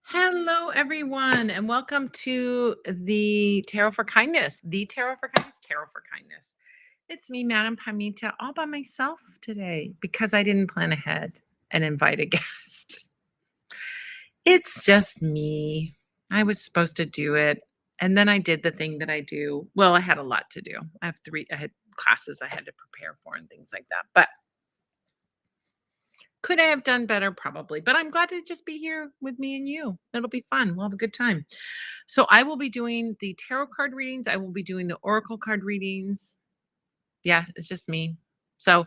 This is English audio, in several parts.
Hello, everyone, and welcome to the Tarot for Kindness, Tarot for Kindness. It's me, Madam Pamita, all by myself today because I didn't plan ahead and invite a guest. It's just me. I was supposed to do it, and then I did the thing that I do. Well, I had a lot to do. I had classes I had to prepare for and things like that. But could I have done better? Probably. But I'm glad to just be here with me and you. It'll be fun. We'll have a good time. So I will be doing the tarot card readings. I will be doing the oracle card readings. Yeah, it's just me. So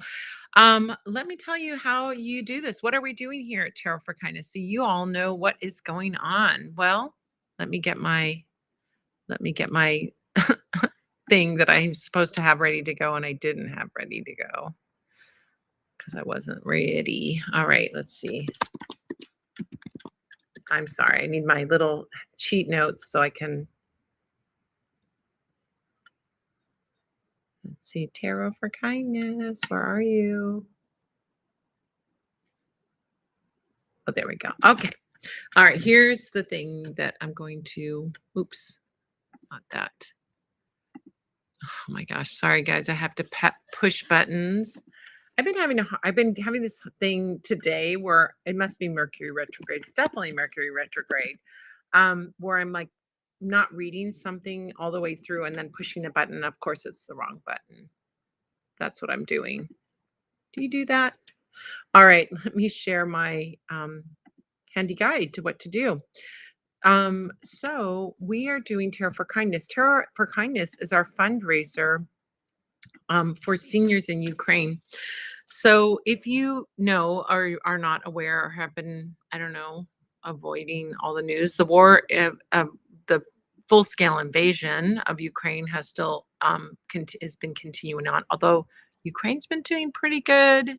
let me tell you how you do this. What are we doing here at Tarot for Kindness? So you all know what is going on. Well, let me get my thing that I'm supposed to have ready to go and I didn't have ready to go because I wasn't ready. All right, let's see. I'm sorry. I need my little cheat notes so I can. Let's see. Tarot for Kindness. Where are you? Oh, there we go. Okay. All right. Here's the thing that I'm going to. Oops. Not that. Oh my gosh. Sorry, guys. I have to push buttons. I've been having this thing today where it must be Mercury retrograde. It's definitely Mercury retrograde. Where I'm like not reading something all the way through and then pushing a button. Of course, it's the wrong button. That's what I'm doing. Do you do that? All right, let me share my handy guide to what to do. So we are doing Tarot for Kindness. Tarot for Kindness is our fundraiser for seniors in Ukraine. So if you know or are not aware or have been, I don't know, avoiding all the news, the war, the full-scale invasion of Ukraine has still has been continuing on. Although Ukraine's been doing pretty good,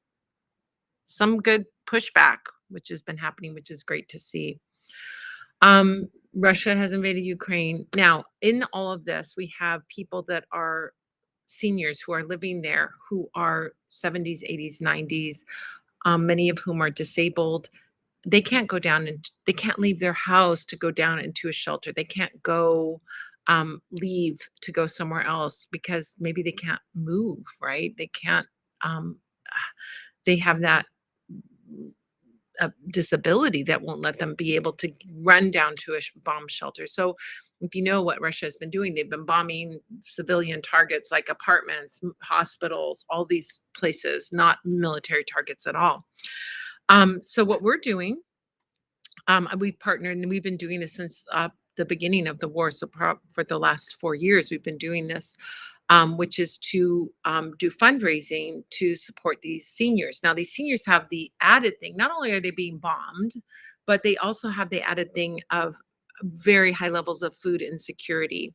some good pushback, which has been happening, which is great to see. Russia has invaded Ukraine. Now, in all of this, we have people that are seniors who are living there who are 70s, 80s, 90s, many of whom are disabled. They can't go down and they can't leave their house to go down into a shelter. They can't go leave to go somewhere else because maybe they can't move, right? They can't, they have that a disability that won't let them be able to run down to a bomb shelter. So if you know what Russia has been doing, they've been bombing civilian targets like apartments, hospitals, all these places, not military targets at all. So what we're doing, we've partnered and we've been doing this since the beginning of the war. So for the last 4 years, we've been doing this, which is to do fundraising to support these seniors. Now, these seniors have the added thing, not only are they being bombed, but they also have the added thing of very high levels of food insecurity.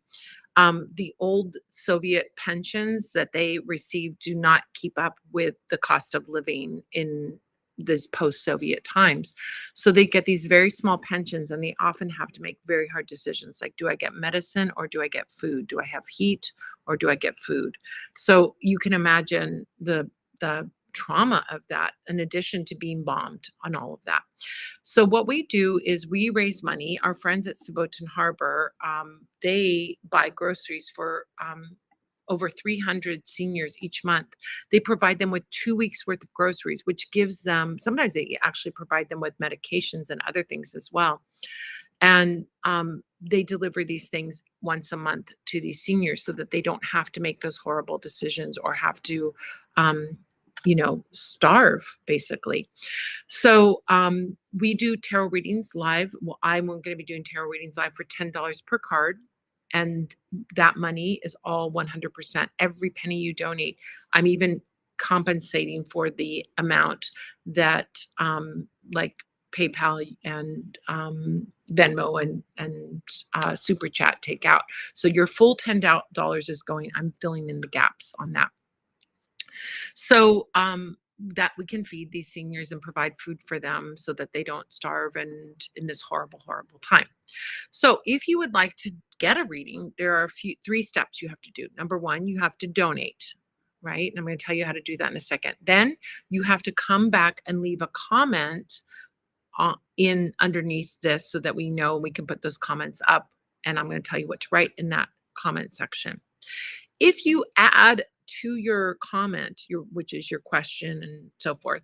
The old Soviet pensions that they receive do not keep up with the cost of living in this post-Soviet times. So they get these very small pensions and they often have to make very hard decisions like, do I get medicine or do I get food? Do I have heat or do I get food? So you can imagine the trauma of that in addition to being bombed on all of that. So what we do is we raise money. Our friends at Subotin Harbor, they buy groceries for over 300 seniors each month. They provide them with 2 weeks worth of groceries, which gives them, sometimes they actually provide them with medications and other things as well. And they deliver these things once a month to these seniors so that they don't have to make those horrible decisions or have to, starve basically. So we do tarot readings live. Well, I'm going to be doing tarot readings live for $10 per card. And that money is all 100%. Every penny you donate, I'm even compensating for the amount that like PayPal and Venmo and Super Chat take out. So your full $10 is going, I'm filling in the gaps on that. So that we can feed these seniors and provide food for them so that they don't starve and in this horrible, horrible time. So if you would like to get a reading, there are three steps you have to do. Number one, you have to donate, right? And I'm going to tell you how to do that in a second. Then you have to come back and leave a comment in underneath this so that we know we can put those comments up. And I'm going to tell you what to write in that comment section. If you add to your comment, which is your question and so forth,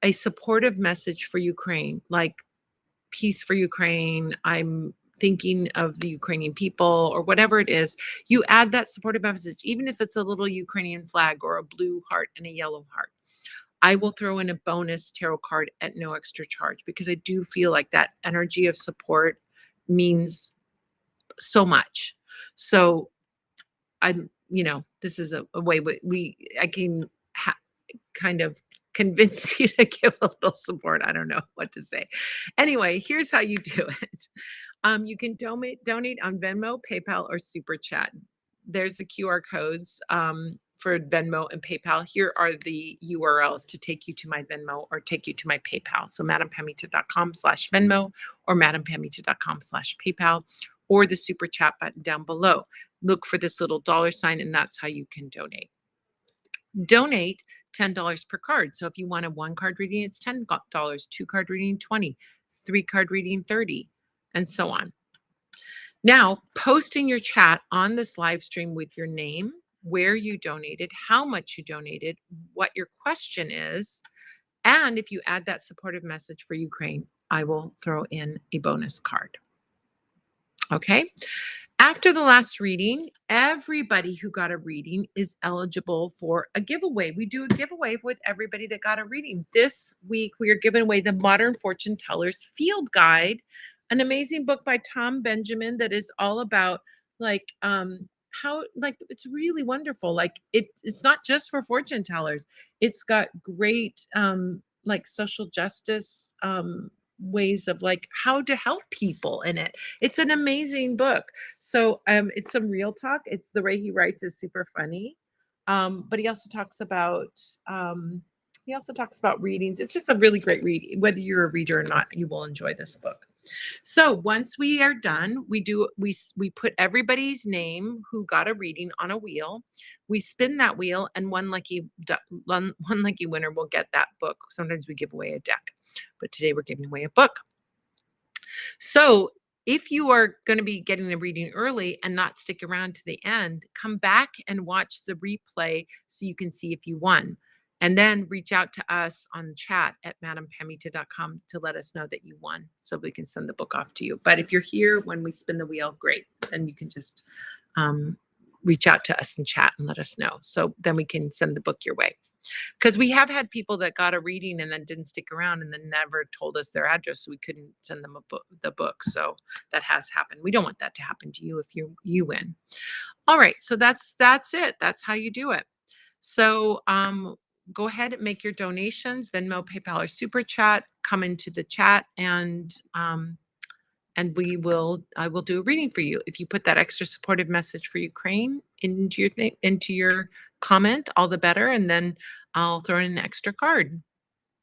a supportive message for Ukraine, like peace for Ukraine, I'm thinking of the Ukrainian people, or whatever it is, you add that supportive message, even if it's a little Ukrainian flag or a blue heart and a yellow heart. I will throw in a bonus tarot card at no extra charge, because I do feel like that energy of support means so much. So this is a way I can kind of convince you to give a little support. I don't know what to say. Anyway, here's how you do it. You can donate on Venmo, PayPal, or Super Chat. There's the QR codes for Venmo and PayPal. Here are the URLs to take you to my Venmo or take you to my PayPal. So madampamita.com/Venmo or madampamita.com/PayPal, or the Super Chat button down below. Look for this little $, and that's how you can donate. Donate $10 per card. So if you want a 1-card reading, it's $10, 2-card reading, $20, 3-card reading, $30, and so on. Now, post in your chat on this live stream with your name, where you donated, how much you donated, what your question is, and if you add that supportive message for Ukraine, I will throw in a bonus card. Okay. After the last reading, everybody who got a reading is eligible for a giveaway. We do a giveaway with everybody that got a reading. This week, we are giving away the Modern Fortune Teller's Field Guide, an amazing book by Tom Benjamin that is all about how, it's really wonderful. It's not just for fortune tellers. It's got great social justice ways of how to help people in it. It's an amazing book. So it's some real talk. It's the way he writes is super funny. But he also talks about readings. It's just a really great read. Whether you're a reader or not, you will enjoy this book. So once we are done, we put everybody's name who got a reading on a wheel. We spin that wheel, and one lucky winner will get that book. Sometimes we give away a deck, but today we're giving away a book. So if you are going to be getting a reading early and not stick around to the end, come back and watch the replay so you can see if you won. And then reach out to us on chat at madampamita.com to let us know that you won, so we can send the book off to you. But if you're here when we spin the wheel, great. Then you can just reach out to us in chat and let us know. So then we can send the book your way. Because we have had people that got a reading and then didn't stick around and then never told us their address, so we couldn't send them the book. So that has happened. We don't want that to happen to you if you win. All right. So that's it. That's how you do it. So go ahead and make your donations, Venmo, PayPal, or Super Chat. Come into the chat, and I will do a reading for you. If you put that extra supportive message for Ukraine into your comment, all the better, and then I'll throw in an extra card.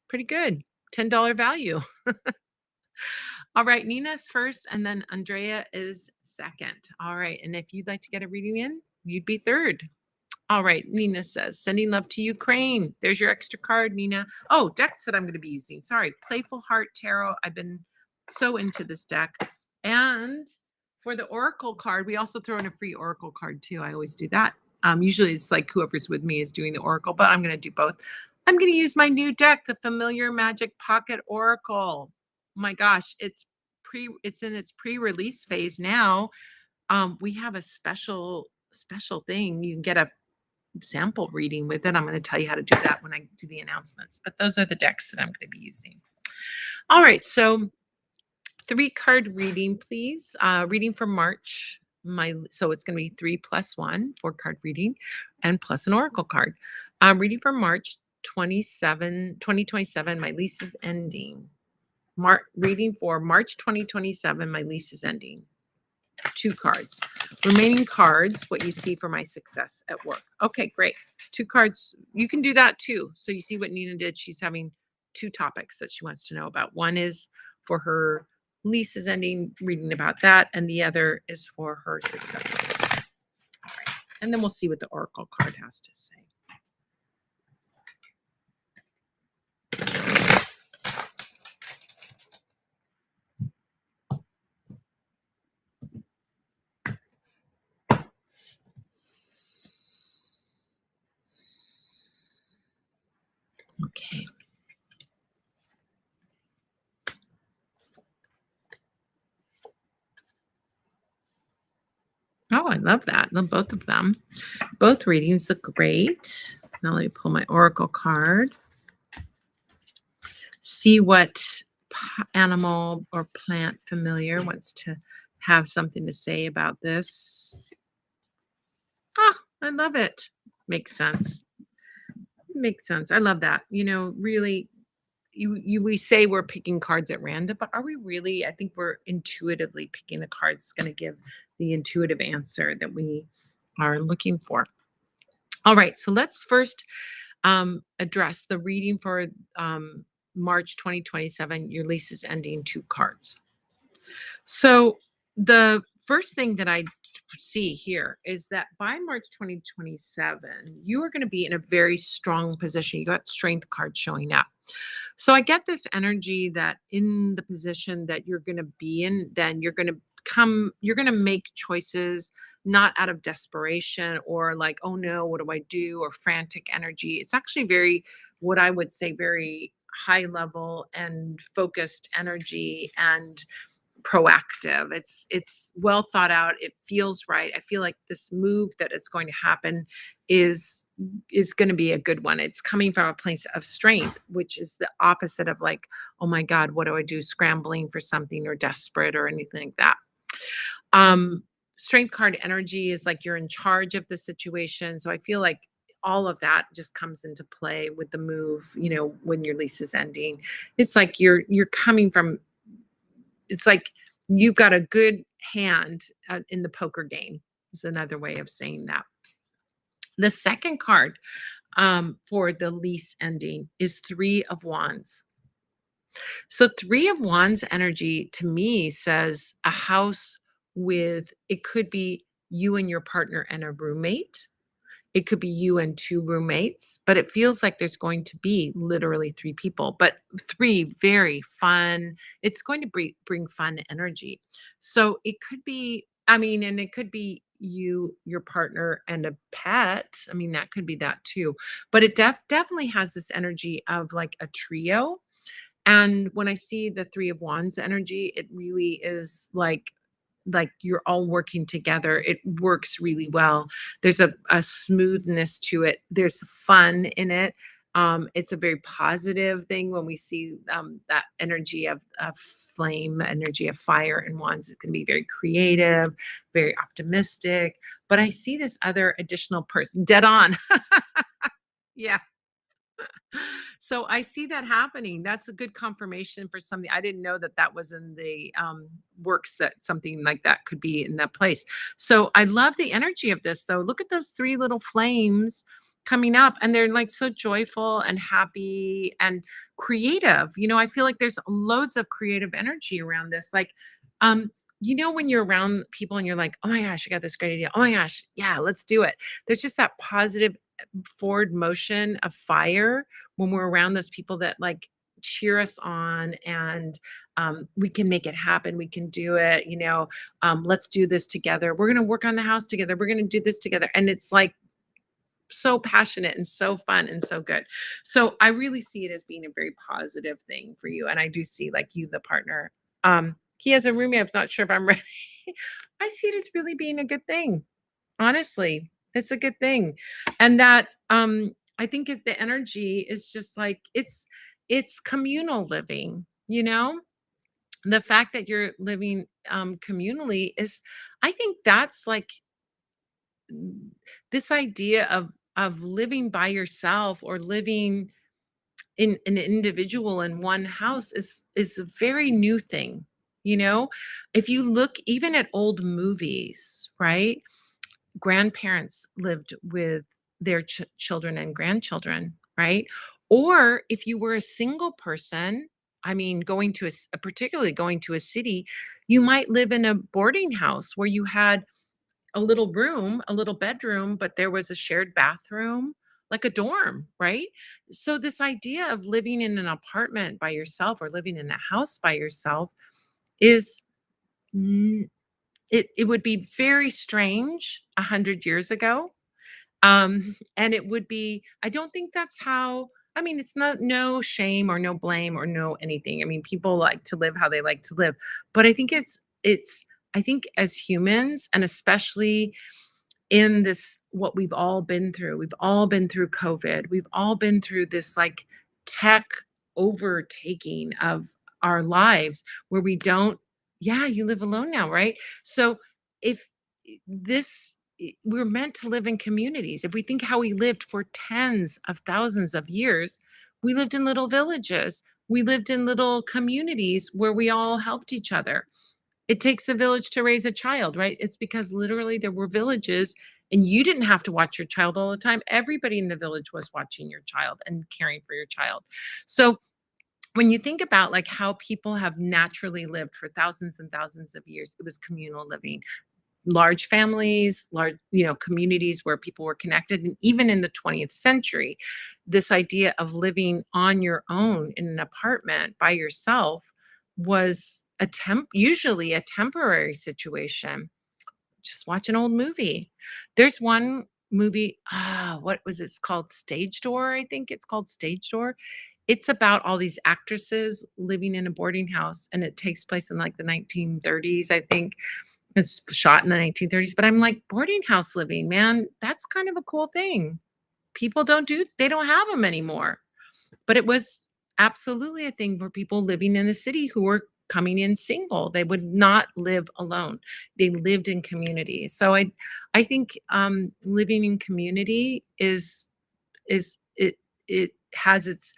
Pretty good. $10 value. All right, Nina's first, and then Andrea is second. All right, and if you'd like to get a reading in, you'd be third. All right, Nina says, sending love to Ukraine. There's your extra card, Nina. Oh, decks that I'm going to be using. Sorry, Playful Heart Tarot. I've been so into this deck. And for the Oracle card, we also throw in a free Oracle card too. I always do that. Usually it's like whoever's with me is doing the Oracle, but I'm going to do both. I'm going to use my new deck, the Familiar Magic Pocket Oracle. Oh my gosh, it's in its pre-release phase now. We have a special thing. You can get a sample reading with it. I'm going to tell you how to do that when I do the announcements, but those are the decks that I'm going to be using. All right, so 3-card reading, please. Reading for March. So it's going to be 3 plus 1, 4-card reading, and plus an oracle card. Reading for March 2027. My lease is ending. Reading for March 2027. My lease is ending. 2 cards. Remaining cards, what you see for my success at work. Okay, great. 2 cards. You can do that too. So you see what Nina did. She's having 2 topics that she wants to know about. One is for her lease is ending, reading about that, and the other is for her success. All right. And then we'll see what the oracle card has to say. I love that. Love both of them. Both readings look great. Now let me pull my oracle card. See what animal or plant familiar wants to have something to say about this. Ah, I love it. Makes sense. Makes sense. I love that. Really, we say we're picking cards at random, but are we really? I think we're intuitively picking the cards going to give the intuitive answer that we are looking for. All right, so let's first address the reading for March 2027. Your lease is ending, two cards. So the first thing that I see here is that by March 2027, you are going to be in a very strong position. You got strength card showing up. So I get this energy that in the position that you're going to be in, then you're going to make choices not out of desperation or like, oh no, what do I do? Or frantic energy. It's actually what I would say, very high level and focused energy and proactive. It's well thought out. It feels right. I feel like this move that is going to happen is is going to be a good one. It's coming from a place of strength, which is the opposite of like, oh my God, what do I do? Scrambling for something or desperate or anything like that. Um, Strength card energy is like you're in charge of the situation. So I feel like all of that just comes into play with the move, when your lease is ending. It's like you're coming from it's like you've got a good hand in the poker game is another way of saying that. The second card for the lease ending is Three of Wands. So Three of Wands energy to me says a house with, it could be you and your partner and a roommate. It could be you and two roommates, but it feels like there's going to be literally three people, but three very fun. It's going to bring fun energy. So it could be, I mean, and it could be you, your partner, and a pet. I mean, that could be that too. But it definitely has this energy of like a trio. And when I see the Three of Wands energy, it really is like you're all working together. It works really well. There's a smoothness to it. There's fun in it. It's a very positive thing when we see that energy of flame, energy of fire and wands. It can be very creative, very optimistic. But I see this other additional person dead on. Yeah. So I see that happening. That's a good confirmation for something. I didn't know that that was in the works, that something like that could be in that place. So I love the energy of this, though. Look at those three little flames coming up, and they're like so joyful and happy and creative. I feel like there's loads of creative energy around this. Like, when you're around people and you're like, oh my gosh, I got this great idea. Oh my gosh, yeah, let's do it. There's just that positive forward motion of fire when we're around those people that like cheer us on, and we can make it happen. We can do it. Let's do this together. We're going to work on the house together. We're going to do this together. And it's like so passionate and so fun and so good. So I really see it as being a very positive thing for you. And I do see like you, the partner. He has a roommate. I'm not sure if I'm ready. I see it as really being a good thing. Honestly, it's a good thing. And that I think the energy is just like it's communal living, The fact that you're living communally is, I think that's like this idea of living by yourself or living in an individual in one house is a very new thing. If you look even at old movies, right? Grandparents lived with their children and grandchildren, right? Or if you were a single person, I mean, particularly going to a city, you might live in a boarding house where you had a little room, a little bedroom, but there was a shared bathroom, like a dorm, right? So this idea of living in an apartment by yourself or living in a house by yourself is it would be very strange 100 years ago. And it would be, I don't think that's how, I mean, it's not, no shame or no blame or no anything. I mean, people like to live how they like to live, but I think it's I think as humans, and especially in this what we've all been through. We've all been through COVID. We've all been through this like tech overtaking of our lives where we don't yeah, you live alone now, right? So if we're meant to live in communities. If we think how we lived for tens of thousands of years, we lived in little villages. We lived in little communities where we all helped each other. It takes a village to raise a child, right? It's because literally there were villages and you didn't have to watch your child all the time. Everybody in the village was watching your child and caring for your child. So when you think about like how people have naturally lived for thousands and thousands of years, it was communal living, large families, large, communities where people were connected. And even in the 20th century, this idea of living on your own in an apartment by yourself was usually a temporary situation. Just watch an old movie. There's one movie, what was it? It's called Stage Door, I think it's called Stage Door. It's about all these actresses living in a boarding house, and it takes place in like the 1930s, I think. It's shot in the 1930s, but I'm like, boarding house living, man, that's kind of a cool thing. They don't have them anymore. But it was absolutely a thing for people living in the city who were coming in single. They would not live alone. They lived in community. So I think living in community is it has its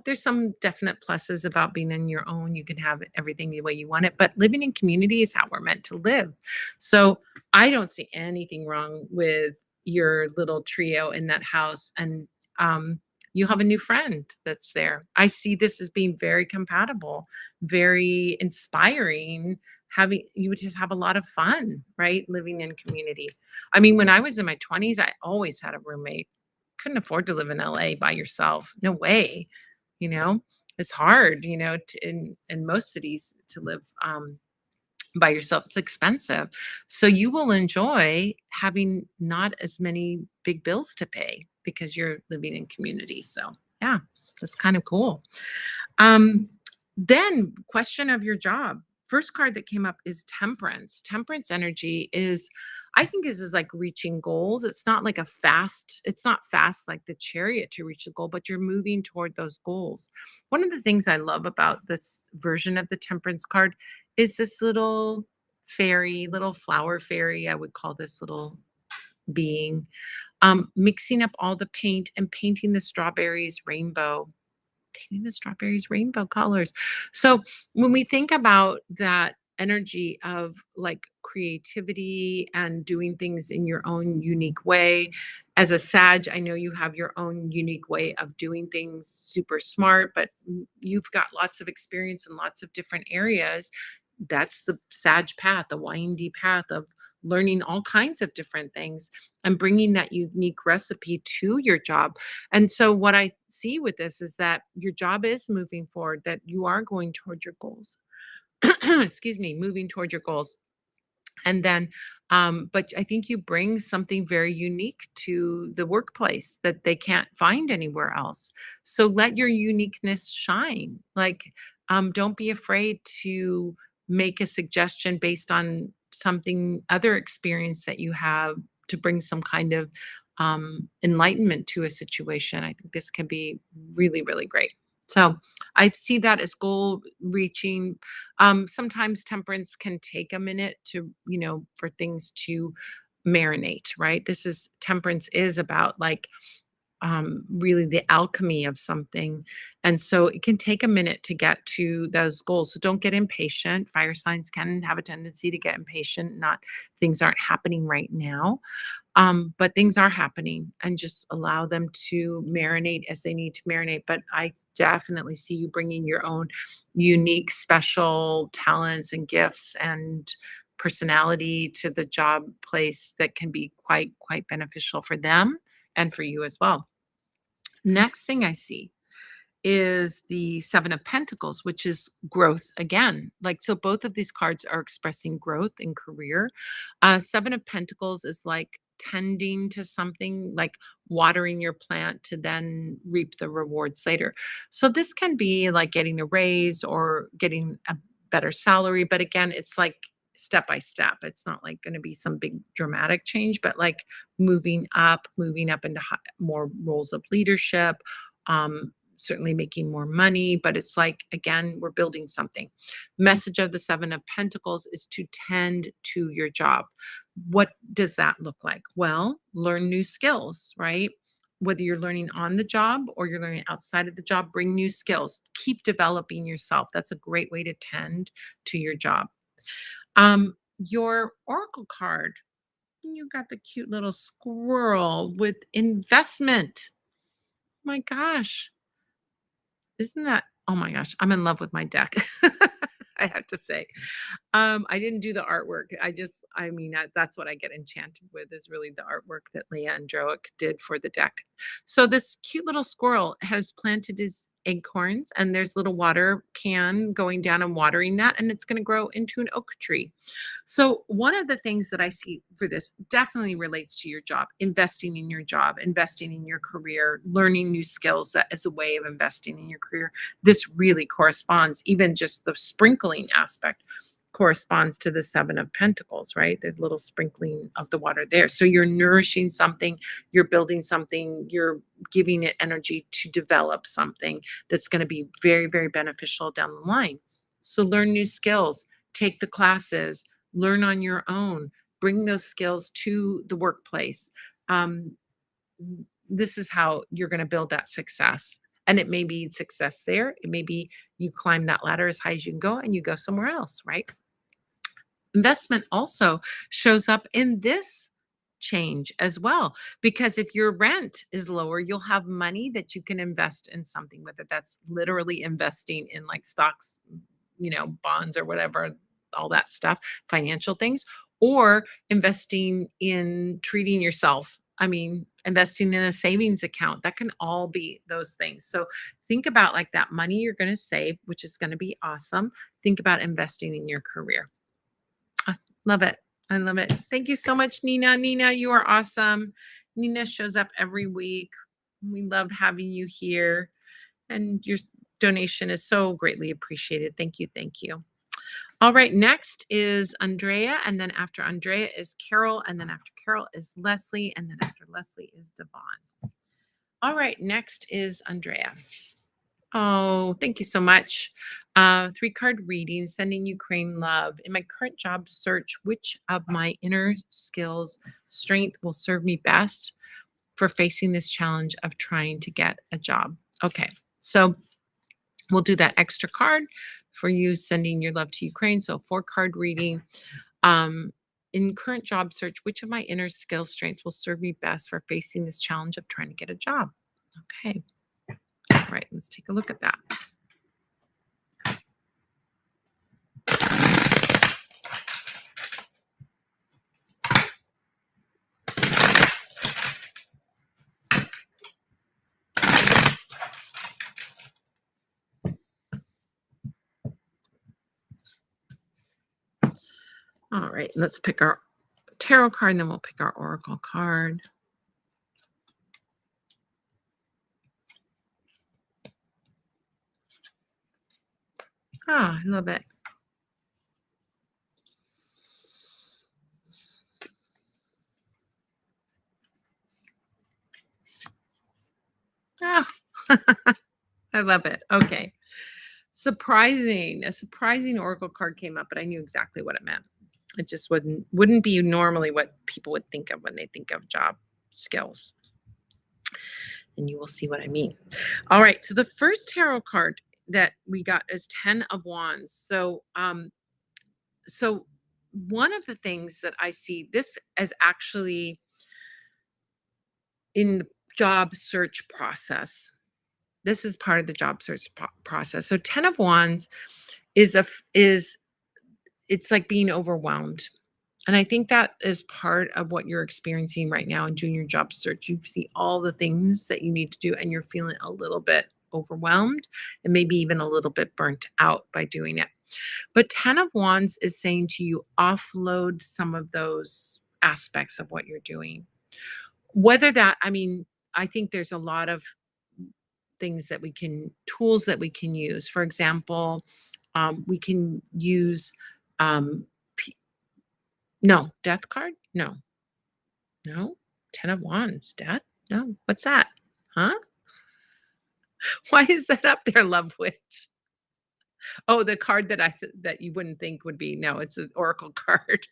there's some definite pluses about being on your own. You can have everything the way you want it, but living in community is how we're meant to live. So I don't see anything wrong with your little trio in that house. And you have a new friend that's there. I see this as being very compatible, very inspiring. Having You would just have a lot of fun, right? Living in community. I mean, when I was in my 20s, I always had a roommate. Couldn't afford to live in LA by yourself. No way. You know, it's hard, in most cities to live by yourself. It's expensive. So you will enjoy having not as many big bills to pay because you're living in community. So yeah, that's kind of cool. Um, then question of your job. First card that came up is temperance. Temperance energy is, I think this is like reaching goals. It's not fast like the chariot to reach the goal, but you're moving toward those goals. One of the things I love about this version of the temperance card is this little fairy, little flower fairy, I would call this little being, mixing up all the paint and painting the strawberries rainbow colors. So when we think about that energy of like creativity and doing things in your own unique way, as a Sag, I know you have your own unique way of doing things, super smart, but you've got lots of experience in lots of different areas. That's the Sag path, the windy path of learning all kinds of different things and bringing that unique recipe to your job. And so what I see with this is that your job is moving forward, that you are going toward your goals. Excuse me, moving toward your goals. And then, but I think you bring something very unique to the workplace that they can't find anywhere else. So let your uniqueness shine. Like, don't be afraid to make a suggestion based on something, other experience that you have to bring some kind of enlightenment to a situation. I think this can be really, really great. So I see that as goal reaching. Sometimes temperance can take a minute to, for things to marinate, right? Temperance is about like really the alchemy of something. And so it can take a minute to get to those goals. So don't get impatient. Fire signs can have a tendency to get impatient, not things aren't happening right now. But things are happening and just allow them to marinate as they need to marinate. But I definitely see you bringing your own unique, special talents and gifts and personality to the job place that can be quite beneficial for them and for you as well. Next thing I see is the Seven of Pentacles, which is growth again. Like, so both of these cards are expressing growth in career. Seven of Pentacles is like tending to something, like watering your plant to then reap the rewards later. So this can be like getting a raise or getting a better salary. But again, it's like step by step. It's not like going to be some big dramatic change, but like moving up into more roles of leadership, certainly making more money. But it's like, again, we're building something. Message of the Seven of Pentacles is to tend to your job. What does that look like? Well, learn new skills, right? Whether you're learning on the job or you're learning outside of the job, bring new skills. Keep developing yourself. That's a great way to tend to your job. Your oracle card, you got the cute little squirrel with investment. My gosh, isn't that? Oh my gosh, I'm in love with my deck. I have to say. I didn't do the artwork. I mean, that's what I get enchanted with is really the artwork that Leah and Droic did for the deck. So this cute little squirrel has planted his acorns, and there's a little water can going down and watering that, and it's going to grow into an oak tree. So one of the things that I see for this definitely relates to your job, investing in your job, investing in your career, learning new skills. That is a way of investing in your career. This really corresponds, even just the sprinkling aspect corresponds to the Seven of Pentacles, right? The little sprinkling of the water there. So you're nourishing something, you're building something, you're giving it energy to develop something that's going to be very, very beneficial down the line. So learn new skills, take the classes, learn on your own, bring those skills to the workplace. Um, this is how you're going to build that success. And it may be success there. It may be you climb that ladder as high as you can go and you go somewhere else, right? Investment also shows up in this change as well, because if your rent is lower, you'll have money that you can invest in something, whether that's literally investing in like stocks, bonds or whatever, all that stuff, financial things, or investing in treating yourself. I mean, investing in a savings account, that can all be those things. So think about like that money you're going to save, which is going to be awesome. Think about investing in your career. I love it. I love it. Thank you so much, Nina. Nina, you are awesome. Nina shows up every week. We love having you here, and your donation is so greatly appreciated. Thank you. Thank you. All right. Next is Andrea, and then after Andrea is Carol, and then after Carol is Leslie, and then after Leslie is Devon. All right. Next is Andrea. Oh, thank you so much. 3-card reading, sending Ukraine love. In my current job search, which of my inner skills, strength will serve me best for facing this challenge of trying to get a job? Okay, so we'll do that extra card for you sending your love to Ukraine. So 4-card reading. In current job search, which of my inner skill strengths will serve me best for facing this challenge of trying to get a job? Okay. All right, let's take a look at that. All right, let's pick our tarot card, and then we'll pick our oracle card. Ah, I love it. Ah, I love it. Okay. Surprising. A surprising oracle card came up, but I knew exactly what it meant. It just wouldn't be normally what people would think of when they think of job skills. And you will see what I mean. All right. So the first tarot card that we got is 10 of Wands. So one of the things that I see this as actually in the job search process. This is part of the job search process. So 10 of Wands is it's like being overwhelmed. And I think that is part of what you're experiencing right now in junior job search. You see all the things that you need to do, and you're feeling a little bit overwhelmed and maybe even a little bit burnt out by doing it. But 10 of Wands is saying to you, offload some of those aspects of what you're doing. I think there's a lot of tools that we can use. For example, we can use um, No. Death card? No. No. 10 of Wands. Death? No. What's that? Huh? Why is that up there, Love Witch? Oh, the card that that you wouldn't think would be. No, it's an oracle card.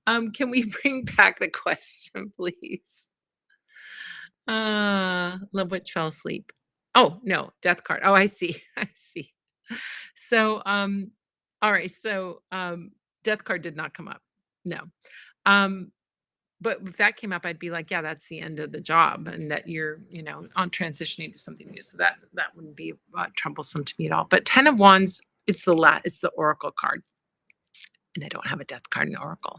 Can we bring back the question, please? Love Witch fell asleep. Oh, no, death card. Oh, I see. I see. So, all right. So, death card did not come up. No. Um, but if that came up, I'd be like, yeah, that's the end of the job, and that you're, on transitioning to something new. So that wouldn't be troublesome to me at all. But Ten of Wands, it's the Oracle card, and I don't have a death card in the Oracle.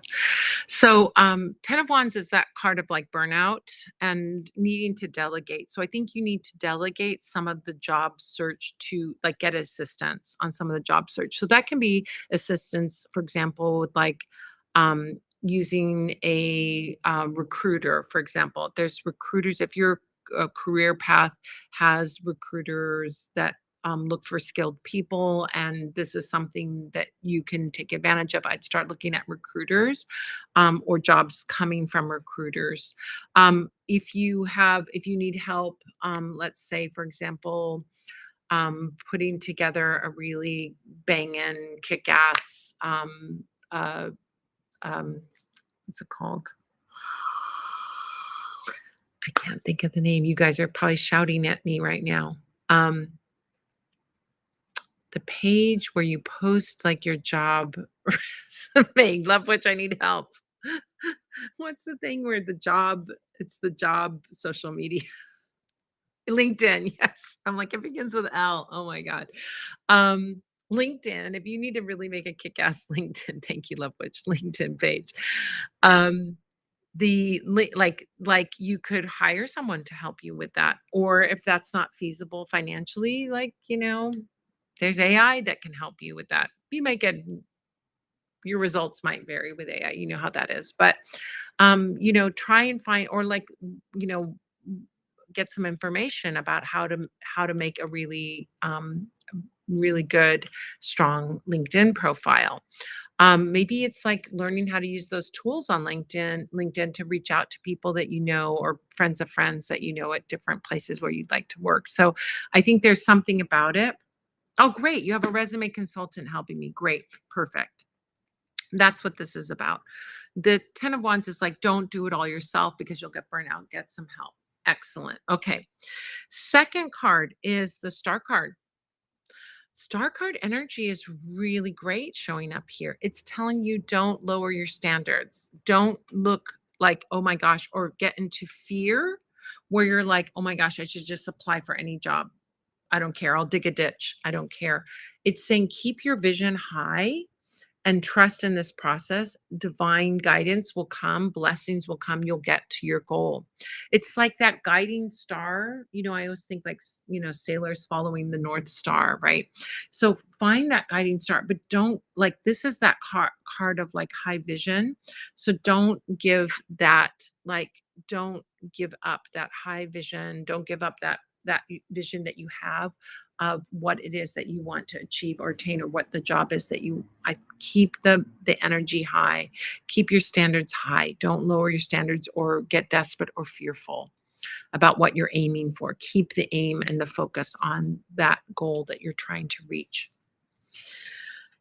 So, 10 of Wands is that card of like burnout and needing to delegate. So, I think you need to delegate some of the job search to like get assistance on some of the job search. So, that can be assistance, for example, with like using a recruiter, for example. There's recruiters, if your career path has recruiters that look for skilled people, and this is something that you can take advantage of. I'd start looking at recruiters or jobs coming from recruiters. If you need help, let's say, for example, putting together a really banging, kick-ass, uh, um, what's it called? I can't think of the name. You guys are probably shouting at me right now. Um, the page where you post like your job resume. Love which I need help. What's the thing where it's the job social media? LinkedIn, yes. I'm like, it begins with L. Oh my God. Um, LinkedIn, if you need to really make a kick-ass LinkedIn, thank you, Love Witch, LinkedIn page. Um, like you could hire someone to help you with that. Or if that's not feasible financially, like, there's AI that can help you with that. You might get your results might vary with AI. You know how that is. But try and find or like, you know, get some information about how to make a really good, strong LinkedIn profile. Maybe it's like learning how to use those tools on LinkedIn to reach out to people that you know or friends of friends that you know at different places where you'd like to work. So I think there's something about it. Oh, great. You have a resume consultant helping me. Great. Perfect. That's what this is about. The 10 of Wands is like, don't do it all yourself because you'll get burnout. Get some help. Excellent. Okay. Second card is the Star card. Star card energy is really great showing up here. It's telling you don't lower your standards. Don't look like, oh my gosh, or get into fear where you're like, oh my gosh, I should just apply for any job. I don't care. I'll dig a ditch. I don't care. It's saying keep your vision high and trust in this process. Divine guidance will come, blessings will come, you'll get to your goal. It's like that guiding star. I always think like, sailors following the North Star, right? So find that guiding star, but don't like this is that card of like high vision. So don't give up that high vision. Don't give up that vision that you have of what it is that you want to achieve or attain or what the job is that I keep the energy high, keep your standards high. Don't lower your standards or get desperate or fearful about what you're aiming for. Keep the aim and the focus on that goal that you're trying to reach.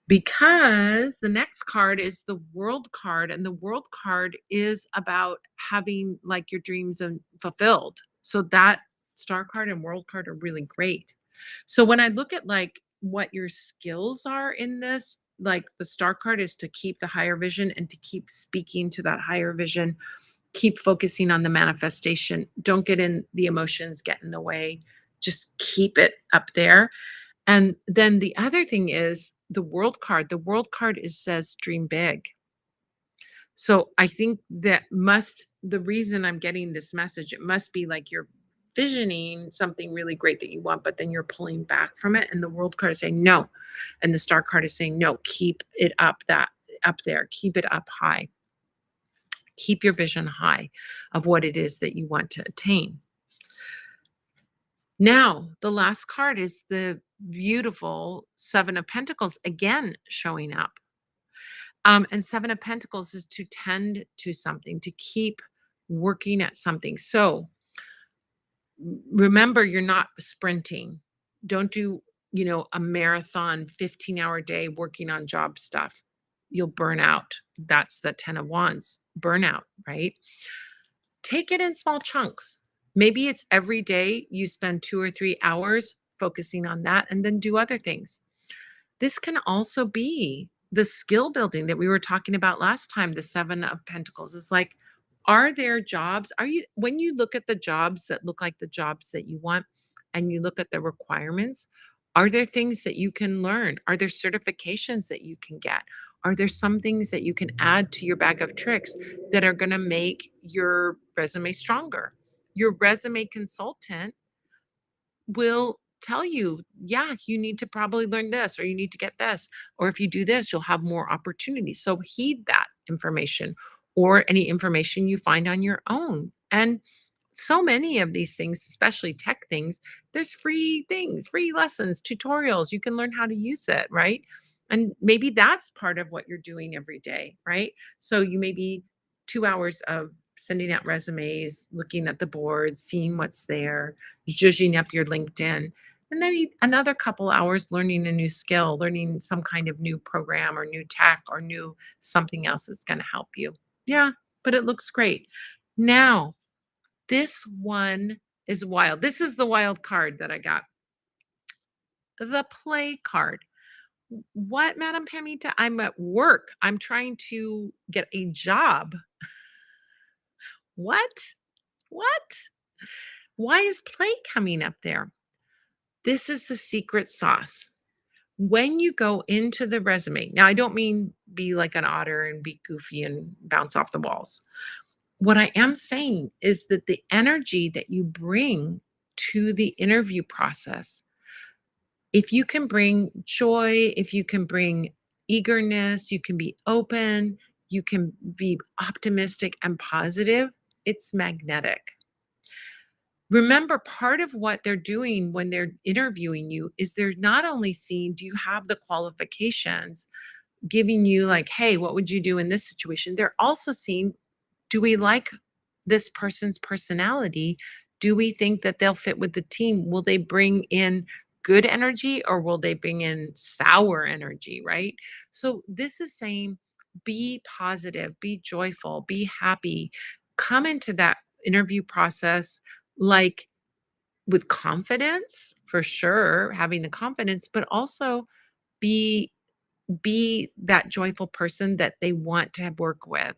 Because the next card is the World card, and the World card is about having like your dreams and fulfilled. So that Star card and World card are really great. So when I look at like what your skills are in this, like the Star card is to keep the higher vision and to keep speaking to that higher vision, keep focusing on the manifestation. Don't get in the emotions, get in the way. Just keep it up there. And then the other thing is the World card. The World card says dream big. So I think the reason I'm getting this message, it must be like you're visioning something really great that you want, but then you're pulling back from it. And the World card is saying no. And the Star card is saying no, keep it up there, keep it up high. Keep your vision high of what it is that you want to attain. Now, the last card is the beautiful Seven of Pentacles again showing up. And Seven of Pentacles is to tend to something, to keep working at something. So remember, you're not sprinting. Don't do, a marathon 15-hour day working on job stuff. You'll burn out. That's the 10 of Wands, burnout, right? Take it in small chunks. Maybe it's every day you spend 2 or 3 hours focusing on that and then do other things. This can also be the skill building that we were talking about last time. The Seven of Pentacles is like, are there jobs? When you look at the jobs that look like the jobs that you want and you look at the requirements, are there things that you can learn? Are there certifications that you can get? Are there some things that you can add to your bag of tricks that are going to make your resume stronger? Your resume consultant will tell you, yeah, you need to probably learn this, or you need to get this, or if you do this, you'll have more opportunities. So heed that information or any information you find on your own. And so many of these things, especially tech things, there's free things, free lessons, tutorials. You can learn how to use it, right? And maybe that's part of what you're doing every day, right? So you maybe 2 hours of sending out resumes, looking at the board, seeing what's there, zhuzhing up your LinkedIn, and maybe another couple hours learning a new skill, learning some kind of new program or new tech or new something else that's going to help you. Yeah, but it looks great. Now, this one is wild. This is the wild card that I got. The play card. What, Madam Pamita? I'm at work. I'm trying to get a job. What? What? Why is play coming up there? This is the secret sauce. When you go into the resume, now I don't mean be like an otter and be goofy and bounce off the walls. What I am saying is that the energy that you bring to the interview process, if you can bring joy, if you can bring eagerness, you can be open, you can be optimistic and positive, it's magnetic. Remember, part of what they're doing when they're interviewing you is they're not only seeing, do you have the qualifications, giving you like, hey, what would you do in this situation? They're also seeing, do we like this person's personality? Do we think that they'll fit with the team? Will they bring in good energy or will they bring in sour energy? Right. So this is saying, be positive, be joyful, be happy, come into that interview process like with confidence, for sure, having the confidence, but also be that joyful person that they want to work with.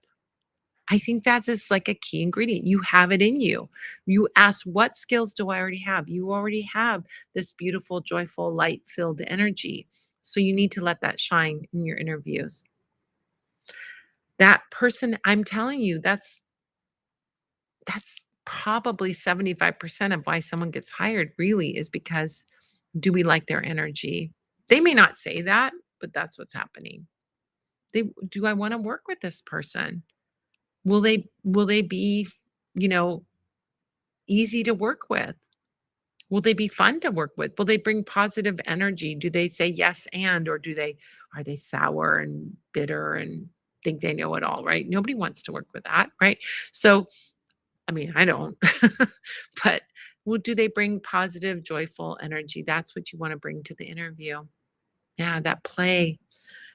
I think that is like a key ingredient. You have it in you. You ask, what skills do I already have? You already have this beautiful, joyful, light filled energy. So you need to let that shine in your interviews. That person, I'm telling you, that's probably 75% of why someone gets hired, really, is because, do we like their energy? They may not say that, but that's what's happening. Do I want to work with this person? Will they be, you know, easy to work with? Will they be fun to work with? Will they bring positive energy? Do they say yes and, or are they sour and bitter and think they know it all, right? Nobody wants to work with that, right? So, I mean, I don't. But well, do they bring positive, joyful energy? That's what you want to bring to the interview. Yeah, that play.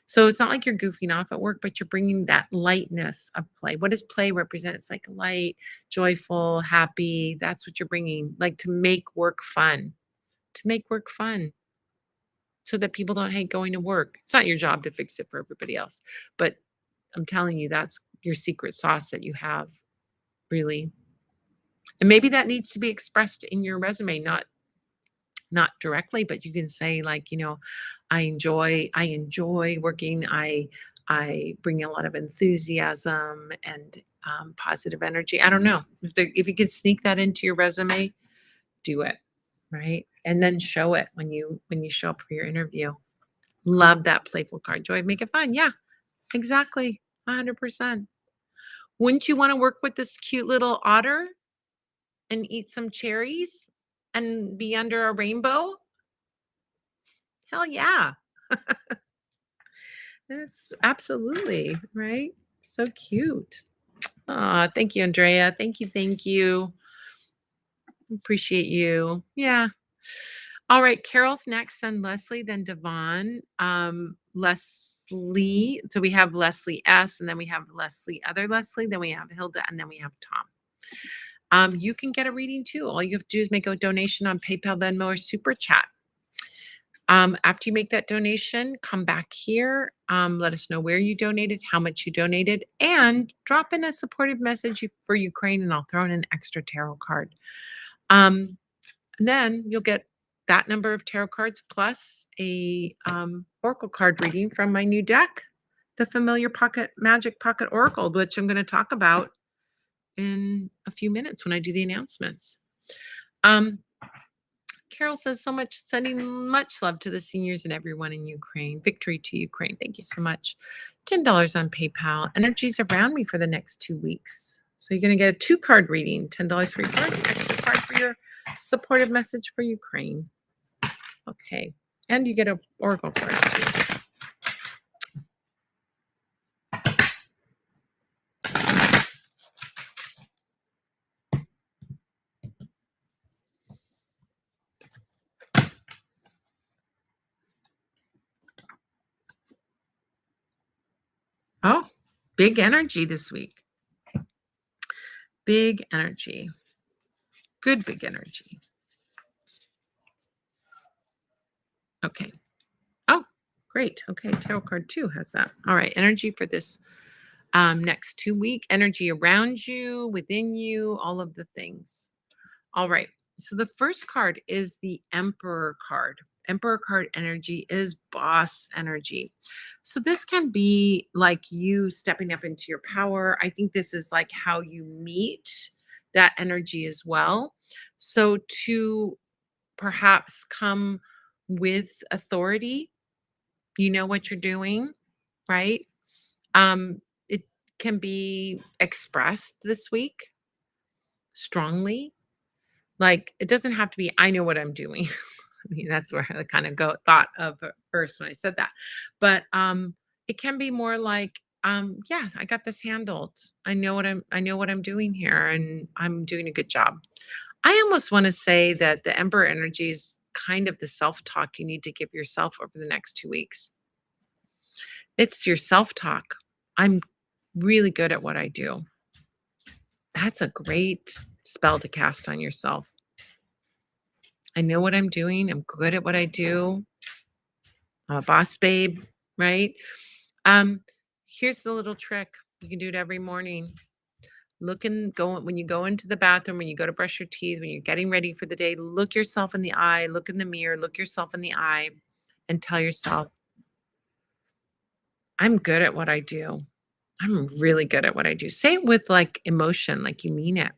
So it's not like you're goofing off at work, but you're bringing that lightness of play. What does play represent? It's like light, joyful, happy. That's what you're bringing, like to make work fun, to make work fun so that people don't hate going to work. It's not your job to fix it for everybody else. But I'm telling you, that's your secret sauce that you have, really. And maybe that needs to be expressed in your resume, not directly, but you can say like, I enjoy working. I bring a lot of enthusiasm and positive energy. I don't know if you could sneak that into your resume, do it, right, and then show it when you show up for your interview. Love that playful card. Joy, make it fun. Yeah, exactly, 100%. Wouldn't you want to work with this cute little otter and eat some cherries and be under a rainbow? Hell yeah. That's absolutely right. So cute. Thank you, Andrea. Thank you. Thank you. Appreciate you. Yeah. All right. Carol's next, then Leslie, then Devon. Leslie. So we have Leslie S, and then we have Leslie, other Leslie, then we have Hilda, and then we have Tom. You can get a reading too. All you have to do is make a donation on PayPal, Venmo, or Super Chat. After you make that donation, come back here. Let us know where you donated, how much you donated, and drop in a supportive message for Ukraine, and I'll throw in an extra tarot card. Then you'll get that number of tarot cards plus a oracle card reading from my new deck, the Familiar Pocket Magic Pocket Oracle, which I'm going to talk about in a few minutes when I do the announcements. Carol says so much, sending much love to the seniors and everyone in Ukraine. Victory to Ukraine. Thank you so much. $10 on PayPal. Energies around me for the next 2 weeks. So you're going to get a 2-card reading, $10 for your card, extra card for your supportive message for Ukraine. Okay. And you get an oracle card too. Oh, big energy this week. Big energy. Good big energy. Okay. Oh, great. Okay. Tarot card 2 has that. All right. Energy for this next 2 week. Energy around you, within you, all of the things. All right. So the first card is the Emperor card. Emperor card energy is boss energy. So this can be like you stepping up into your power. I think this is like how you meet that energy as well. So to perhaps come with authority, you know what you're doing, right? It can be expressed this week strongly. Like, it doesn't have to be, I know what I'm doing. I mean, that's where I kind of thought of at first when I said that. But it can be more like, yes, I got this handled. I know what I'm doing here, and I'm doing a good job. I almost want to say that the Emperor energy is kind of the self-talk you need to give yourself over the next 2 weeks. It's your self-talk. I'm really good at what I do. That's a great spell to cast on yourself. I know what I'm doing. I'm good at what I do. I'm a boss babe, right? Um, Here's the little trick. You can do it every morning. When you go into the bathroom, when you go to brush your teeth, when you're getting ready for the day, look yourself in the eye, look in the mirror, look yourself in the eye, and tell yourself, I'm good at what I do. I'm really good at what I do. Say it with like emotion, like you mean it.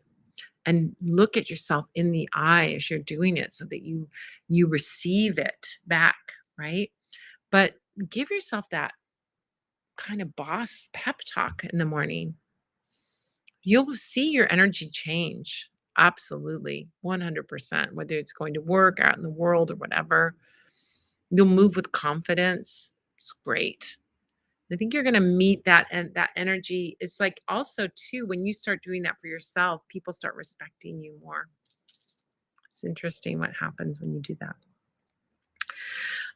And look at yourself in the eye as you're doing it so that you receive it back, right? But give yourself that kind of boss pep talk in the morning. You'll see your energy change. Absolutely. 100%. Whether it's going to work out in the world or whatever, you'll move with confidence. It's great. I think you're going to meet that, and that energy. It's like also too, when you start doing that for yourself, people start respecting you more. It's interesting what happens when you do that.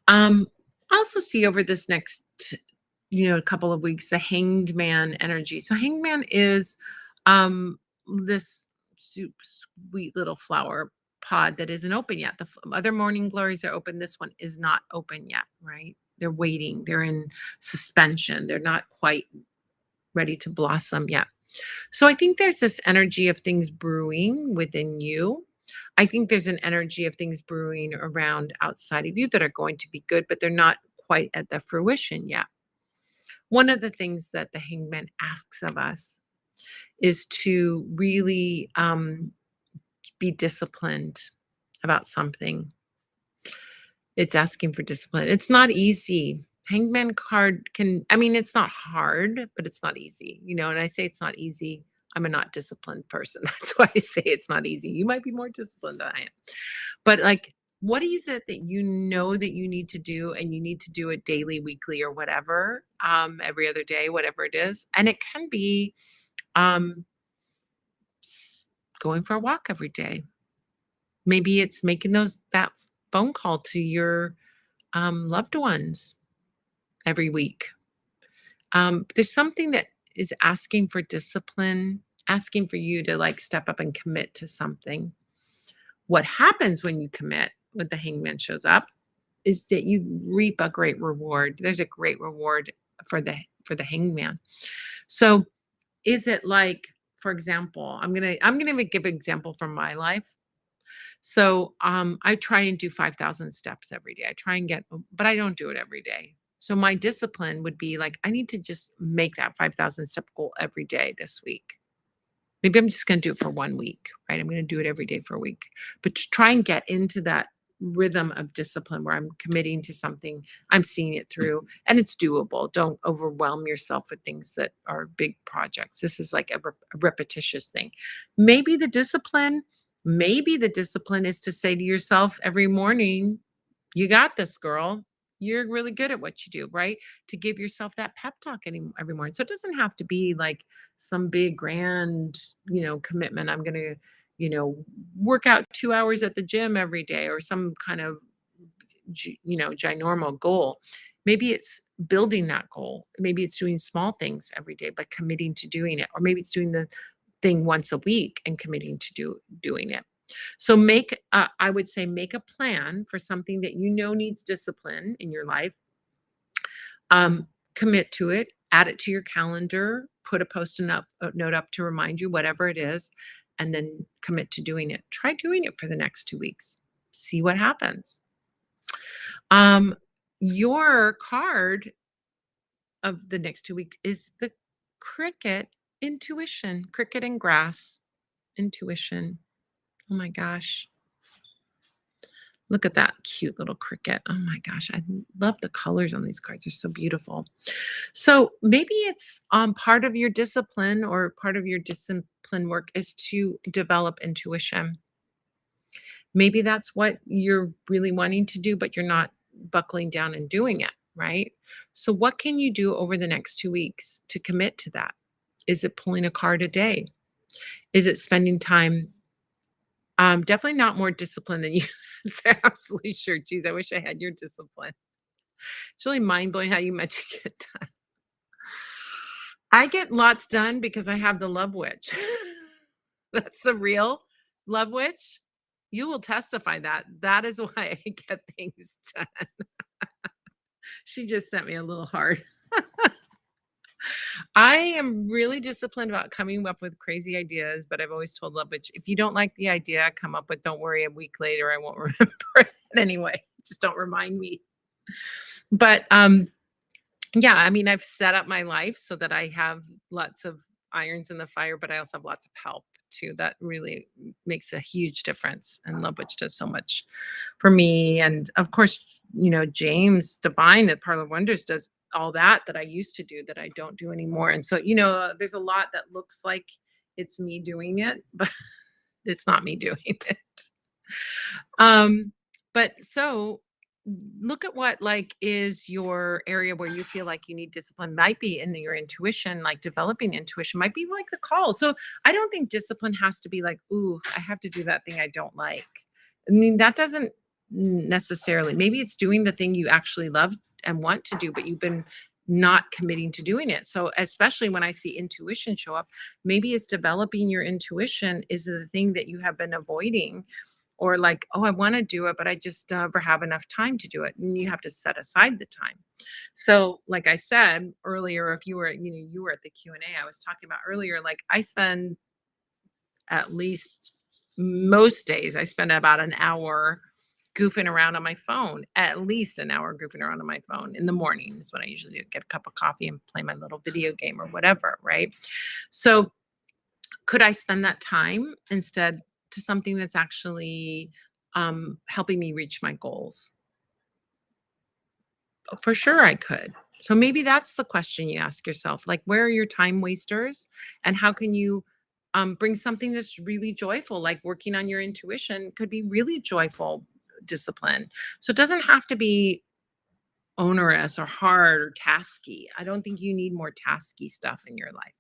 I also see over this next, couple of weeks, the Hanged Man energy. So Hanged Man is this sweet little flower pod that isn't open yet. The other morning glories are open. This one is not open yet, right? They're waiting. They're in suspension. They're not quite ready to blossom yet. So I think there's this energy of things brewing within you. I think there's an energy of things brewing around outside of you that are going to be good, but they're not quite at the fruition yet. One of the things that the Hangman asks of us is to really be disciplined about something. It's asking for discipline. It's not easy. Hangman card it's not hard, but it's not easy. And I say it's not easy. I'm a not disciplined person. That's why I say it's not easy. You might be more disciplined than I am. But like What is it that you know that you need to do and you need to do it daily, weekly, or whatever, every other day, whatever it is? And it can be um, s- going for a walk every day. Maybe it's making that phone call to your loved ones every week. There's something that is asking for discipline, asking for you to like step up and commit to something. What happens when you commit, when the hangman shows up, is that you reap a great reward. There's a great reward for the hangman. So is it like, for example, I'm gonna give an example from my life. So I try and do 5,000 steps every day. I try and get, but I don't do it every day. So my discipline would be like, I need to just make that 5,000 step goal every day this week. Maybe I'm just going to do it for 1 week, right? I'm going to do it every day for a week, but to try and get into that rhythm of discipline where I'm committing to something, I'm seeing it through, and it's doable. Don't overwhelm yourself with things that are big projects. This is like a repetitious thing. Maybe the discipline, maybe the discipline is to say to yourself every morning, you got this, girl. You're really good at what you do, right? To give yourself that pep talk every morning. So it doesn't have to be like some big grand, commitment. I'm going to, work out 2 hours at the gym every day or some kind of, ginormal goal. Maybe it's building that goal. Maybe it's doing small things every day, but committing to doing it. Or maybe it's doing the thing once a week and committing to doing it. So I would say make a plan for something that you know needs discipline in your life. Commit to it, add it to your calendar, put a note up to remind you, whatever it is, and then commit to doing it. Try doing it for the next 2 weeks. See what happens. Um, your card of the next 2 weeks is the cricket intuition, cricket and grass intuition. Oh my gosh. Look at that cute little cricket. Oh my gosh, I love the colors on these cards. They're so beautiful. So maybe it's part of your discipline or part of your discipline work is to develop intuition. Maybe that's what you're really wanting to do, but you're not buckling down and doing it, right? So, what can you do over the next 2 weeks to commit to that? Is it pulling a card a day? Is it spending time? Definitely not more discipline than you. So absolutely sure. Geez, I wish I had your discipline. It's really mind blowing how you much you get done. I get lots done because I have the love witch. That's the real love witch. You will testify that. That is why I get things done. She just sent me a little heart. I am really disciplined about coming up with crazy ideas, but I've always told love witch, if you don't like the idea I come up with, don't worry, a week later I won't remember it anyway. Just don't remind me. But yeah, I mean, I've set up my life so that I have lots of irons in the fire, but I also have lots of help too. That really makes a huge difference. And Love Witch does so much for me. And of course, James Divine at Parlor of Wonders does all that I used to do that I don't do anymore. And so, there's a lot that looks like it's me doing it, but it's not me doing it. Um, but so look at what like is your area where you feel like you need discipline might be in your intuition, like developing intuition might be like the call. So I don't think discipline has to be like, ooh, I have to do that thing I don't like. I mean, that doesn't necessarily, maybe it's doing the thing you actually love and want to do, but you've been not committing to doing it. So especially when I see intuition show up, maybe it's developing your intuition is the thing that you have been avoiding or like, oh, I want to do it, but I just never have enough time to do it. And you have to set aside the time. So, like I said earlier, if you were at the Q&A, I was talking about earlier, like I spend at least most days, I spend about an hour goofing around on my phone, at least an hour goofing around on my phone in the morning is when I usually do, get a cup of coffee and play my little video game or whatever. Right. So, could I spend that time instead to something that's actually helping me reach my goals? For sure, I could. So maybe that's the question you ask yourself, like, where are your time wasters, and how can you bring something that's really joyful, like working on your intuition could be really joyful. discipline. So it doesn't have to be onerous or hard or tasky. I don't think you need more tasky stuff in your life.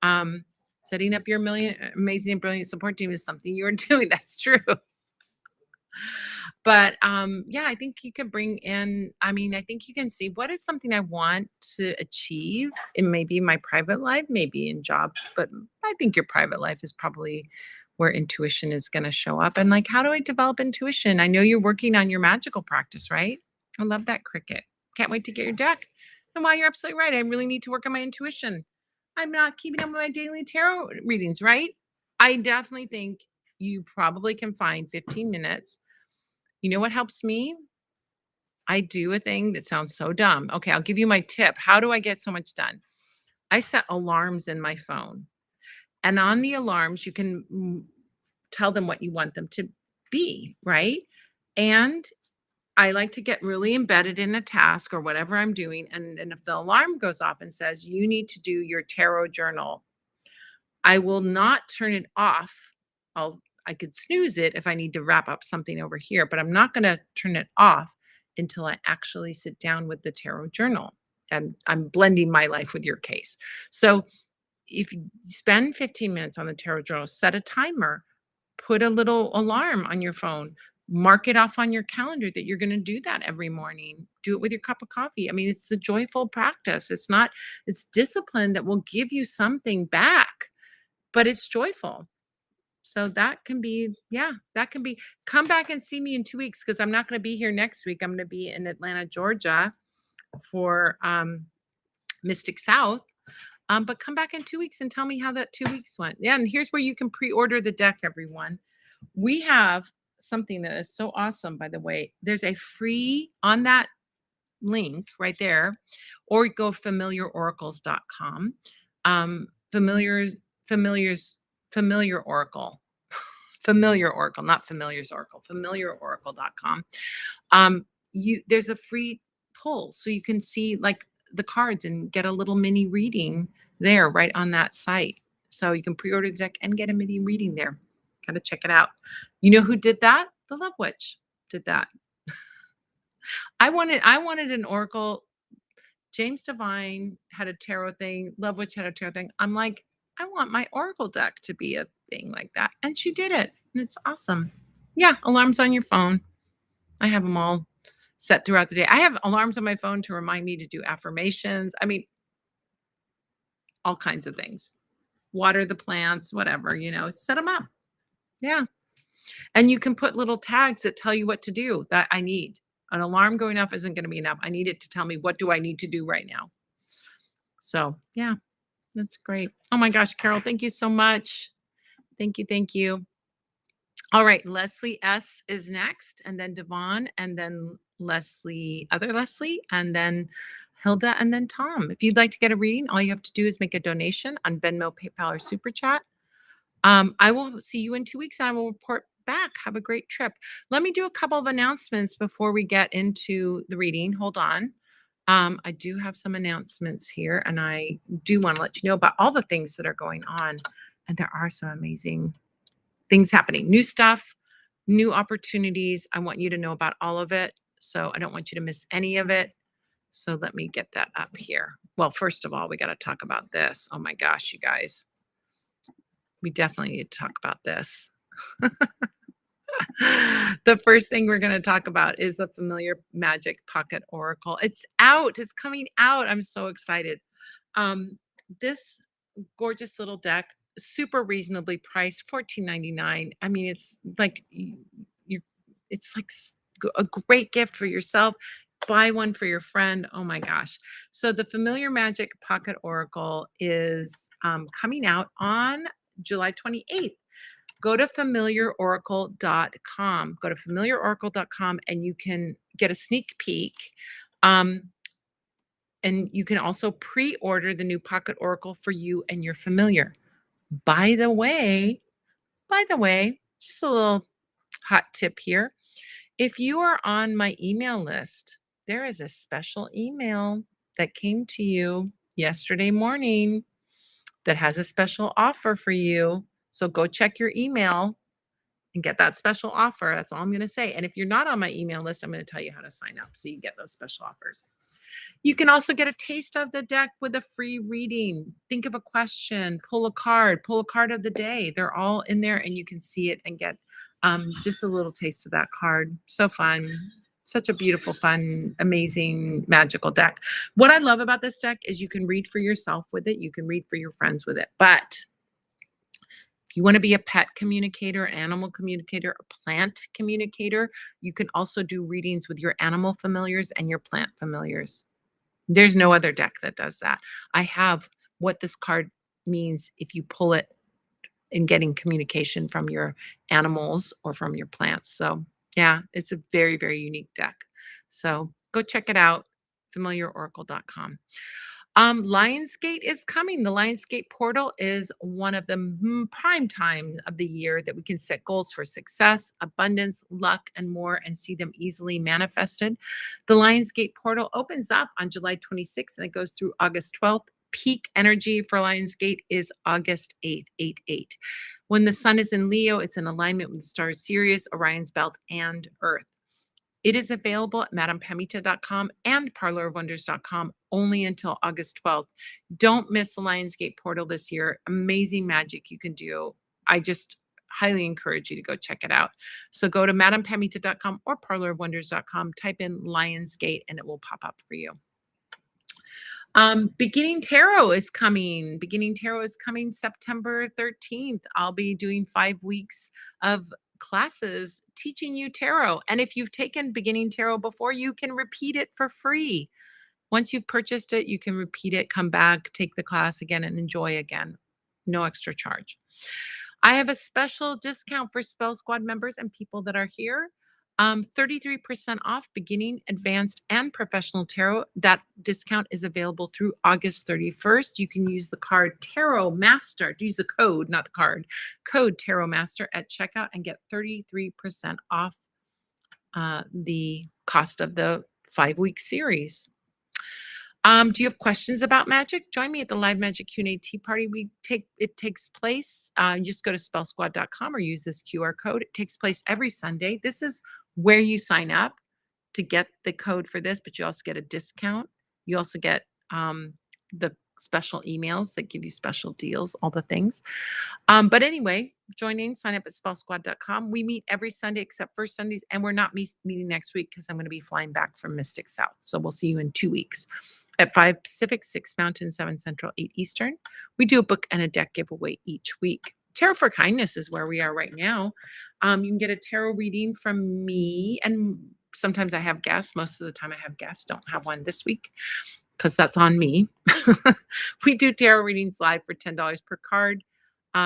Um, Setting up your amazing and brilliant support team is something you're doing. That's true. But yeah, I think you could bring in, I mean, I think you can see what is something I want to achieve. It may be my private life, maybe in job, but I think your private life is probably where intuition is going to show up. And like, how do I develop intuition? I know you're working on your magical practice, right? I love that cricket. Can't wait to get your deck. And while you're absolutely right, I really need to work on my intuition. I'm not keeping up with my daily tarot readings, right? I definitely think you probably can find 15 minutes. You know what helps me? I do a thing that sounds so dumb. Okay, I'll give you my tip. How do I get so much done? I set alarms in my phone. And on the alarms, you can tell them what you want them to be, right? And I like to get really embedded in a task or whatever I'm doing. And if the alarm goes off and says, you need to do your tarot journal, I will not turn it off. I could snooze it if I need to wrap up something over here, but I'm not going to turn it off until I actually sit down with the tarot journal. And I'm blending my life with your case. So if you spend 15 minutes on the tarot journal, set a timer, put a little alarm on your phone, mark it off on your calendar that you're going to do that every morning. Do it with your cup of coffee. I mean, it's a joyful practice. It's discipline that will give you something back, but it's joyful. So that can be, yeah, that can be. Come back and see me in 2 weeks because I'm not going to be here next week. I'm going to be in Atlanta, Georgia for Mystic South. But come back in 2 weeks and tell me how that 2 weeks went. Yeah, and here's where you can pre-order the deck, everyone. We have something that is so awesome, by the way. There's a free on that link right there, or go familiaroracles.com. Familiars, familiar oracle. Familiar Oracle, not Familiar's Oracle, familiaroracle.com. There's a free pull so you can see like the cards and get a little mini reading there right on that site. So you can pre-order the deck and get a mini reading there. Gotta check it out. You know who did that? The Love Witch did that. I wanted an oracle. James Devine had a tarot thing. Love Witch had a tarot thing. I'm like, I want my oracle deck to be a thing like that. And she did it. And it's awesome. Yeah, alarms on your phone. I have them all set throughout the day. I have alarms on my phone to remind me to do affirmations. I mean, all kinds of things. Water the plants, whatever, set them up. Yeah. And you can put little tags that tell you what to do that I need. An alarm going off isn't going to be enough. I need it to tell me what do I need to do right now. So, yeah, that's great. Oh my gosh, Carol, thank you so much. Thank you. Thank you. All right, Leslie S is next, and then Devon, and then other Leslie, and then Hilda, and then Tom. If you'd like to get a reading, all you have to do is make a donation on Venmo, PayPal, or Super Chat. I will see you in 2 weeks, and I will report back. Have a great trip. Let me do a couple of announcements before we get into the reading. Hold on. I do have some announcements here, and I do want to let you know about all the things that are going on. And there are some amazing things happening, new stuff, new opportunities. I want you to know about all of it. So I don't want you to miss any of it. So let me get that up here. Well, first of all, we got to talk about this. Oh my gosh, you guys. We definitely need to talk about this. The first thing we're going to talk about is the Familiar Magic Pocket Oracle. It's out. It's coming out. I'm so excited. This gorgeous little deck, super reasonably priced, $14.99. I mean, it's like it's like a great gift for yourself. Buy one for your friend. Oh my gosh. So the Familiar Magic Pocket Oracle is coming out on July 28th. Go to familiaroracle.com. Go to familiaroracle.com and you can get a sneak peek. And you can also pre-order the new Pocket Oracle for you and your familiar. By the way, just a little hot tip here. If you are on my email list, there is a special email that came to you yesterday morning that has a special offer for you. So go check your email and get that special offer. That's all I'm going to say. And if you're not on my email list, I'm going to tell you how to sign up so you get those special offers. You can also get a taste of the deck with a free reading. Think of a question, pull a card of the day. They're all in there and you can see it and get just a little taste of that card. So fun. Such a beautiful, fun, amazing, magical deck. What I love about this deck is you can read for yourself with it. You can read for your friends with it. But if you want to be a pet communicator, animal communicator, a plant communicator, you can also do readings with your animal familiars and your plant familiars. There's no other deck that does that. I have what this card means if you pull it in getting communication from your animals or from your plants. So yeah, it's a very, very unique deck. So go check it out, familiaroracle.com. Lionsgate is coming. The Lionsgate portal is one of the prime time of the year that we can set goals for success, abundance, luck, and more, and see them easily manifested. The Lionsgate portal opens up on July 26th and it goes through August 12th. Peak energy for Lionsgate is August 8th, 8/8. When the sun is in Leo, it's in alignment with the stars Sirius, Orion's belt, and Earth. It is available at madampamita.com and parlorofwonders.com only until August 12th. Don't miss the Lionsgate portal this year. Amazing magic you can do. I just highly encourage you to go check it out. So go to madampamita.com or parlorofwonders.com, type in Lionsgate, and it will pop up for you. Beginning Tarot is coming. Beginning Tarot is coming September 13th. I'll be doing 5 weeks of classes teaching you tarot. And if you've taken Beginning Tarot before, you can repeat it for free. Once you've purchased it, you can repeat it, come back, take the class again, and enjoy again. No extra charge. I have a special discount for Spell Squad members and people that are here. 33% off beginning, advanced, and professional tarot. That discount is available through August 31st. You can use the card Tarot Master. Use the code, not the card. Code Tarot Master at checkout and get 33% off the cost of the 5-week series. Do you have questions about magic? Join me at the live magic Q&A tea party. It takes place. You just go to spellsquad.com or use this QR code. It takes place every Sunday. This is where you sign up to get the code for this, but you also get a discount. You also get the special emails that give you special deals, all the things. But anyway, join in, sign up at spellsquad.com. We meet every Sunday except for Sundays, and we're not meeting next week because I'm going to be flying back from Mystic South. So we'll see you in 2 weeks at 5 Pacific, 6 Mountain, 7 Central, 8 Eastern. We do a book and a deck giveaway each week. Tarot for Kindness is where we are right now. You can get a tarot reading from me, and sometimes I have guests. Most of the time I have guests. Don't have one this week because that's on me. We do tarot readings live for $10 per card.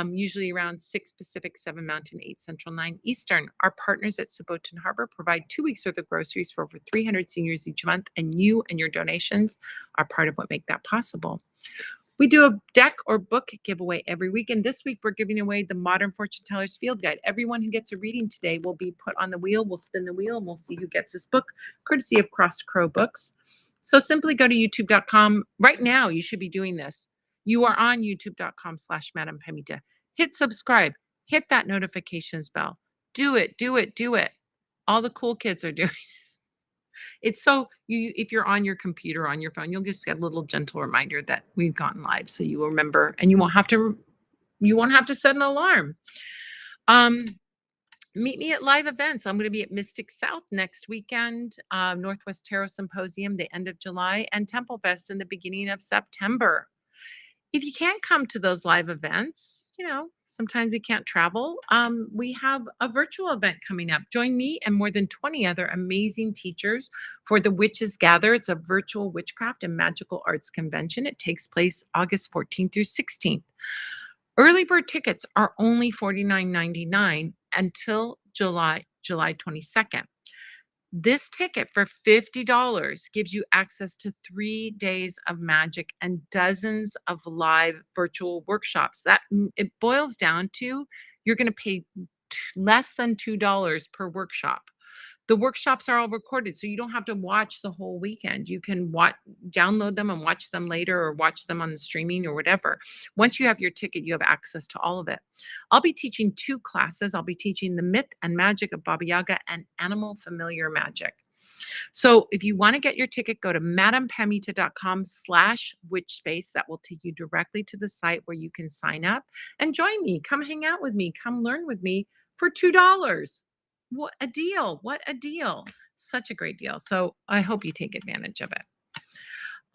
Usually around 6 Pacific, 7 Mountain, 8 Central, 9 Eastern. Our partners at Suboten Harbor provide 2 weeks worth of groceries for over 300 seniors each month, and you and your donations are part of what make that possible. We do a deck or book giveaway every week, and this week we're giving away the Modern Fortune Teller's Field Guide. Everyone who gets a reading today will be put on the wheel. We'll spin the wheel, and we'll see who gets this book, courtesy of Crossed Crow Books. So simply go to youtube.com. Right now, you should be doing this. You are on youtube.com/Madam Pamita. Hit subscribe. Hit that notifications bell. Do it, do it, do it. All the cool kids are doing it. It's so if you're on your computer, on your phone, you'll just get a little gentle reminder that we've gone live. So you will remember, and you won't have to set an alarm. Meet me at live events. I'm going to be at Mystic South next weekend, Northwest Tarot Symposium, the end of July, and Temple Fest in the beginning of September. If you can't come to those live events, sometimes we can't travel. We have a virtual event coming up. Join me and more than 20 other amazing teachers for the Witches Gather. It's a virtual witchcraft and magical arts convention. It takes place August 14th through 16th. Early bird tickets are only $49.99 until July 22nd. This ticket for $50 gives you access to 3 days of magic and dozens of live virtual workshops. It boils down to you're going to pay less than $2 per workshop. The workshops are all recorded, so you don't have to watch the whole weekend. You can download them and watch them later or watch them on the streaming or whatever. Once you have your ticket, you have access to all of it. I'll be teaching 2 classes. I'll be teaching the myth and magic of Baba Yaga and animal familiar magic. So if you want to get your ticket, go to madampamita.com/witchspace. That will take you directly to the site where you can sign up and join me. Come hang out with me. Come learn with me for $2. What a deal. What a deal. Such a great deal. So I hope you take advantage of it.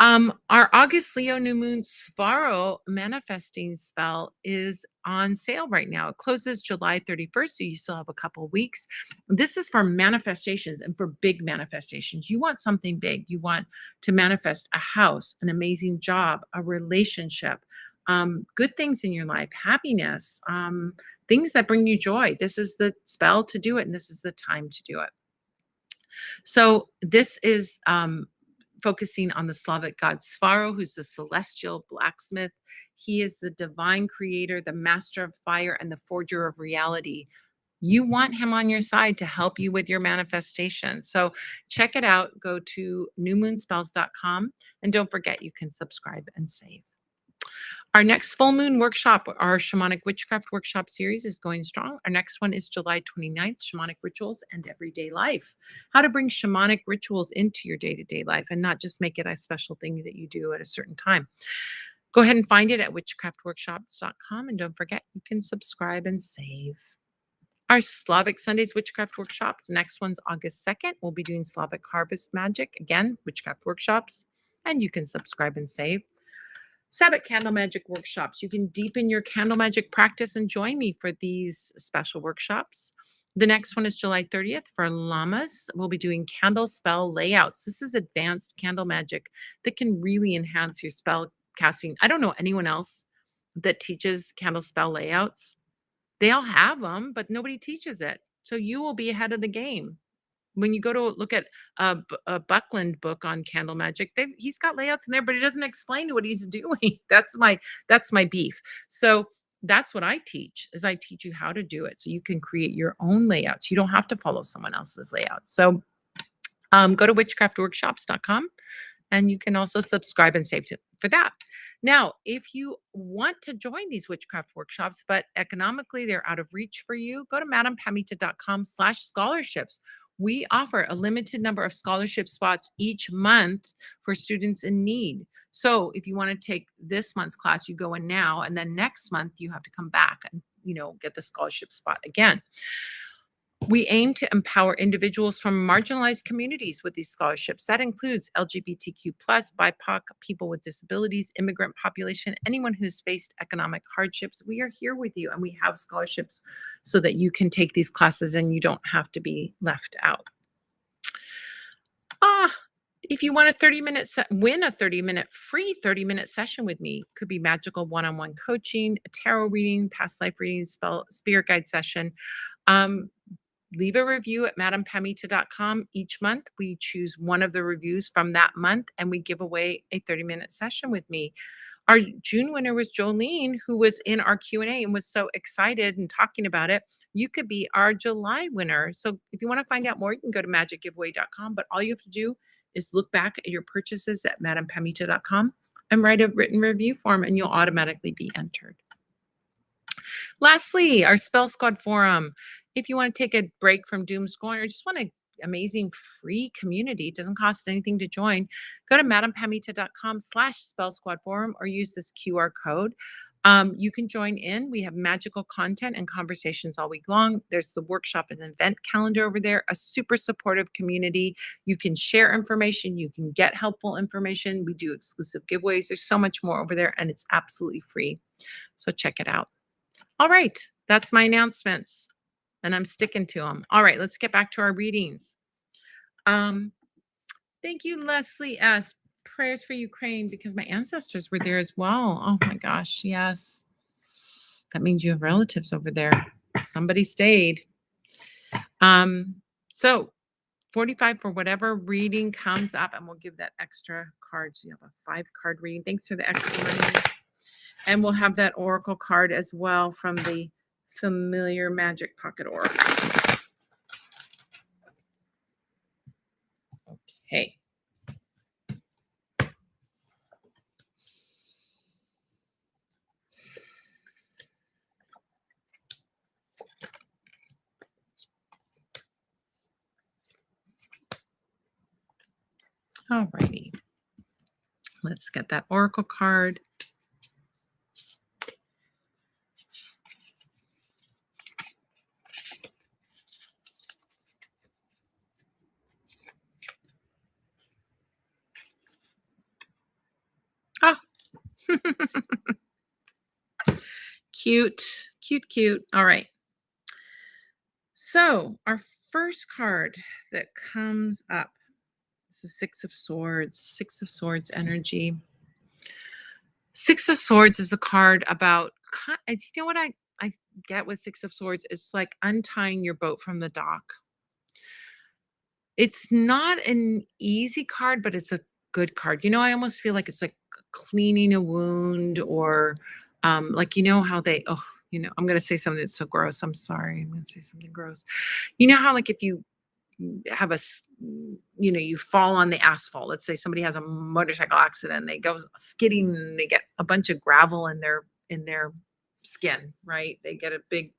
Our August Leo new moon Svaro manifesting spell is on sale right now. It closes July 31st, so you still have a couple weeks. This is for manifestations and for big manifestations. You want something big. You want to manifest a house, an amazing job, a relationship, good things in your life, happiness, things that bring you joy. This is the spell to do it, and this is the time to do it. So this is focusing on the Slavic god Svaro, who's the celestial blacksmith. He is the divine creator, the master of fire, and the forger of reality. You want him on your side to help you with your manifestation. So check it out. Go to newmoonspells.com. And don't forget, you can subscribe and save. Our next full moon workshop, our Shamanic Witchcraft Workshop series is going strong. Our next one is July 29th, Shamanic Rituals and Everyday Life. How to bring shamanic rituals into your day-to-day life and not just make it a special thing that you do at a certain time. Go ahead and find it at witchcraftworkshops.com. And don't forget, you can subscribe and save. Our Slavic Sundays Witchcraft Workshops, next one's August 2nd. We'll be doing Slavic Harvest Magic, again, Witchcraft Workshops, and you can subscribe and save. Sabbath Candle Magic Workshops. You can deepen your candle magic practice and join me for these special workshops. The next one is July 30th for Lamas. We'll be doing candle spell layouts. This is advanced candle magic that can really enhance your spell casting. I don't know anyone else that teaches candle spell layouts. They all have them, but nobody teaches it. So you will be ahead of the game. When you go to look at a Buckland book on candle magic, he's got layouts in there, but he doesn't explain what he's doing. That's my beef. So that's what I teach, is I teach you how to do it so you can create your own layouts. You don't have to follow someone else's layouts. So go to witchcraftworkshops.com and you can also subscribe and save for that. Now, if you want to join these witchcraft workshops, but economically they're out of reach for you, go to madampamita.com/scholarships. We offer a limited number of scholarship spots each month for students in need. So if you want to take this month's class, you go in now, and then next month you have to come back and, get the scholarship spot again. We aim to empower individuals from marginalized communities with these scholarships. That includes LGBTQ+, BIPOC, people with disabilities, immigrant population, anyone who's faced economic hardships. We are here with you, and we have scholarships so that you can take these classes and you don't have to be left out. If you want a 30-minute win a 30-minute free 30-minute session with me, could be magical one-on-one coaching, a tarot reading, past life reading, spirit guide session. Leave a review at madampamita.com. Each month, we choose one of the reviews from that month, and we give away a 30-minute session with me. Our June winner was Jolene, who was in our Q&A and was so excited and talking about it. You could be our July winner. So if you want to find out more, you can go to magicgiveaway.com. But all you have to do is look back at your purchases at madampamita.com and write a written review form, and you'll automatically be entered. Lastly, our Spell Squad forum. If you want to take a break from doom scrolling or just want an amazing free community, it doesn't cost anything to join, go to madampamita.com/Spell Squad forum or use this QR code. You can join in. We have magical content and conversations all week long. There's the workshop and event calendar over there, a super supportive community. You can share information. You can get helpful information. We do exclusive giveaways. There's so much more over there, and it's absolutely free. So check it out. All right, that's my announcements, and I'm sticking to them. All right, let's get back to our readings. Thank you, Leslie S. Prayers for Ukraine, because my ancestors were there as well. Oh my gosh, yes. That means you have relatives over there. Somebody stayed. So 45 for whatever reading comes up, and we'll give that extra card. So you have a 5-card reading. Thanks for the extra money. And we'll have that oracle card as well from the Familiar Magic Pocket Oracle. Hey. Alrighty. Let's get that oracle card. Oh, cute, cute, cute. All right. So, our first card that comes up is the Six of Swords. Six of Swords energy. Six of Swords is a card about, you know what I get with Six of Swords? It's like untying your boat from the dock. It's not an easy card, but it's a good card. I almost feel like it's like cleaning a wound or like how they I'm gonna say something that's so gross. I'm sorry. I'm gonna say something gross. You know how like if you have you fall on the asphalt. Let's say somebody has a motorcycle accident, they go skidding and they get a bunch of gravel in their skin, right? They get a big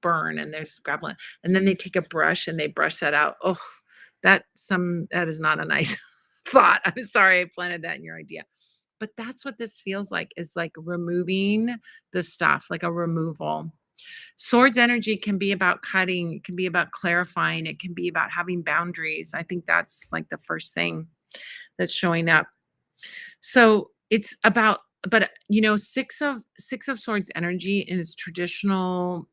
burn and there's gravel and then they take a brush and they brush that out. Oh, that is not a nice thought. I'm sorry I planted that in your idea. But that's what this feels like, is like removing the stuff, like a removal. Swords energy can be about cutting, it can be about clarifying, it can be about having boundaries. I think that's like the first thing that's showing up. So it's about, but six of swords energy in its traditional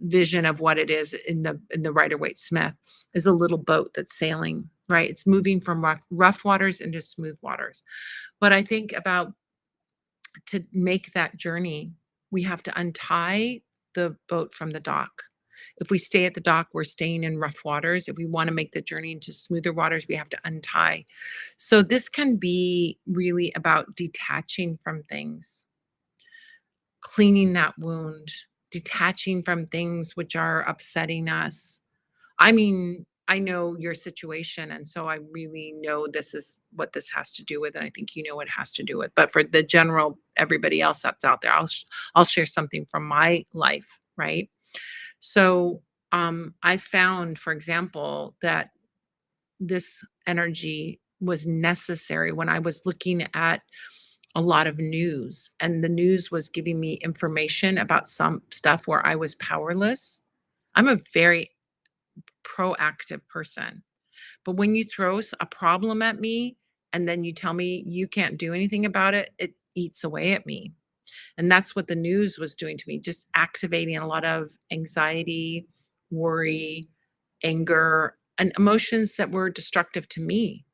vision of what it is in the Rider-Waite Smith is a little boat that's sailing, right? It's moving from rough waters into smooth waters. But I think about, to make that journey, we have to untie the boat from the dock. If we stay at the dock, we're staying in rough waters. If we want to make the journey into smoother waters, we have to untie. So this can be really about detaching from things, cleaning that wound, detaching from things which are upsetting us. I mean, I know your situation, and so I really know this is what this has to do with, and I think you know what it has to do with. But for the general everybody else that's out there, I'll share something from my life, right? So, I found, for example, that this energy was necessary when I was looking at a lot of news, and the news was giving me information about some stuff where I was powerless. I'm a very proactive person. But when you throw a problem at me and then you tell me you can't do anything about it, it eats away at me. And that's what the news was doing to me, just activating a lot of anxiety, worry, anger, and emotions that were destructive to me.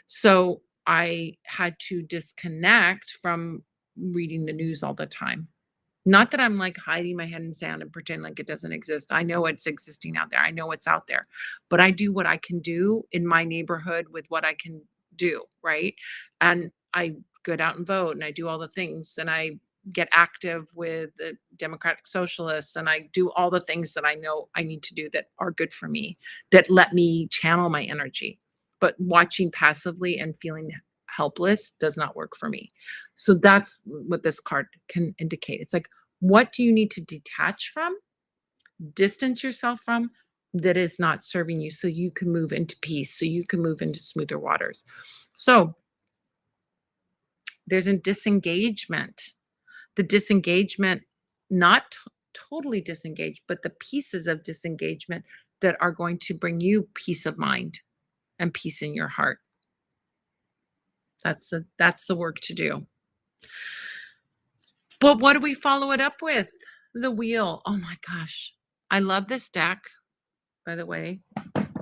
So I had to disconnect from reading the news all the time. Not that I'm like hiding my head in sand and pretend like it doesn't exist. I know it's existing out there. I know it's out there. But I do what I can do in my neighborhood with what I can do, right? And I go out and vote and I do all the things and I get active with the Democratic Socialists and I do all the things that I know I need to do that are good for me, that let me channel my energy. But watching passively and feeling helpless does not work for me. So that's what this card can indicate. It's like, what do you need to detach from, distance yourself from, that is not serving you so you can move into peace, so you can move into smoother waters? So there's a disengagement. The disengagement, not totally disengaged, but the pieces of disengagement that are going to bring you peace of mind and peace in your heart. That's the work to do. But what do we follow it up with? The wheel. Oh my gosh. I love this deck, by the way.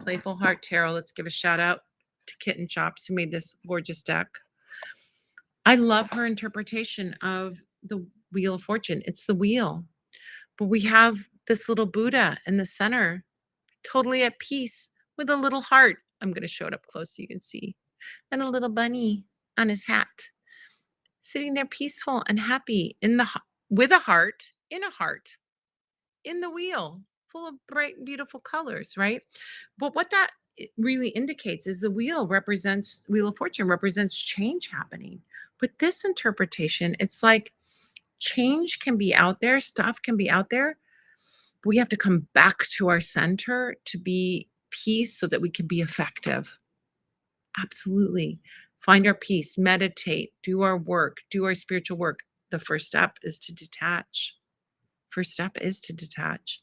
Playful Heart Tarot. Let's give a shout out to Kitten Chops who made this gorgeous deck. I love her interpretation of the Wheel of Fortune. It's the wheel. But we have this little Buddha in the center, totally at peace with a little heart. I'm going to show it up close so you can see. And a little bunny on his hat, sitting there peaceful and happy with a heart, in a heart, in the wheel, full of bright and beautiful colors, right? But what that it really indicates is the wheel of fortune represents change happening. But this interpretation, it's like change can be out there, stuff can be out there. We have to come back to our center to be peace so that we can be effective. Absolutely. Find our peace, meditate, do our work, do our spiritual work. The first step is to detach. First step is to detach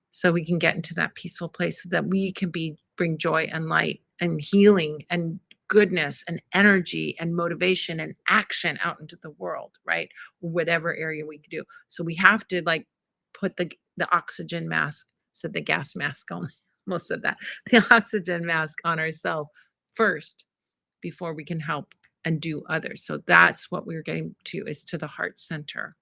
so we can get into that peaceful place so that we can bring joy and light and healing and goodness and energy and motivation and action out into the world, right? Whatever area we could do. So we have to like put the oxygen mask, said the gas mask on, almost said that, the oxygen mask on ourselves first before we can help and do others. So that's what we're getting to, is to the heart center.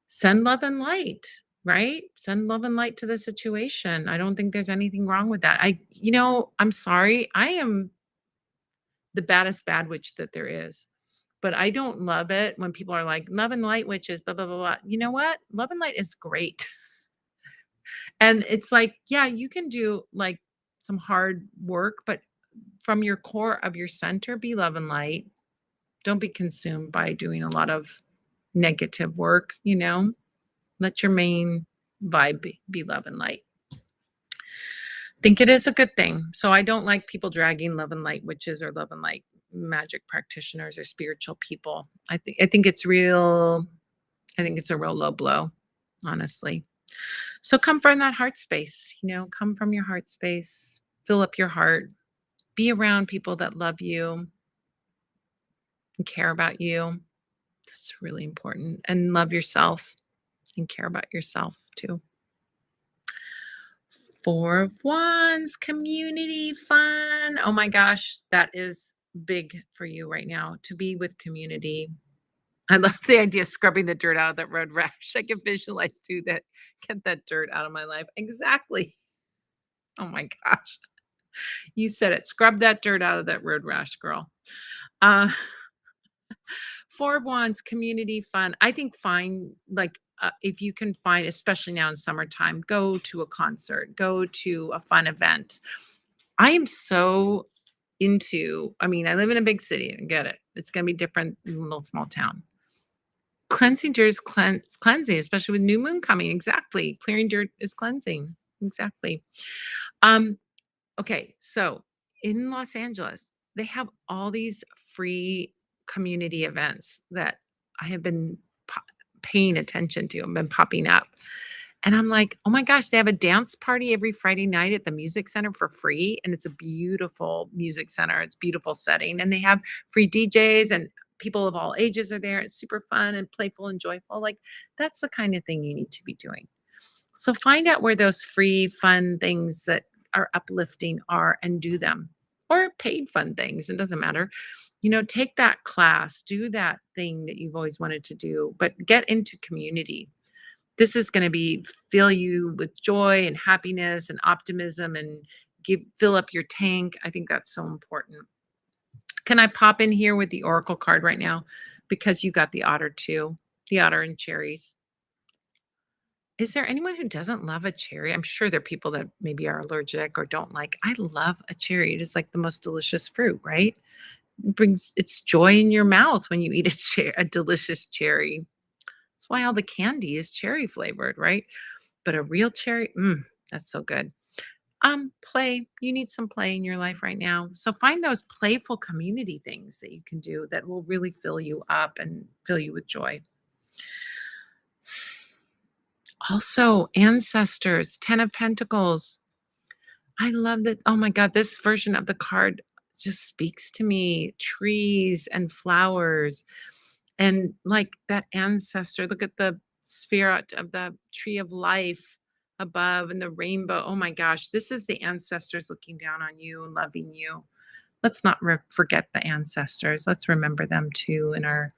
Send love and light, right? Send love and light to the situation. I don't think there's anything wrong with that. I'm sorry. I am the baddest bad witch that there is. But I don't love it when people are like, love and light witches, blah, blah, blah, blah. You know what? Love and light is great. And it's like, yeah, you can do like some hard work, but from your core of your center, be love and light. Don't be consumed by doing a lot of negative work. Let your main vibe be love and light. Think it is a good thing. So I don't like people dragging love and light witches or love and light magic practitioners or spiritual people. I think it's real. I think it's a real low blow, honestly. So come from that heart space, come from your heart space, fill up your heart, be around people that love you and care about you. That's really important. And love yourself and care about yourself too. Four of Wands, community fun. Oh my gosh, that is big for you right now to be with community. I love the idea of scrubbing the dirt out of that road rash. I can visualize too that get that dirt out of my life. Exactly. Oh my gosh. You said it. Scrub that dirt out of that road rash, girl. Uh Four of Wands, community fun. I think find like if you can find, especially now in summertime, go to a concert, go to a fun event. I am so I mean, I live in a big city. I get it. It's going to be different in a little small town. Cleansing dirt is cleansing, especially with new moon coming. Exactly. Clearing dirt is cleansing. Exactly. Um, Okay, so in Los Angeles, they have all these free community events that I have been paying attention to and been popping up. And I'm like, oh my gosh, they have a dance party every Friday night at the music center for free. And it's a beautiful music center. It's beautiful setting. And they have free DJs and people of all ages are there. It's super fun and playful and joyful. Like that's the kind of thing you need to be doing. So find out where those free, fun things that are uplifting are and do them, or paid fun things. It doesn't matter. Take that class, do that thing that you've always wanted to do, but get into community. This is going to fill you with joy and happiness and optimism and fill up your tank. I think that's so important. Can I pop in here with the Oracle card right now? Because you got the otter too, the otter and cherries. Is there anyone who doesn't love a cherry? I'm sure there are people that maybe are allergic or don't like. I love a cherry. It is like the most delicious fruit, right? It's joy in your mouth when you eat a delicious cherry. That's why all the candy is cherry flavored, right? But a real cherry, that's so good. Play. You need some play in your life right now. So find those playful community things that you can do that will really fill you up and fill you with joy. Also, ancestors, 10 of Pentacles. I love that. Oh my God, this version of the card just speaks to me. Trees and flowers and like that ancestor. Look at the sphere of the tree of life above and the rainbow. Oh my gosh, this is the ancestors looking down on you and loving you. Let's not forget the ancestors. Let's remember them too in our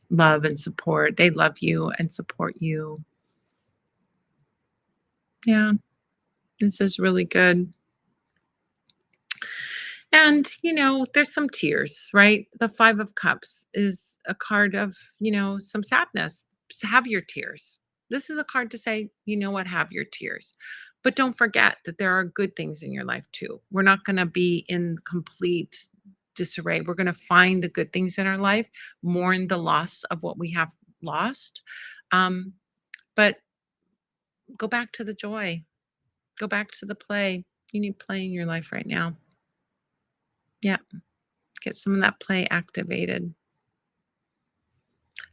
love and support. They love you and support you. Yeah, this is really good. And, there's some tears, right? The Five of Cups is a card of, some sadness. Have your tears. This is a card to say, you know what, have your tears. But don't forget that there are good things in your life too. We're not going to be in complete disarray. We're going to find the good things in our life, mourn the loss of what we have lost. Um, but go back to the joy, go back to the play. You need play in your life right now. Yeah, get some of that play activated.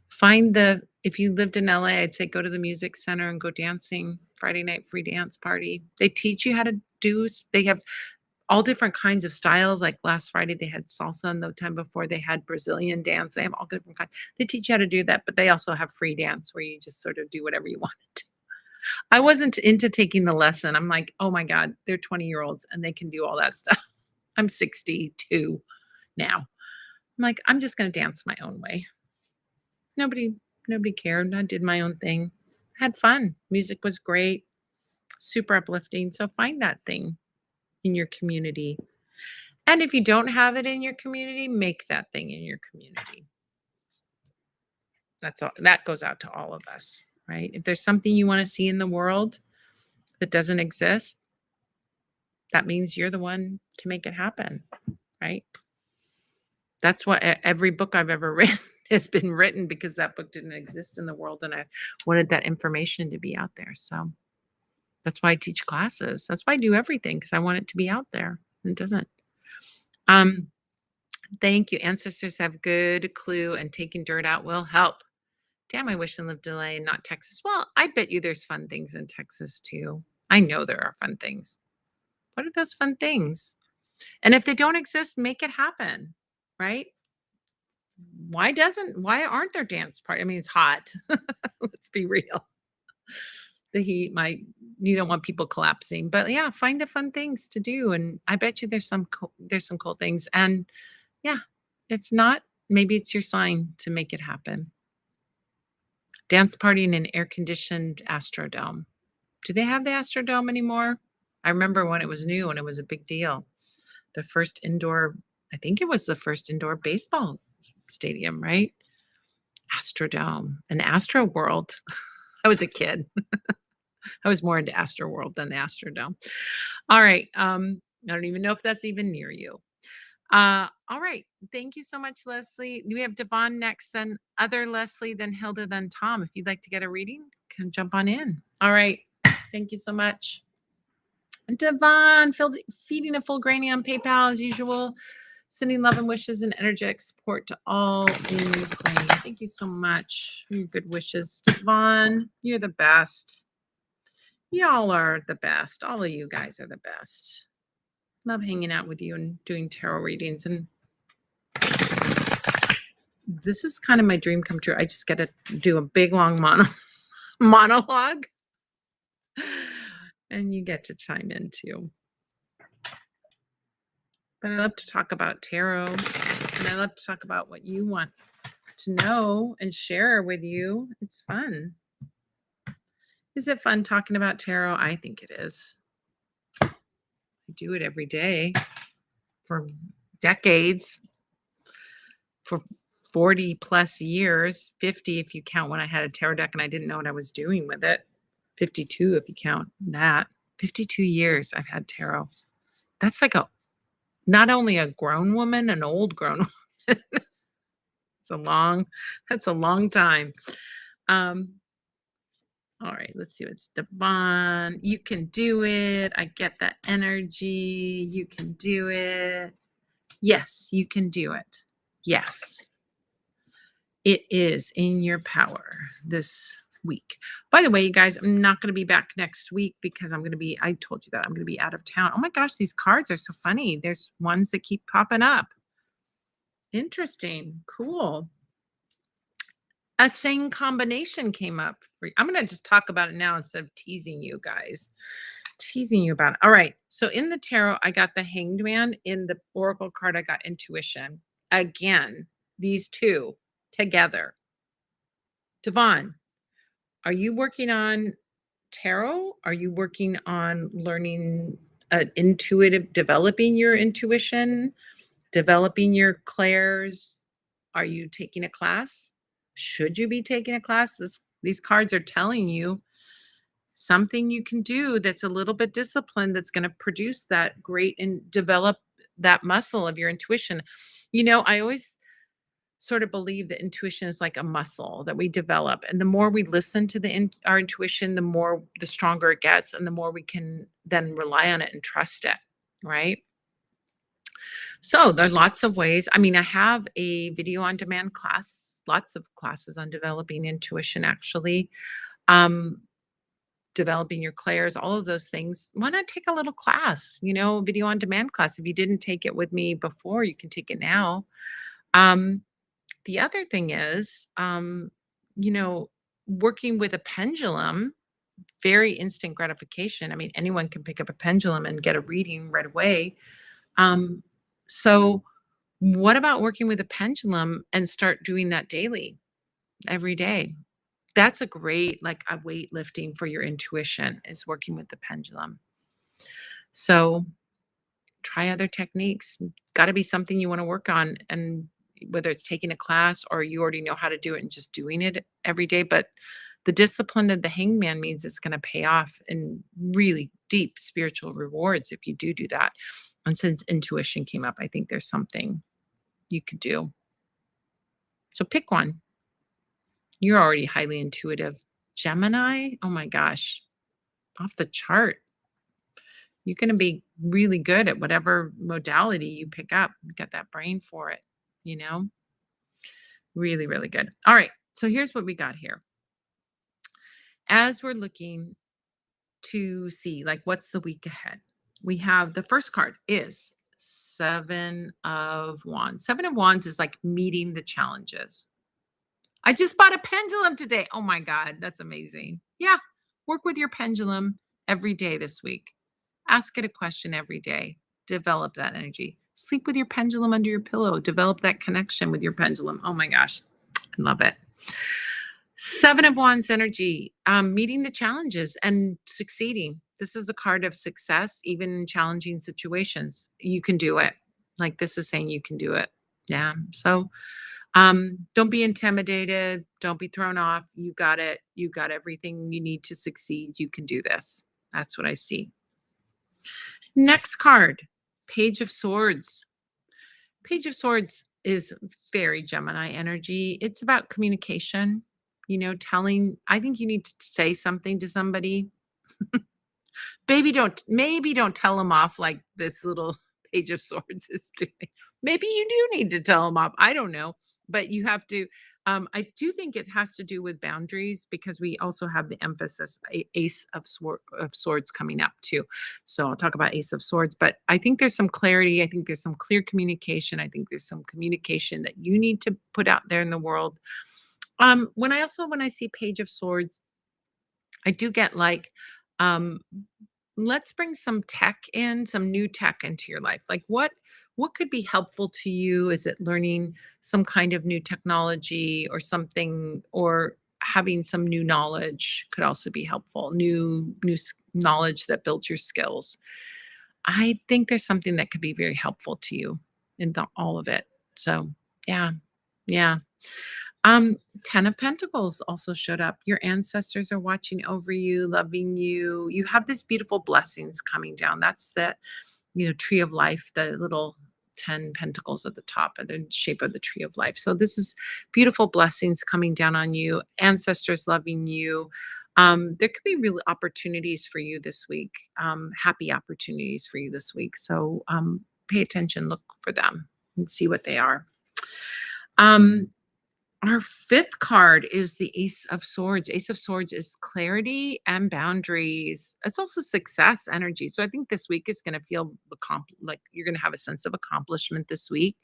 Find the if you lived in LA, I'd say go to the music center and go dancing. Friday night free dance party. They teach you how to they have all different kinds of styles. Like last Friday, they had salsa, and the time before they had Brazilian dance. They have all different kinds. They teach you how to do that, but they also have free dance where you just sort of do whatever you want to. I wasn't into taking the lesson. I'm like, oh my God, they're 20-year-olds and they can do all that stuff. I'm 62 now. I'm like, I'm just going to dance my own way. Nobody, nobody cared. I did my own thing. Had fun. Music was great, super uplifting. So find that thing in your community. And if you don't have it in your community, make that thing in your community. That's all. That goes out to all of us, right? If there's something you want to see in the world that doesn't exist, that means you're the one to make it happen, right? That's what every book I've ever written has been written because that book didn't exist in the world and I wanted that information to be out there. So that's why I teach classes. That's why I do everything because I want it to be out there. It doesn't. Um, Thank you. Ancestors have good clue and taking dirt out will help. Damn, I wish I lived in LA and not Texas. Well, I bet you there's fun things in Texas too. I know there are fun things. What are those fun things? And if they don't exist, make it happen, right? Why aren't there dance parties? I mean, it's hot. Let's be real. The heat might, you don't want people collapsing, but yeah, find the fun things to do. And I bet you there's some cool things. And yeah, if not, maybe it's your sign to make it happen. Dance party in an air-conditioned Astrodome. Do they have the Astrodome anymore? I remember when it was new and it was a big deal. The first indoor, I think it was the first indoor baseball stadium, right? Astrodome, an Astro World. I was a kid. I was more into Astro World than the Astrodome. All right. I don't even know if that's even near you. All right. Thank you so much, Leslie. We have Devon next, then other Leslie, then Hilda, then Tom. If you'd like to get a reading, can jump on in. All right. Thank you so much. Devon, feeding a full granny on PayPal as usual. Sending love and wishes and energetic support to all in Ukraine. Thank you so much for your good wishes. Devon, you're the best. Y'all are the best. All of you guys are the best. Love hanging out with you and doing tarot readings. And this is kind of my dream come true. I just get to do a big, long monologue. And you get to chime in too. But I love to talk about tarot. And I love to talk about what you want to know and share with you. It's fun. Is it fun talking about tarot? I think it is. I do it every day for decades, for 40 plus years, 50 if you count when I had a tarot deck and I didn't know what I was doing with it. 52 if you count that. 52 years I've had tarot. That's like not only a grown woman, an old grown woman. That's a long time. All right, let's see what's Devon. You can do it. I get that energy. You can do it. Yes, you can do it. Yes. It is in your power this week. By the way, you guys, I'm not going to be back next week because I told you that I'm going to be out of town. Oh my gosh, these cards are so funny. There's ones that keep popping up. Interesting. Cool. A same combination came up for you. I'm going to just talk about it now instead of teasing you guys. Teasing you about it. All right. So in the tarot, I got the Hanged Man. In the Oracle card, I got Intuition. Again, these two together. Devon, are you working on tarot? Are you working on learning developing your intuition, developing your clairs? Are you taking a class? Should you be taking a class? These cards are telling you something you can do that's a little bit disciplined that's going to produce that great and develop that muscle of your intuition. I always sort of believe that intuition is like a muscle that we develop, and the more we listen to our intuition, the stronger it gets, and the more we can then rely on it and trust it, right? So there are lots of ways. I mean, I have a video on demand class, lots of classes on developing intuition, actually. Um, Developing your clairs, all of those things. Why not take a little class, video on demand class? If you didn't take it with me before, you can take it now. Um, the other thing is, you know, working with a pendulum, very instant gratification. I mean, anyone can pick up a pendulum and get a reading right away. Um, so, what about working with a pendulum and start doing that daily, every day? That's a great, like a weightlifting for your intuition is working with the pendulum. So, try other techniques. It's got to be something you want to work on. And whether it's taking a class or you already know how to do it and just doing it every day. But the discipline of the hangman means it's going to pay off in really deep spiritual rewards if you do that. And since intuition came up, I think there's something you could do. So pick one. You're already highly intuitive. Gemini, oh my gosh, off the chart. You're going to be really good at whatever modality you pick up. You got that brain for it, you know? Really, really good. All right. So here's what we got here. As we're looking to see, like, what's the week ahead, we have the first card is Seven of Wands. Seven of Wands is like meeting the challenges. I just bought a pendulum today. Oh my God, that's amazing. Yeah. Work with your pendulum every day this week. Ask it a question every day. Develop that energy. Sleep with your pendulum under your pillow. Develop that connection with your pendulum. Oh my gosh, I love it. Seven of Wands energy, meeting the challenges and succeeding. This is a card of success, even in challenging situations. You can do it. Like this is saying you can do it. Yeah. So don't be intimidated. Don't be thrown off. You got it. You got everything you need to succeed. You can do this. That's what I see. Next card, Page of Swords. Page of Swords is very Gemini energy. It's about communication, I think you need to say something to somebody. Maybe don't tell them off like this little Page of Swords is doing. Maybe you do need to tell them off. I don't know, but you have to. I do think it has to do with boundaries because we also have the emphasis Ace of Swords coming up too. So I'll talk about Ace of Swords, but I think there's some clarity. I think there's some clear communication. I think there's some communication that you need to put out there in the world. When I see Page of Swords, I do get like, um, let's bring some new tech into your life. Like what could be helpful to you? Is it learning some kind of new technology or something, or having some new knowledge could also be helpful. Knowledge that builds your skills. I think there's something that could be very helpful to you in all of it. So yeah, yeah. Um, 10 of Pentacles also showed up. Your ancestors are watching over you, loving you. You have these beautiful blessings coming down. That's the, tree of life, the little 10 pentacles at the top of the shape of the tree of life. So this is beautiful blessings coming down on you, ancestors loving you. There could be real opportunities for you this week, happy opportunities for you this week. So pay attention, look for them and see what they are. Our fifth card is the Ace of Swords. Ace of Swords is clarity and boundaries. It's also success energy. So I think this week is going to feel like you're going to have a sense of accomplishment this week.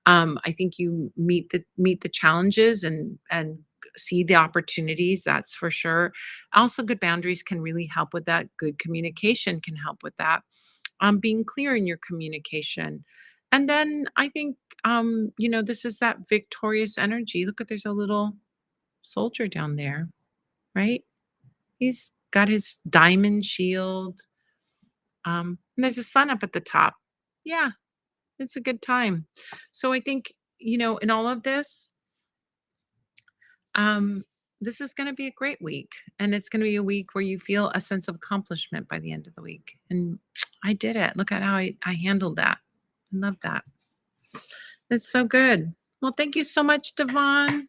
I think you meet the challenges and see the opportunities. That's for sure. Also, good boundaries can really help with that. Good communication can help with that. Being clear in your communication. And then I think, this is that victorious energy. Look at, there's a little soldier down there, right? He's got his diamond shield. And there's a sun up at the top. Yeah, it's a good time. So I think, in all of this, um, this is going to be a great week. And it's going to be a week where you feel a sense of accomplishment by the end of the week. And I did it. Look at how I handled that. I love that. It's so good. Well, thank you so much, Devon.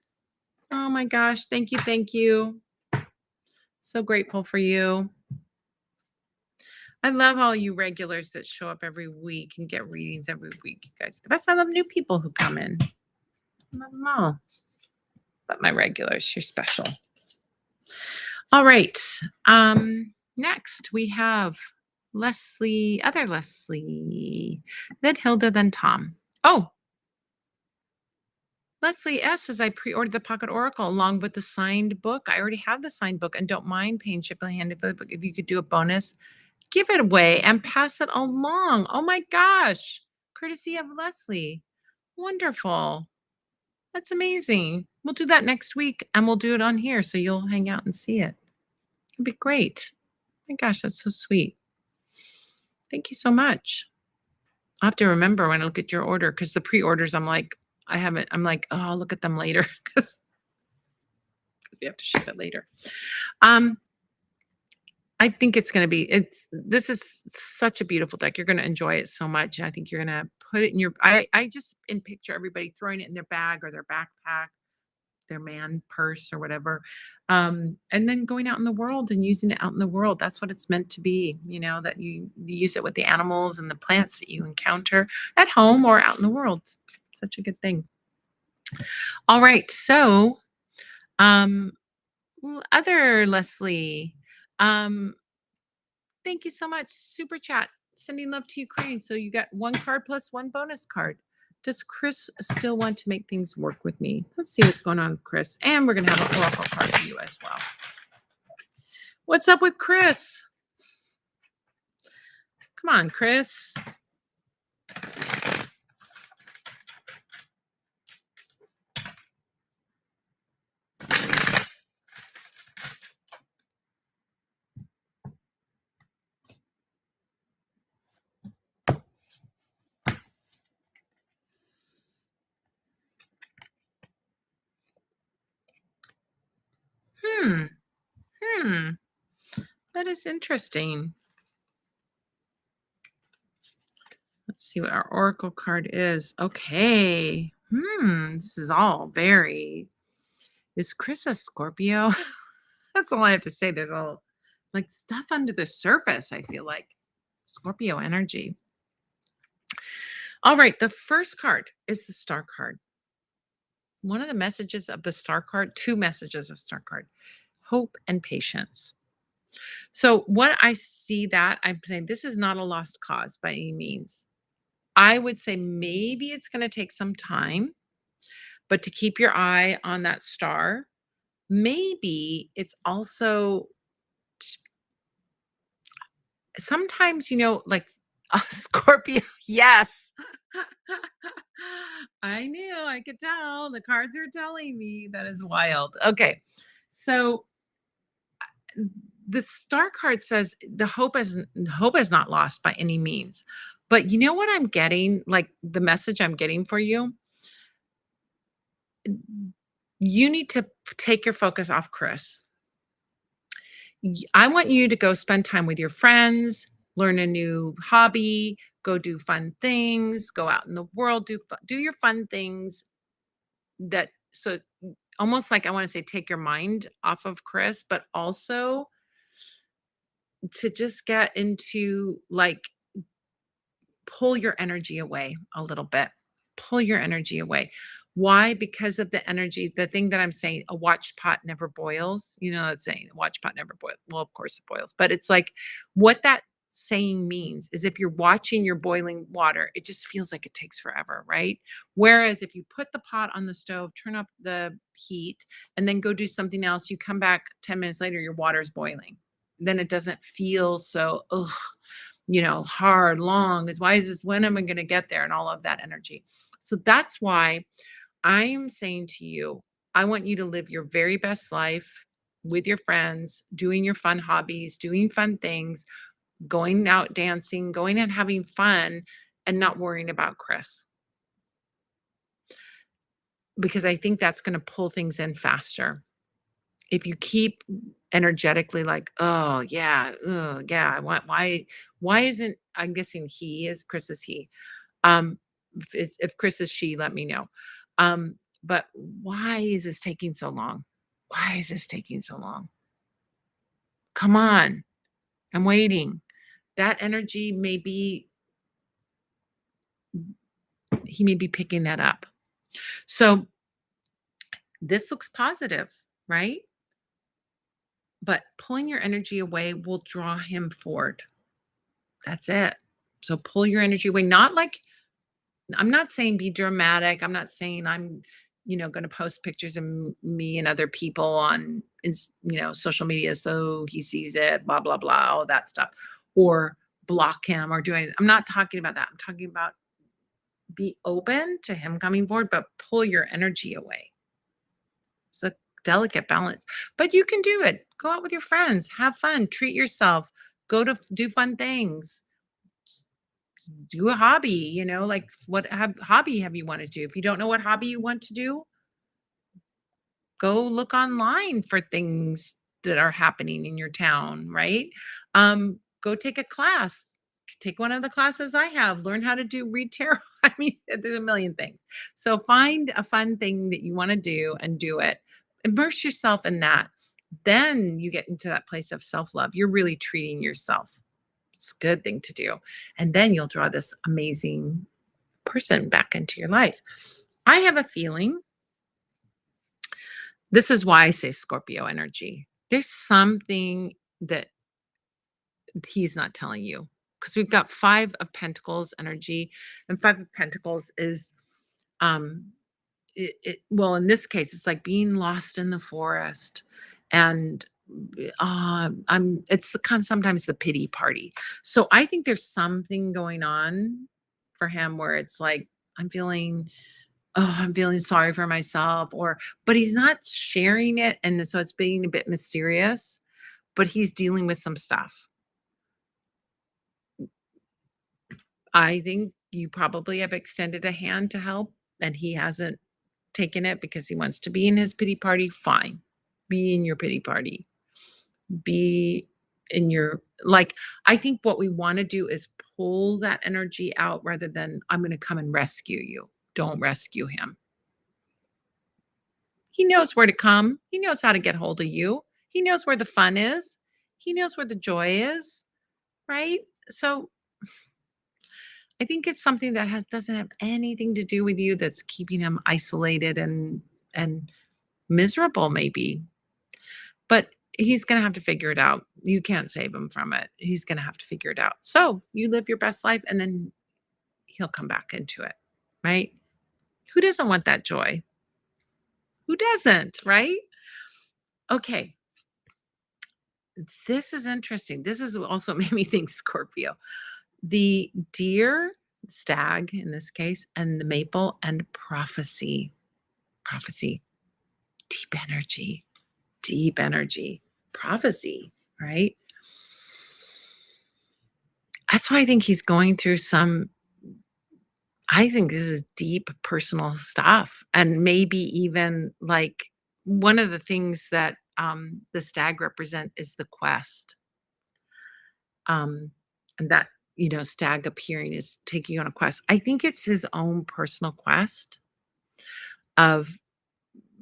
Oh my gosh. Thank you. Thank you. So grateful for you. I love all you regulars that show up every week and get readings every week. You guys, the best. I love new people who come in. I love them all. But my regulars, you're special. All right. Next we have Leslie, other Leslie, then Hilda, then Tom. Oh, Leslie S says I pre-ordered the Pocket Oracle along with the signed book. I already have the signed book and don't mind paying shipping and handling for the book. If you could do a bonus, give it away and pass it along. Oh my gosh. Courtesy of Leslie. Wonderful. That's amazing. We'll do that next week and we'll do it on here so you'll hang out and see it. It'd be great. My gosh, that's so sweet. Thank you so much. I have to remember when I look at your order because the pre-orders, I'm like, I'm like, oh, I'll look at them later because we have to ship it later. I think it's going to be, this is such a beautiful deck. You're going to enjoy it so much. I think you're going to put it in your, I just picture everybody throwing it in their bag or their backpack, their man purse or whatever. And then going out in the world and using it out in the world. That's what it's meant to be, that you use it with the animals and the plants that you encounter at home or out in the world. Such a good thing. All right. So, other Leslie, thank you so much. Super chat. Sending love to Ukraine. So you got one card plus one bonus card. Does Chris still want to make things work with me? Let's see what's going on with Chris. And we're going to have an oracle card for you as well. What's up with Chris? Come on, Chris. That is interesting. Let's see what our oracle card is. Okay. This is all very. Is Chris a Scorpio? That's all I have to say. There's all like stuff under the surface, I feel like. Scorpio energy. All right. The first card is the star card. One of the messages of the star card, two messages of star card, hope and patience. So what I see that I'm saying, this is not a lost cause by any means. I would say maybe it's going to take some time, but to keep your eye on that star. Maybe it's also sometimes, like a Scorpio. Yes. I knew, I could tell. The cards are telling me. That is wild. Okay. So the star card says the hope is not lost by any means. But you know what I'm getting? Like the message I'm getting for you? You need to take your focus off Chris. I want you to go spend time with your friends, learn a new hobby, go do fun things, go out in the world, do your fun things so almost like I want to say take your mind off of Chris, but also to just get into like pull your energy away a little bit. Pull your energy away. Why? Because of the energy, the thing that I'm saying, a watched pot never boils. That saying, a watched pot never boils. Well, of course it boils, but it's like what that saying means is if you're watching your boiling water, it just feels like it takes forever, right? Whereas if you put the pot on the stove, turn up the heat, and then go do something else, you come back 10 minutes later, your water's boiling. Then it doesn't feel so, hard, long. Why is this? When am I going to get there? And all of that energy. So that's why I'm saying to you, I want you to live your very best life with your friends, doing your fun hobbies, doing fun things, going out dancing, going and having fun, and not worrying about Chris. Because I think that's going to pull things in faster. If you keep energetically like, "Oh, yeah, ugh, yeah, why isn't" I'm guessing he is Chris is he. Um, if Chris is she, let me know. But why is this taking so long? Why is this taking so long? Come on, I'm waiting. That energy may be he may be picking that up. So this looks positive, right? But pulling your energy away will draw him forward. That's it. So pull your energy away. Not like I'm not saying be dramatic. I'm not saying I'm, going to post pictures of me and other people on, social media so he sees it, blah blah blah, all that stuff, or block him or do anything. I'm not talking about that. I'm talking about be open to him coming forward, but pull your energy away. It's a delicate balance, but you can do it. Go out with your friends, have fun, treat yourself, do fun things, do a hobby, like hobby have you want to do? If you don't know what hobby you want to do, go look online for things that are happening in your town, right? Go take a class. Take one of the classes I have, learn how to read tarot. I mean, there's a million things. So find a fun thing that you want to do and do it. Immerse yourself in that. Then you get into that place of self-love. You're really treating yourself. It's a good thing to do. And then you'll draw this amazing person back into your life. I have a feeling this is why I say Scorpio energy. There's something that he's not telling you because we've got 5 of Pentacles energy, and 5 of Pentacles is um well, in this case it's like being lost in the forest, and I'm it's the kind of sometimes the pity party. So I think there's something going on for him where it's like I'm feeling, oh, I'm feeling sorry for myself, or but he's not sharing it, and so it's being a bit mysterious, but he's dealing with some stuff. I think you probably have extended a hand to help, and he hasn't taken it because he wants to be in his pity party. Fine. Be in your pity party. Be in your like I think what we want to do is pull that energy out rather than I'm going to come and rescue you. Don't rescue him. He knows where to come. He knows how to get hold of you. He knows where the fun is. He knows where the joy is, right? So I think it's something that doesn't have anything to do with you that's keeping him isolated and miserable maybe. But he's going to have to figure it out. You can't save him from it. He's going to have to figure it out. So, you live your best life and then he'll come back into it, right? Who doesn't want that joy? Who doesn't, right? Okay. This is interesting. This is also made me think Scorpio. The deer, stag in this case, and the maple and prophecy. Prophecy, deep energy, prophecy, right? That's why I think he's going through I think this is deep personal stuff. And maybe even like one of the things that the stag represent is the quest. And that, stag appearing is taking you on a quest. I think it's his own personal quest of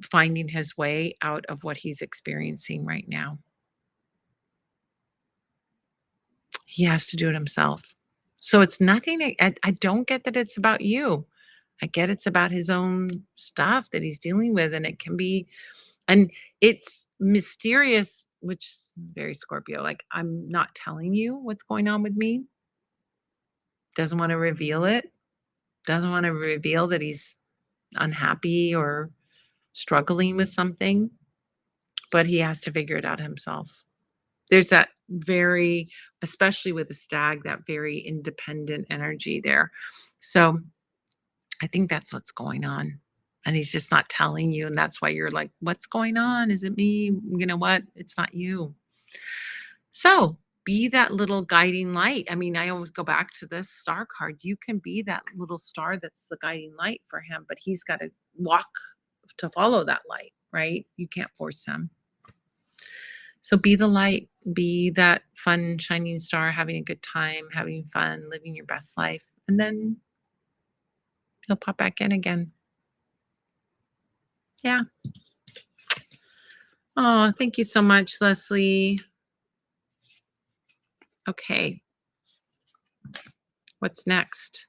finding his way out of what he's experiencing right now. He has to do it himself. So it's nothing. I don't get that it's about you. I get it's about his own stuff that he's dealing with. And it can be, and it's mysterious, which is very Scorpio. Like, I'm not telling you what's going on with me. Doesn't want to reveal it. Doesn't want to reveal that he's unhappy or struggling with something, but he has to figure it out himself. There's that very, especially with the stag, that very independent energy there. So I think that's what's going on. And he's just not telling you. And that's why you're like, what's going on? Is it me? You know what? It's not you. So be that little guiding light. I mean, I always go back to this star card. You can be that little star that's the guiding light for him, but he's got to walk to follow that light, right? You can't force him. So be the light, be that fun, shining star, having a good time, having fun, living your best life. And then he'll pop back in again. Yeah. Oh, thank you so much, Leslie. Okay. What's next?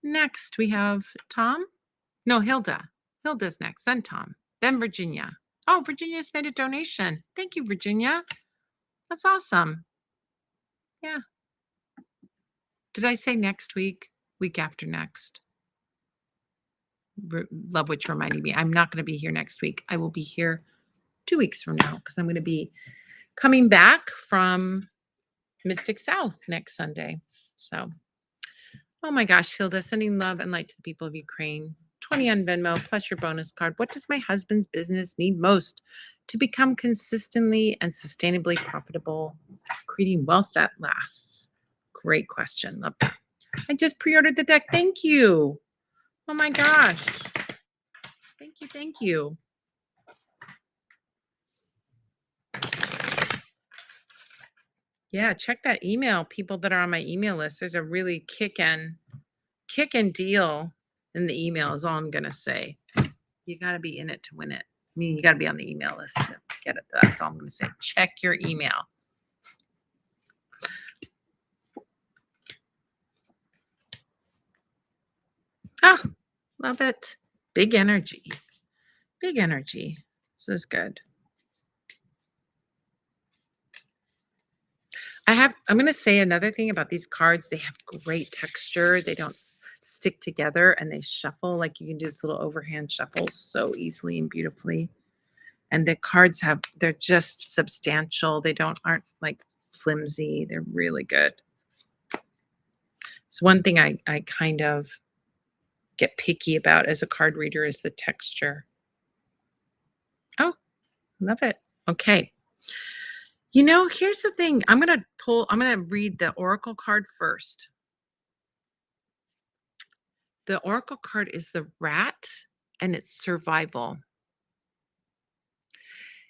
Next, we have Tom. No, Hilda. Hilda's next, then Tom, then Virginia. Oh, Virginia's made a donation. Thank you, Virginia. That's awesome. Yeah. Did I say next week? Week after next. Love what you're reminding me. I'm not going to be here next week. I will be here 2 weeks from now because I'm going to be coming back from Mystic South next Sunday. So, oh my gosh, Hilda, sending love and light to the people of Ukraine. 20 on Venmo plus your bonus card. What does my husband's business need most to become consistently and sustainably profitable, creating wealth that lasts? Great question. Love that. I just pre-ordered the deck. Thank you. Oh my gosh. Thank you. Thank you. Yeah, check that email. People that are on my email list. There's a really kickin' deal in the email is all I'm gonna say. You gotta be in it to win it. I mean, you gotta be on the email list to get it. That's all I'm gonna say. Check your email. Oh, love it. Big energy. Big energy. This is good. I'm going to say another thing about these cards. They have great texture. They don't stick together and they shuffle. Like you can do this little overhand shuffle so easily and beautifully. And the cards they're just substantial. They aren't like flimsy. They're really good. So one thing I kind of get picky about as a card reader is the texture. Oh, love it. Okay. Here's the thing. I'm going to read the Oracle card first. The Oracle card is the rat and it's survival.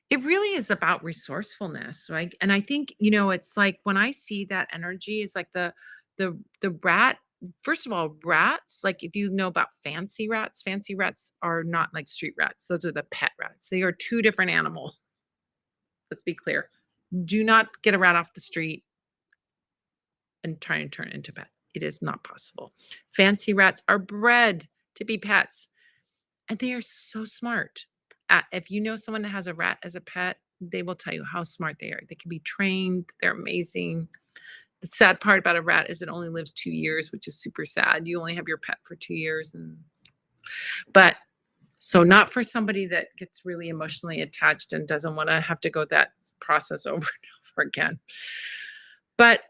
It really is about resourcefulness, right? And I think, it's like when I see that energy, it's like the rat. First of all, rats, like if you know about fancy rats are not like street rats. Those are the pet rats. They are two different animals. Let's be clear. Do not get a rat off the street and try and turn it into a pet. It is not possible. Fancy rats are bred to be pets, and they are so smart. If you know someone that has a rat as a pet, they will tell you how smart they are. They can be trained. They're amazing. The sad part about a rat is it only lives 2 years, which is super sad. You only have your pet for 2 years, but so not for somebody that gets really emotionally attached and doesn't want to have to go that process over and over again. But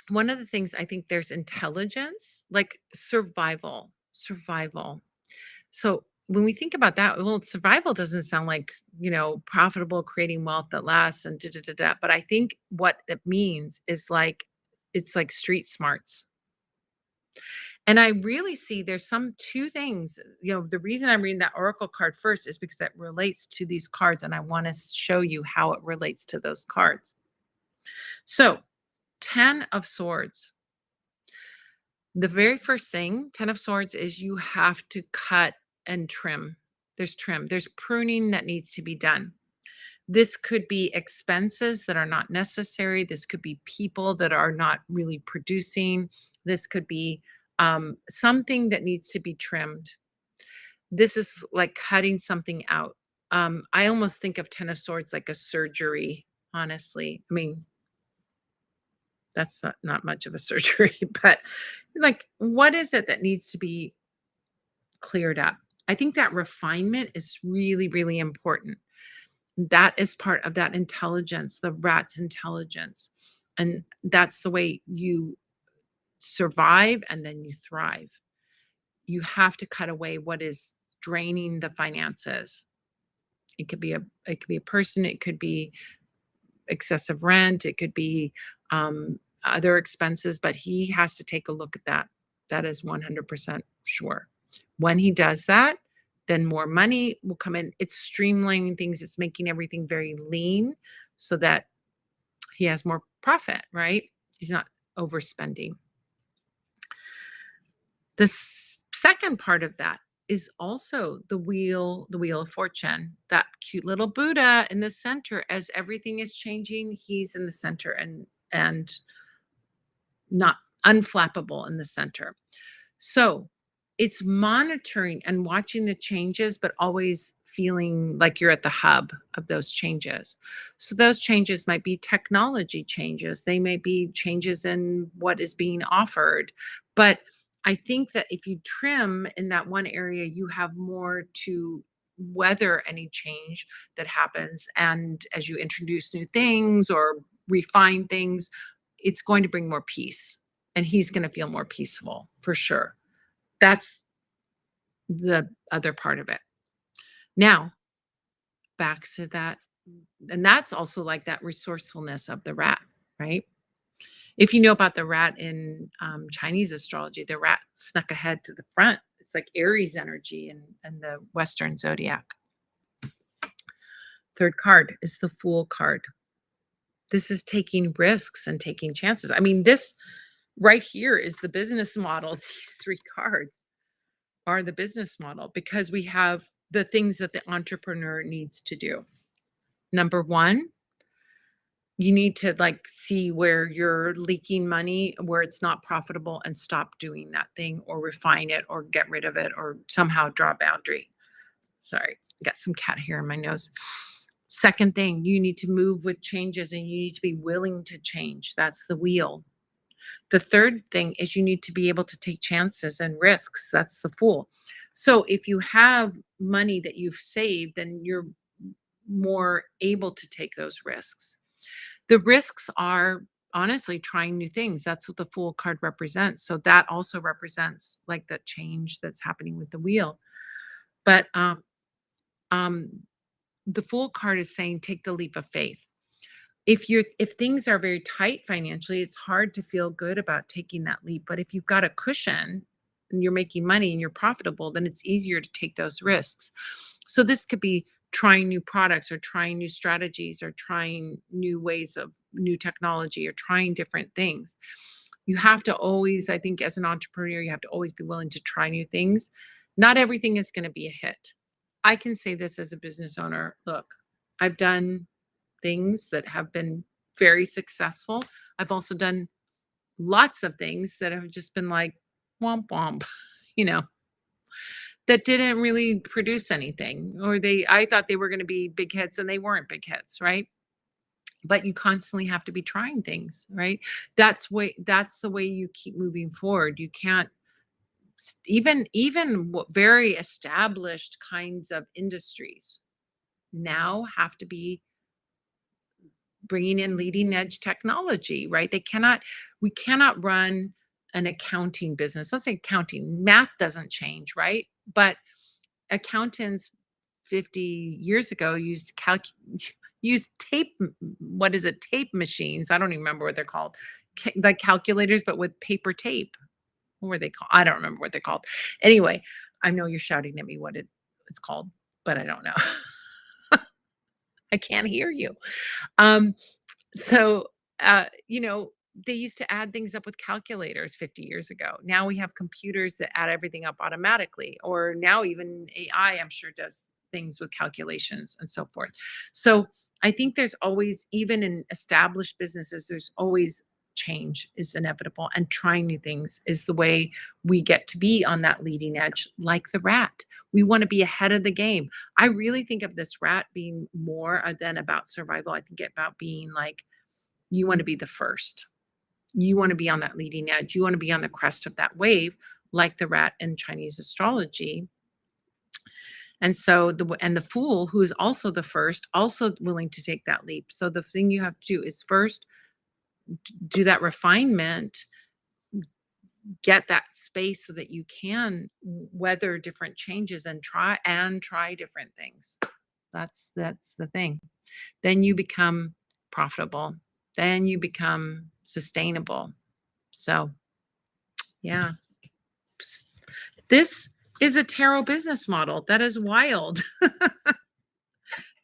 one of the things I think there's intelligence, like survival. So when we think about that, well, survival doesn't sound like, profitable, creating wealth that lasts and da da da da. But I think what it means is it's like street smarts. And I really see there's two things. The reason I'm reading that Oracle card first is because it relates to these cards, and I want to show you how it relates to those cards. So, 10 of Swords. The very first thing, 10 of Swords, is you have to cut and trim. There's pruning that needs to be done. This could be expenses that are not necessary. This could be people that are not really producing. This could be something that needs to be trimmed. This is like cutting something out. I almost think of 10 of Swords like a surgery, honestly. I mean, that's not much of a surgery, but like, what is it that needs to be cleared up? I think that refinement is really, really important. That is part of that intelligence, the rat's intelligence. And that's the way you survive and then you thrive. You have to cut away what is draining the finances. It could be a person, it could be excessive rent, it could be other expenses, but he has to take a look at that. That is 100% sure. When he does that, then more money will come in. It's streamlining things. It's making everything very lean so that he has more profit, right? He's not overspending. The second part of that is also the wheel of fortune, that cute little Buddha in the center. As everything is changing, he's in the center and not unflappable in the center. So it's monitoring and watching the changes, but always feeling like you're at the hub of those changes. So those changes might be technology changes. They may be changes in what is being offered. But I think that if you trim in that one area, you have more to weather any change that happens. And as you introduce new things or refine things, it's going to bring more peace. And he's going to feel more peaceful for sure. That's the other part of it. Now, back to that. And that's also like that resourcefulness of the rat, right? If you know about the rat in Chinese astrology, the rat snuck ahead to the front. It's like Aries energy in the Western zodiac. Third card is the Fool card. This is taking risks and taking chances. I mean, this right here is the business model. These three cards are the business model because we have the things that the entrepreneur needs to do. Number one, you need to like see where you're leaking money, where it's not profitable, and stop doing that thing or refine it or get rid of it or somehow draw a boundary. Sorry, got some cat hair in my nose. Second thing, you need to move with changes and you need to be willing to change. That's the wheel. The third thing is you need to be able to take chances and risks. That's the Fool. So if you have money that you've saved, then you're more able to take those risks. The risks are honestly trying new things. That's what the Fool card represents. So that also represents like that change that's happening with the wheel. But um, the Fool card is saying take the leap of faith. If things are very tight financially, it's hard to feel good about taking that leap. But if you've got a cushion and you're making money and you're profitable, then it's easier to take those risks. So this could be trying new products or trying new strategies or trying new ways of new technology or trying different things. You have to always, I think, as an entrepreneur, you have to always be willing to try new things. Not everything is going to be a hit. I can say this as a business owner. Look, I've done things that have been very successful. I've also done lots of things that have just been like womp womp, you know, that didn't really produce anything, or I thought they were going to be big hits and they weren't big hits, right? But you constantly have to be trying things, right? That's the way you keep moving forward. You can't even very established kinds of industries now have to be bringing in leading edge technology, right? We cannot run an accounting business. Let's say accounting, math doesn't change, right? But accountants 50 years ago used tape, what is it? Tape machines. I don't even remember what they're called. Like calculators, but with paper tape. What were they called? I don't remember what they're called. Anyway, I know you're shouting at me what it's called, but I don't know. I can't hear you. Um, So, they used to add things up with calculators 50 years ago. Now we have computers that add everything up automatically, or now even AI, I'm sure, does things with calculations and so forth. So I think there's always, even in established businesses, there's always change is inevitable, and trying new things is the way we get to be on that leading edge, like the rat. We want to be ahead of the game. I really think of this rat being more than about survival. I think about being like, you want to be the first. You want to be on that leading edge. You want to be on the crest of that wave, like the rat in Chinese astrology. And so the Fool, who is also the first, also willing to take that leap. So the thing you have to do is first do that refinement, get that space so that you can weather different changes and try different things. That's the thing. Then you become profitable. Then you become sustainable. So, yeah. This is a tarot business model. That is wild.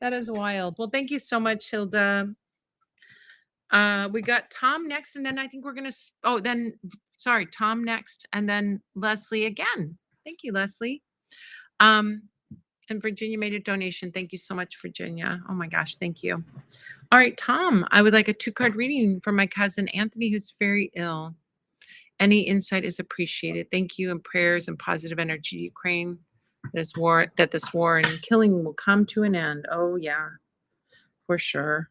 That is wild. Well, thank you so much, Hilda. We got Tom next, and then I think we're gonna. Oh, then sorry, Tom next, and then Leslie again. Thank you, Leslie. Um, and Virginia made a donation. Thank you so much, Virginia. Oh my gosh, thank you. All right, Tom, I would like a 2-card reading for my cousin Anthony, who's very ill. Any insight is appreciated. Thank you, and prayers and positive energy to Ukraine. That this war and killing will come to an end. Oh yeah, for sure.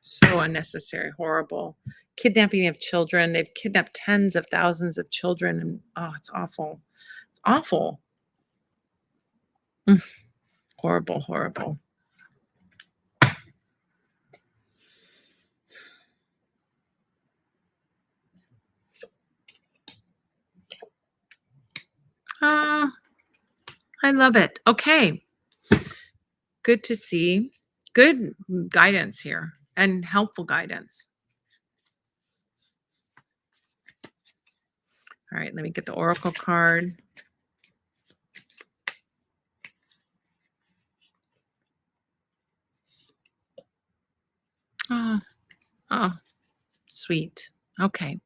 So unnecessary, horrible. Kidnapping of children. They've kidnapped tens of thousands of children, and oh, it's awful. It's awful. Mm, horrible, horrible. Ah, I love it. Okay. Good to see. Good guidance here and helpful guidance. All right, let me get the oracle card. Oh, oh, sweet. Okay.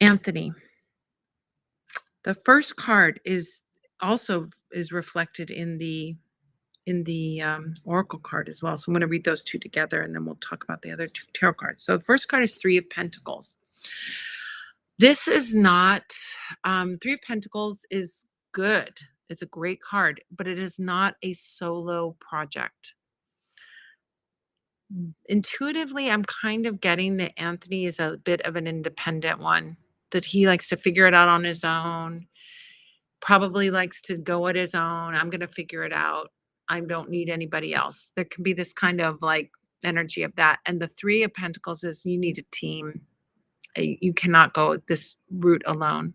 Anthony, the first card is also is reflected in the oracle card as well. So I'm going to read those two together, and then we'll talk about the other two tarot cards. So the first card is 3 of Pentacles. This is not 3 of Pentacles is good. It's a great card, but it is not a solo project. Intuitively, I'm kind of getting that Anthony is a bit of an independent one, that he likes to figure it out on his own, probably likes to go at his own. I'm going to figure it out. I don't need anybody else. There can be this kind of like energy of that. And the 3 of Pentacles is you need a team. You cannot go this route alone.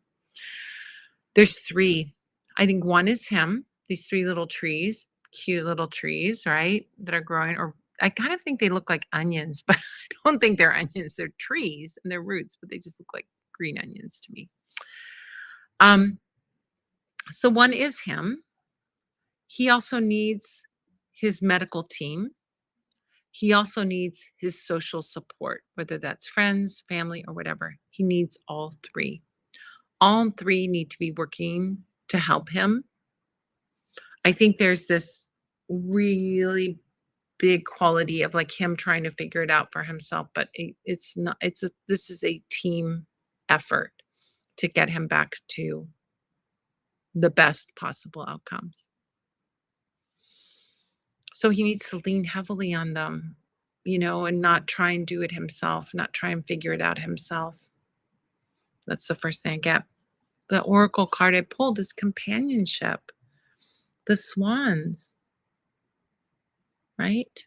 There's 3. I think one is him, these 3 little trees, cute little trees, right? That are growing, or I kind of think they look like onions, but I don't think they're onions. They're trees and they're roots, but they just look like green onions to me. So one is him. He also needs his medical team. He also needs his social support, whether that's friends, family, or whatever. He needs all 3. All 3 need to be working to help him. I think there's this really big quality of like him trying to figure it out for himself, but it's not, this is a team effort to get him back to the best possible outcomes. So he needs to lean heavily on them, and not try and do it himself, not try and figure it out himself. That's the first thing I get. The oracle card I pulled is companionship. The swans, right?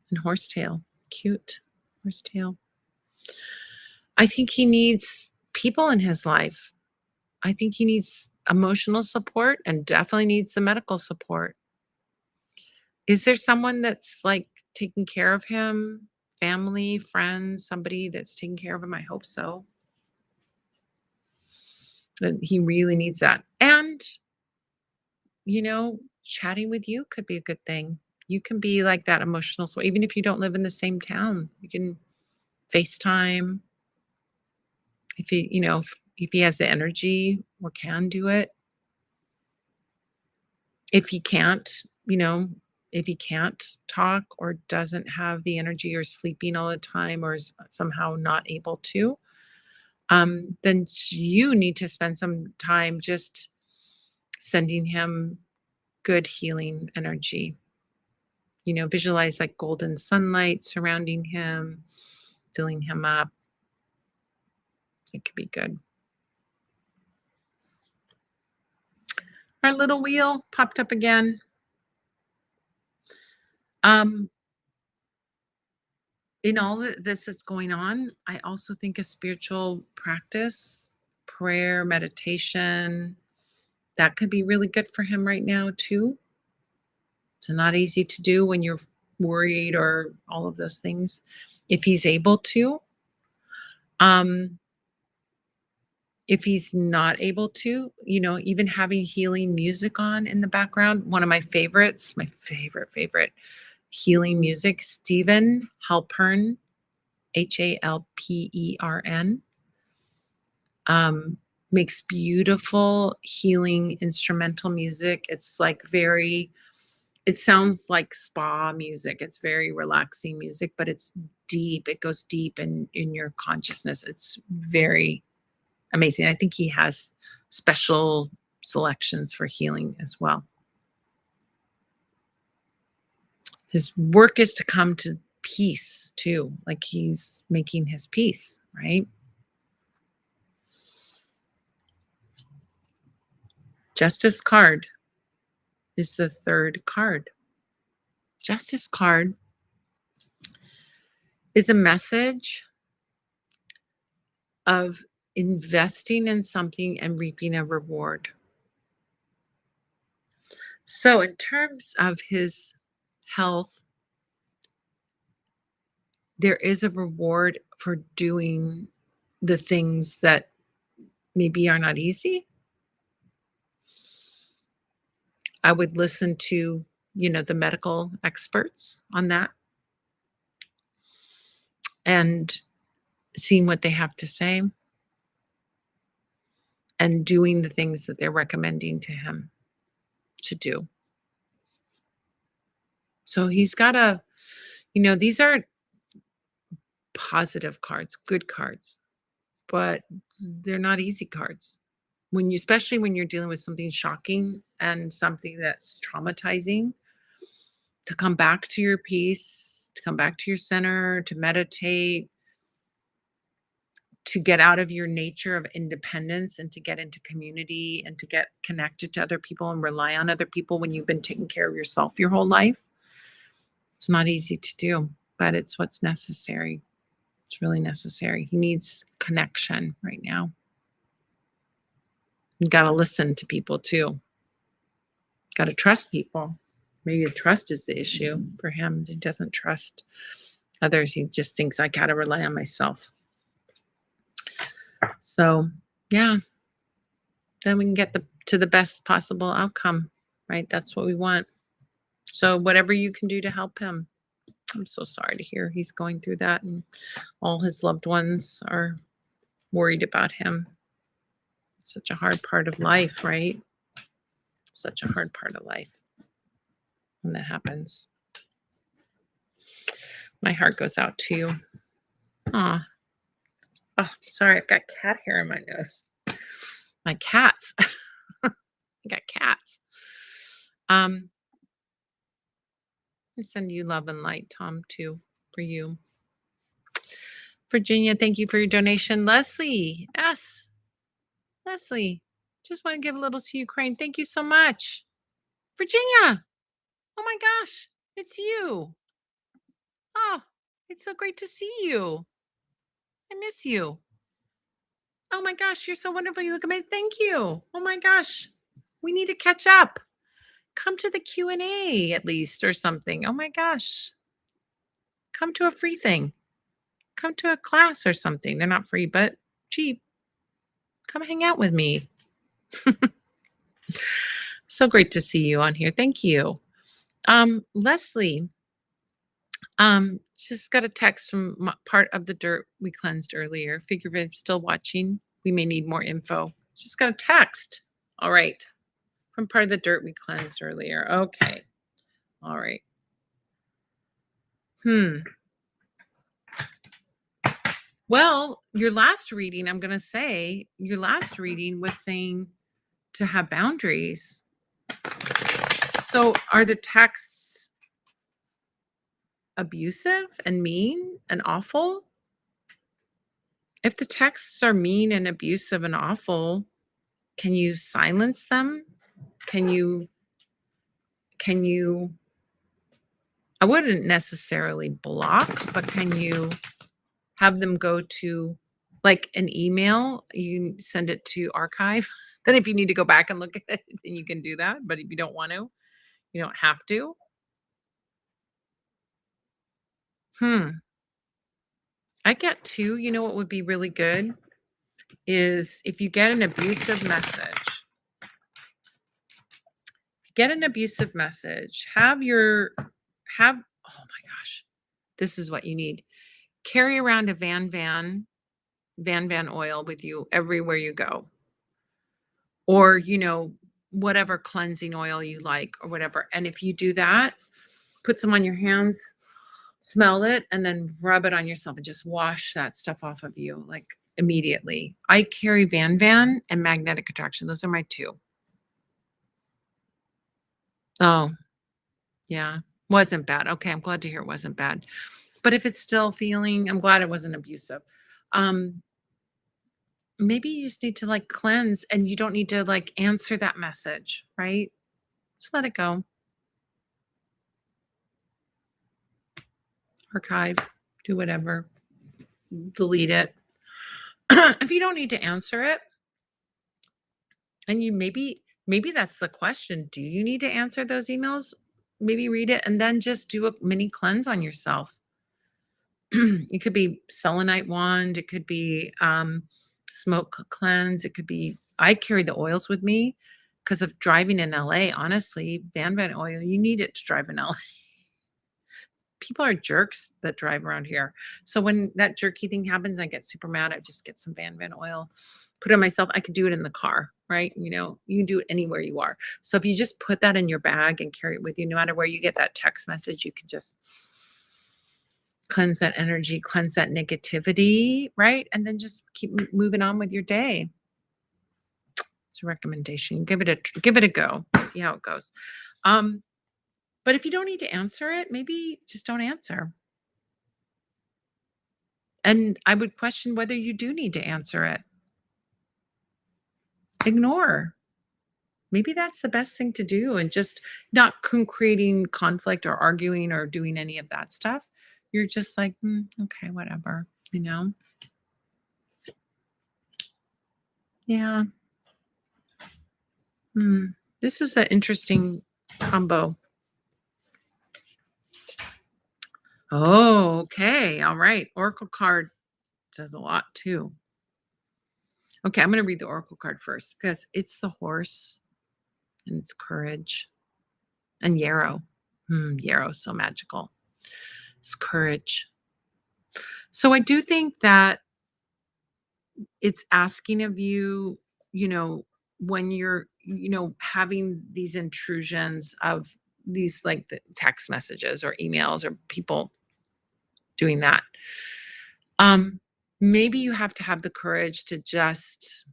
And horsetail. Cute horsetail. I think he needs people in his life. I think he needs emotional support and definitely needs the medical support. Is there someone that's like taking care of him? Family, friends, somebody that's taking care of him? I hope so. And he really needs that. And, chatting with you could be a good thing. You can be like that emotional. So even if you don't live in the same town, you can FaceTime. If if he has the energy or can do it. If he can't, you know, if he can't talk or doesn't have the energy or sleeping all the time or is somehow not able to, then you need to spend some time just sending him good healing energy. Visualize like golden sunlight surrounding him, filling him up. It could be good. Our little wheel popped up again. In all of this that's going on, I also think a spiritual practice, prayer, meditation, that could be really good for him right now too. It's not easy to do when you're worried or all of those things. If he's able to, um, if he's not able to, even having healing music on in the background, one of my favorites, my favorite healing music, Stephen Halpern, Halpern, um, makes beautiful healing instrumental music. It's like it sounds like spa music. It's very relaxing music, but it's deep. It goes deep in your consciousness. It's very amazing. I think he has special selections for healing as well. His work is to come to peace too, like he's making his peace, right? Justice card is the third card. Justice card is a message of investing in something and reaping a reward. So, in terms of his health, there is a reward for doing the things that maybe are not easy. I would listen to, the medical experts on that and seeing what they have to say and doing the things that they're recommending to him to do. So he's got these are positive cards, good cards, but they're not easy cards. Especially when you're dealing with something shocking and something that's traumatizing, to come back to your peace, to come back to your center, to meditate, to get out of your nature of independence and to get into community and to get connected to other people and rely on other people when you've been taking care of yourself your whole life. It's not easy to do, but it's what's necessary. It's really necessary. He needs connection right now. You got to listen to people too. Got to trust people. Maybe trust is the issue for him. He doesn't trust others. He just thinks I got to rely on myself. So, yeah, then we can get to the best possible outcome, right? That's what we want. So, whatever you can do to help him. I'm so sorry to hear he's going through that, and all his loved ones are worried about him. It's such a hard part of life, right? Such a hard part of life when that happens. My heart goes out to you. Aw. Oh, sorry, I've got cat hair in my nose. My cats. I got cats. I send you love and light, Tom, too, for you. Virginia, thank you for your donation. Leslie, yes. Leslie, just want to give a little to Ukraine. Thank you so much. Virginia, oh my gosh, it's you. Oh, it's so great to see you. I miss you. Oh my gosh, you're so wonderful. You look amazing. Thank you. Oh my gosh. We need to catch up. Come to the Q&A at least or something. Oh my gosh. Come to a free thing. Come to a class or something. They're not free, but cheap. Come hang out with me. So great to see you on here. Thank you. Leslie, just got a text from part of the dirt we cleansed earlier. Figure if I'm still watching, we may need more info. Just got a text. All right. From part of the dirt we cleansed earlier. Okay. All right. Well, your last reading, I'm going to say, your last reading was saying to have boundaries. So are the texts abusive and mean and awful? If the texts are mean and abusive and awful, can you silence them? Can you I wouldn't necessarily block, but can you have them go to like an email? You send it to archive. Then if you need to go back and look at it, then you can do that. But if you don't want to, you don't have to. Hmm. I get two. You know what would be really good is if you get an abusive message. Get an abusive message. Have oh my gosh, this is what you need. Carry around a Van oil with you everywhere you go. Or, whatever cleansing oil you like or whatever. And if you do that, put some on your hands, smell it, and then rub it on yourself and just wash that stuff off of you like immediately. I carry Van and magnetic attraction. Those are my two. Oh, yeah. Wasn't bad. Okay, I'm glad to hear it wasn't bad. But if it's still feeling, I'm glad it wasn't abusive. Um, maybe you just need to like cleanse and you don't need to like answer that message, right? Just let it go. Archive, do whatever, delete it. If you don't need to answer it, and you maybe that's the question. Do you need to answer those emails? Maybe read it and then just do a mini cleanse on yourself. It could be selenite wand, it could be smoke cleanse, it could be I carry the oils with me because of driving in LA. Honestly, Van oil, you need it to drive in LA. People are jerks that drive around here. So when that jerky thing happens, I get super mad. I just get some Van oil, put it on myself. I could do it in the car, right? You can do it anywhere you are. So if you just put that in your bag and carry it with you, no matter where you get that text message, you can just cleanse that energy, cleanse that negativity, right? And then just keep moving on with your day. It's a recommendation. Give it a go. See how it goes. Um, but if you don't need to answer it, maybe just don't answer. And I would question whether you do need to answer it. Ignore. Maybe that's the best thing to do and just not creating conflict or arguing or doing any of that stuff. You're just like, okay, whatever, you know? Yeah. Hmm. This is an interesting combo. Oh, okay. All right. Oracle card says a lot too. Okay, I'm going to read the Oracle card first because it's the horse and it's courage and yarrow. Yarrow's so magical. It's courage. So I do think that it's asking of you, you know, when you're, having these intrusions of these like the text messages or emails or people doing that. Um, maybe you have to have the courage to just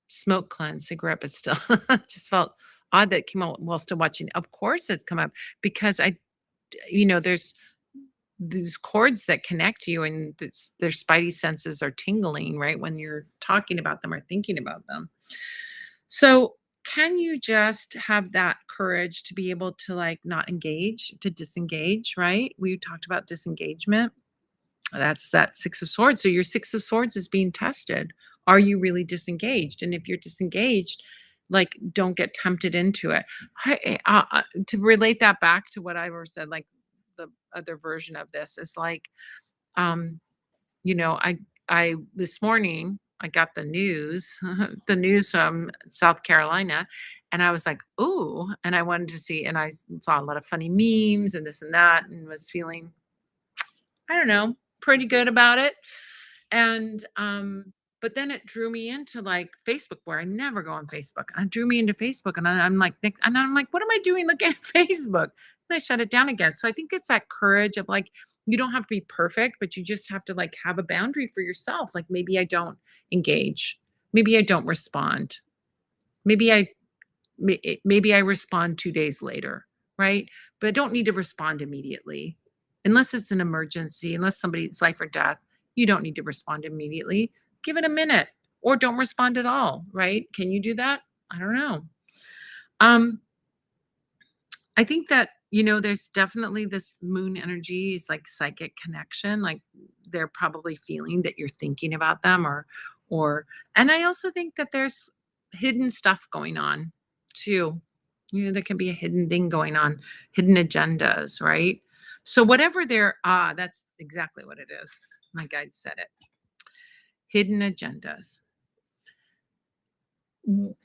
smoke cleanse, cigarette, but still just felt odd that it came out while still watching. Of course it's come up because there's these chords that connect you and their spidey senses are tingling right when you're talking about them or thinking about them. So can you just have that courage to be able to like not engage, to disengage, right? We talked about disengagement. That's that 6 of swords. So your 6 of swords is being tested. Are you really disengaged? And if you're disengaged, like, don't get tempted into it. To relate that back to what I ever said, like the other version of this is like, um, you know, I this morning I got the news, the news from South Carolina, and I was like, "Ooh," and I wanted to see, and saw a lot of funny memes and this and that, and was feeling I don't know, pretty good about it. And but then it drew me into like Facebook where I never go on Facebook. And it drew me into Facebook and I'm like and I'm like, what am I doing looking at Facebook? And I shut it down again. So I think it's that courage of like you don't have to be perfect, but you just have to like have a boundary for yourself. Like maybe I don't engage. Maybe I don't respond. Maybe maybe I respond 2 days later, right? But I don't need to respond immediately. Unless it's an emergency, unless somebody's life or death, you don't need to respond immediately. Give it a minute or don't respond at all, right? Can you do that? I don't know. Um, I think that, there's definitely this moon energy is like psychic connection. Like they're probably feeling that you're thinking about them or, and I also think that there's hidden stuff going on too. There can be a hidden thing going on, hidden agendas, right? So whatever that's exactly what it is. My guide said it. Hidden agendas. W-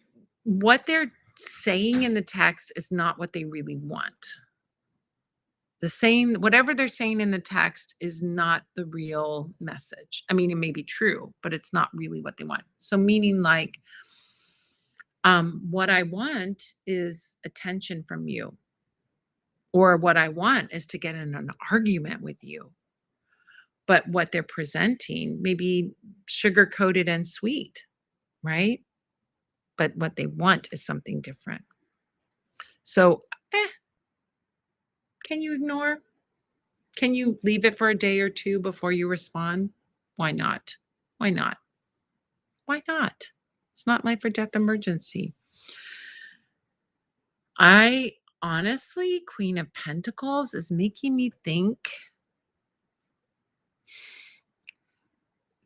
What they're saying in the text is not what they really want. Whatever they're saying in the text is not the real message. I mean, it may be true, but it's not really what they want. So meaning like, what I want is attention from you, or what I want is to get in an argument with you. But what they're presenting may be sugar coated and sweet, right? But what they want is something different. So, eh, can you ignore? Can you leave it for a day or two before you respond? Why not? Why not? Why not? It's not life or death emergency. I honestly, Queen of Pentacles is making me think,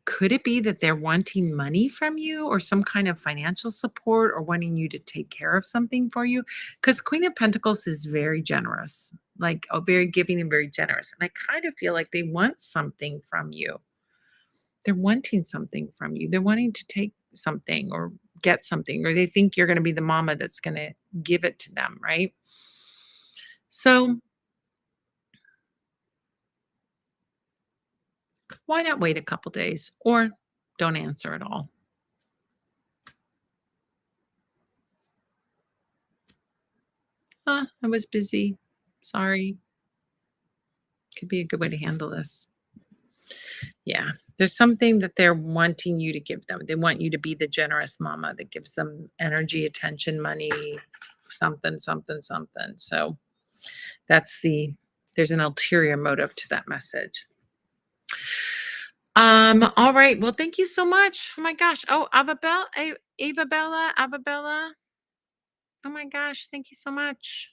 could it be that they're wanting money from you or some kind of financial support or wanting you to take care of something for you? Because Queen of Pentacles is very generous, like very giving and very generous. And I kind of feel like they want something from you. They're wanting something from you. They're wanting to take something or get something, or they think you're going to be the mama that's going to give it to them, right? So why not wait a couple days or don't answer at all? I was busy. Sorry. Could be a good way to handle this. Yeah. There's something that they're wanting you to give them. They want you to be the generous mama that gives them energy, attention, money, something, something, something. So that's there's an ulterior motive to that message. All right. Well, thank you so much. Oh my gosh. Oh, Ava Bella. Oh my gosh. Thank you so much.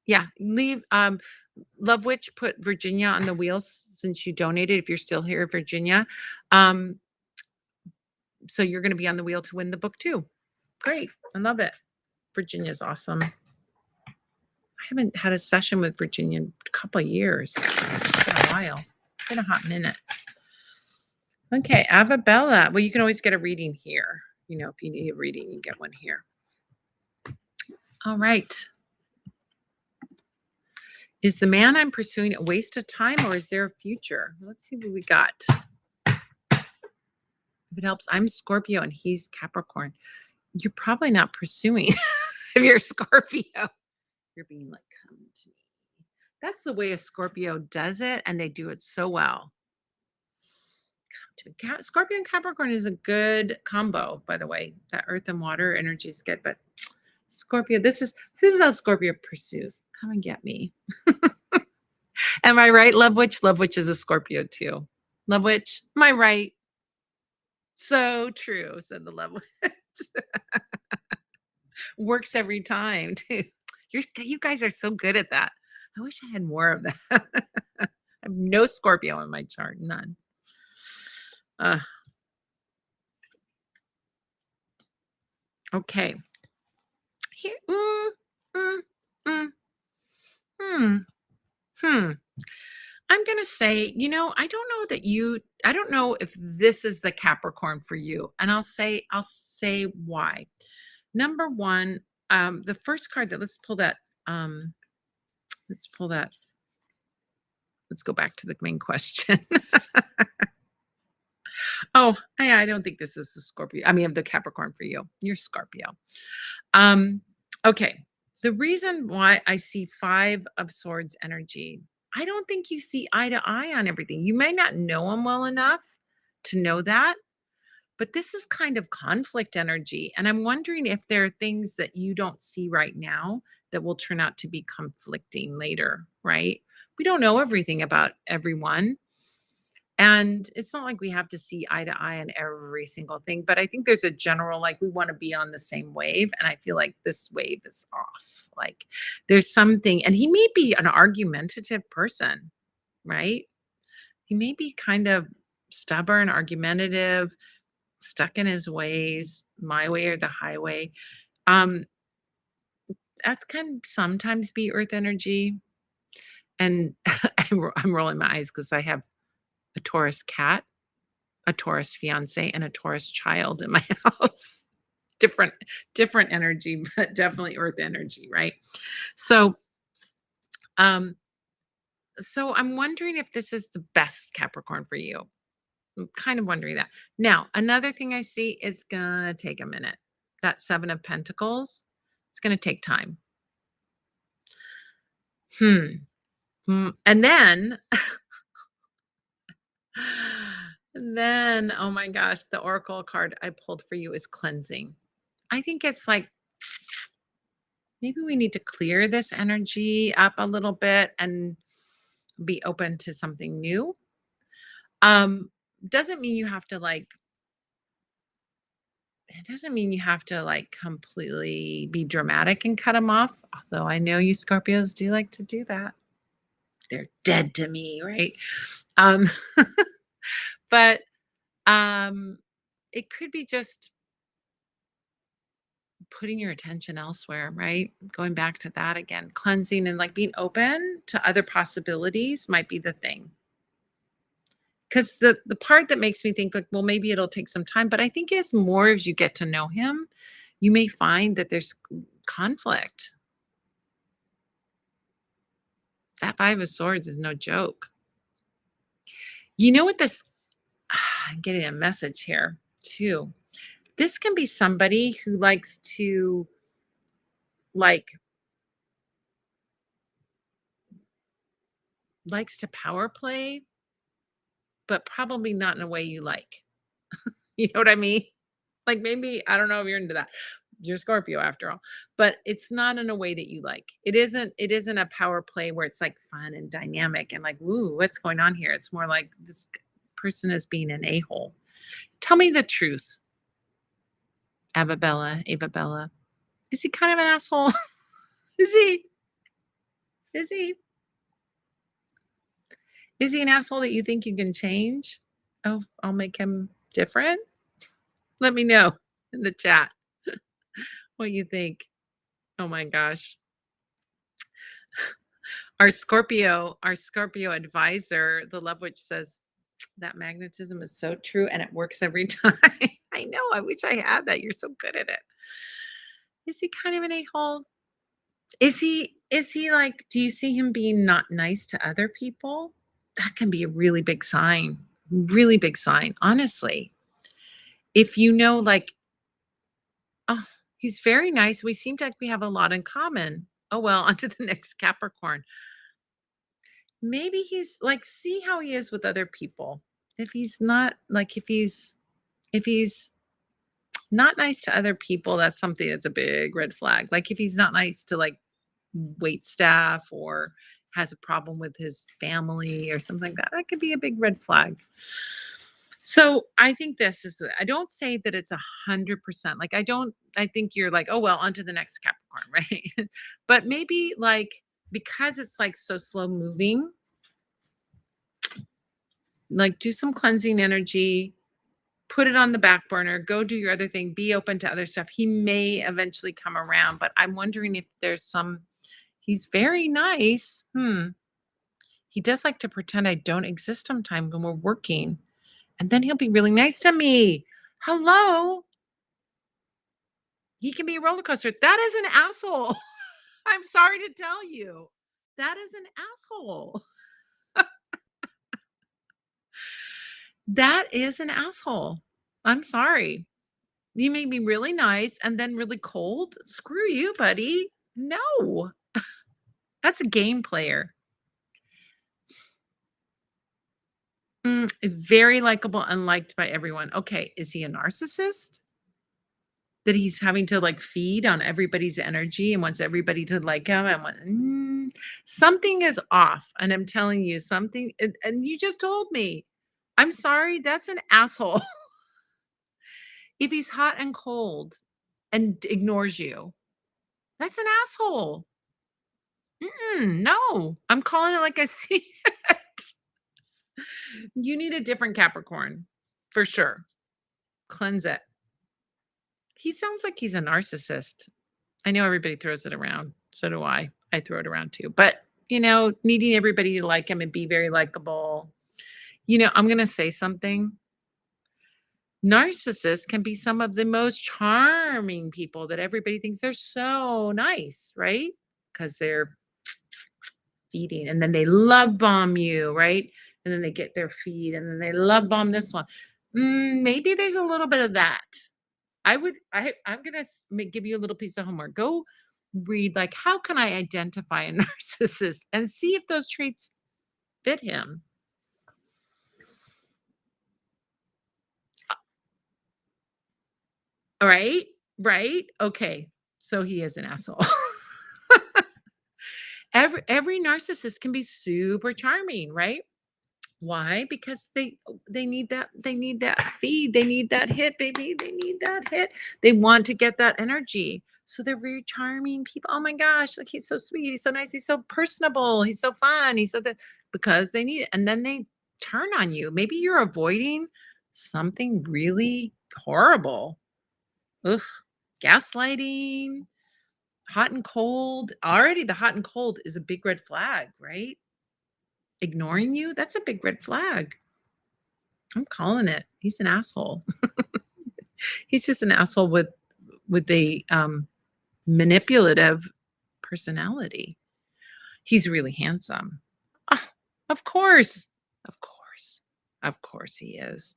Yeah. Love Witch put Virginia on the wheels since you donated. If you're still here, Virginia. Um, so you're going to be on the wheel to win the book too. Great. I love it. Virginia's awesome. I haven't had a session with Virginia in a couple of years. It's been a while. It's been a hot minute. Okay, Avabella. Well, you can always get a reading here. You know, if you need a reading, you get one here. All right. Is the man I'm pursuing a waste of time or is there a future? Let's see what we got. If it helps, I'm Scorpio and he's Capricorn. You're probably not pursuing if you're Scorpio. You're being like, come to me. That's the way a Scorpio does it, and they do it so well. Scorpio and Capricorn is a good combo, by the way. That earth and water energy is good, but Scorpio, this is how Scorpio pursues. Come and get me. Am I right? Love Witch? Love Witch is a Scorpio too. Love Witch, am I right? So true, said the Love Witch. Works every time too. You guys are so good at that. I wish I had more of that. I have no Scorpio in my chart, none. Okay. Here, mm, mm, hmm, hmm. I'm gonna say, I don't know if this is the Capricorn for you, and I'll say why. Number one, the first card that um, let's pull that. Let's go back to the main question. Oh, I don't think this is the Scorpio. I mean, the Capricorn for you. You're Scorpio. Um, okay. The reason why I see 5 of Swords energy, I don't think you see eye to eye on everything. You may not know him well enough to know that, but this is kind of conflict energy. And I'm wondering if there are things that you don't see right now that will turn out to be conflicting later, right? We don't know everything about everyone. And it's not like we have to see eye to eye on every single thing, but I think there's a general, like, we want to be on the same wave. And I feel like this wave is off. Like, there's something, and he may be an argumentative person, right? He may be kind of stubborn, argumentative, stuck in his ways, my way or the highway. Um, that can sometimes be earth energy. And I'm rolling my eyes because I have a Taurus cat, a Taurus fiance, and a Taurus child in my house. Different different energy, but definitely earth energy, right? So, um, so I'm wondering if this is the best Capricorn for you. I'm kind of wondering that. Now, another thing I see is gonna take a minute. That 7 of Pentacles, it's gonna take time. Hmm. And then then, oh my gosh, the oracle card I pulled for you is cleansing. I think it's like maybe we need to clear this energy up a little bit and be open to something new. Um, doesn't mean you have to like it doesn't mean you have to like completely be dramatic and cut them off. Although I know you Scorpios do like to do that. They're dead to me, right? Um, but it could be just putting your attention elsewhere, right? Going back to that again, cleansing and like being open to other possibilities might be the thing. Because the part that makes me think like, well, maybe it'll take some time, but I think as more as you get to know him, you may find that there's conflict. That 5 of Swords is no joke. You know what this I'm getting a message here too. This can be somebody who like likes to power play, but probably not in a way you like. You know what I mean? Like maybe I don't know if you're into that. You're Scorpio after all, but it's not in a way that you like. It isn't a power play where it's like fun and dynamic and like, "Ooh, what's going on here?" It's more like this person is being an a-hole. Tell me the truth, Ava Bella. Is he kind of an asshole? Is he? Is he? Is he an asshole that you think you can change? Oh, I'll make him different? Let me know in the chat what you think. Oh my gosh. Our Scorpio advisor, the love witch says that magnetism is so true and it works every time. I know. I wish I had that. You're so good at it. Is he kind of an a-hole? Is he like, do you see him being not nice to other people? That can be a really big sign. Really big sign, honestly. If you know, like, oh, he's very nice. We seem like we have a lot in common. Oh well, on to the next Capricorn. Maybe he's like, see how he is with other people. If he's not like if he's not nice to other people, that's something that's a big red flag. Like if he's not nice to like wait staff or has a problem with his family or something like that, that could be a big red flag. So I think this is I don't say that it's 100%. Like I think you're like, oh well, on to the next Capricorn, right? But maybe like because it's like so slow moving, like do some cleansing energy, put it on the back burner, go do your other thing, be open to other stuff. He may eventually come around, but I'm wondering if there's some he's very nice. He does like to pretend I don't exist sometimes when we're working. And then he'll be really nice to me. Hello. He can be a roller coaster. That is an asshole. I'm sorry to tell you. That is an asshole. That is an asshole. I'm sorry. You may be really nice and then really cold. Screw you, buddy. No, that's a game player. Very likable and liked by everyone. Okay, is he a narcissist? That he's having to like feed on everybody's energy and wants everybody to like him and something is off. And I'm telling you something, and you just told me. I'm sorry, that's an asshole. If he's hot and cold and ignores you, that's an asshole. No, I'm calling it like I see it. You need a different Capricorn for sure. Cleanse it. He sounds like he's a narcissist. I know everybody throws it around. So do I. I throw it around too. But needing everybody to like him and be very likable. I'm going to say something. Narcissists can be some of the most charming people that everybody thinks they're so nice, right? Because they're feeding and then they love bomb you, right? And then they get their feed and then they love bomb this one. Maybe there's a little bit of that. I'm gonna give you a little piece of homework. Go read like how can I identify a narcissist and see if those traits fit him. All right, right, okay. So he is an asshole. Every narcissist can be super charming, right? Why? Because they need that feed, they need that hit, baby, they need that hit. They want to get that energy. So they're very charming people. Oh my gosh, like he's so sweet, he's so nice, he's so personable, he's so fun, he's so that because they need it. And then they turn on you. Maybe you're avoiding something really horrible. Ugh, gaslighting, hot and cold. Already the hot and cold is a big red flag, right? Ignoring you, that's a big red flag. I'm calling it. He's an asshole. He's just an asshole with a manipulative personality. He's really handsome. Ah, of course. Of course. Of course he is.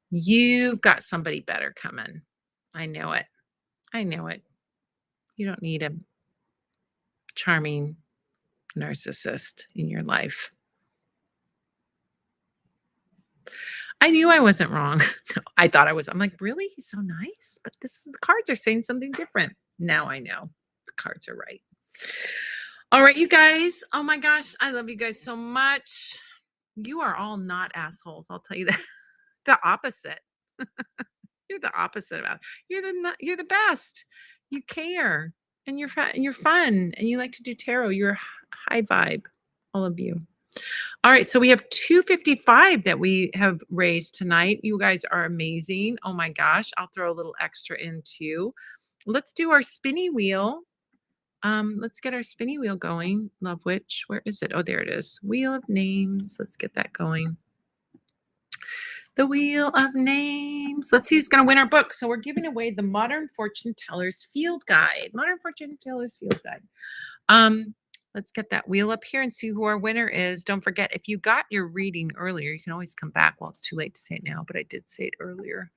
You've got somebody better coming. I know it. I know it. You don't need a charming narcissist in your life. I knew I wasn't wrong. No, I thought I was. I'm like, really? He's so nice, but the cards are saying something different. Now I know the cards are right. All right, you guys. Oh my gosh, I love you guys so much. You are all not assholes. I'll tell you that. The opposite. You're the opposite about. You're the best. You care, and you're fun, and you like to do tarot. You're high vibe, all of you. All right, so we have 255 that we have raised tonight. You guys are amazing. Oh my gosh, I'll throw a little extra in too. Let's do our spinny wheel. Let's get our spinny wheel going. Love Witch, where is it? Oh, there it is. Wheel of Names. Let's get that going. The Wheel of Names. Let's see who's going to win our book. So we're giving away the Modern Fortune Teller's Field Guide. Modern Fortune Teller's Field Guide. Let's get that wheel up here and see who our winner is. Don't forget, if you got your reading earlier, you can always come back. Well, it's too late to say it now, but I did say it earlier.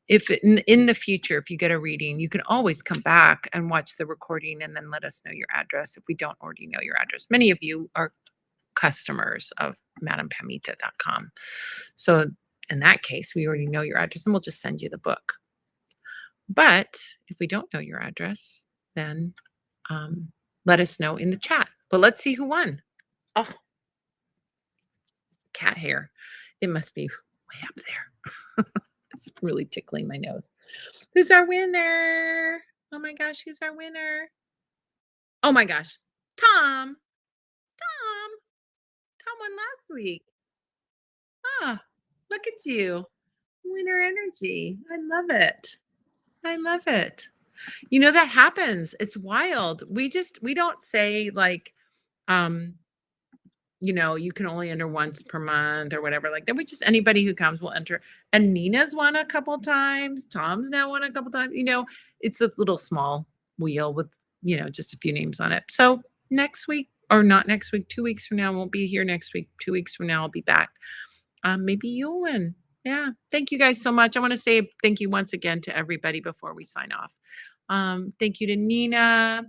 If in the future, if you get a reading, you can always come back and watch the recording and then let us know your address if we don't already know your address. Many of you are customers of madampamita.com. So in that case, we already know your address and we'll just send you the book. But if we don't know your address, then let us know in the chat. But let's see who won. Oh, cat hair. It must be way up there. It's really tickling my nose. Who's our winner? Oh my gosh, who's our winner? Oh my gosh, Tom. Tom. Tom won last week. Ah, look at you. Winner energy. I love it. I love it. That happens. It's wild. We don't say like, um, you can only enter once per month or whatever like that. We just anybody who comes will enter. And Nina's won a couple times. Tom's now won a couple times. It's a little small wheel with, just a few names on it. So next week or not next week, 2 weeks from now, I won't be here next week. 2 weeks from now, I'll be back. Maybe you'll win. Yeah. Thank you guys so much. I want to say thank you once again to everybody before we sign off. Thank you to Nina,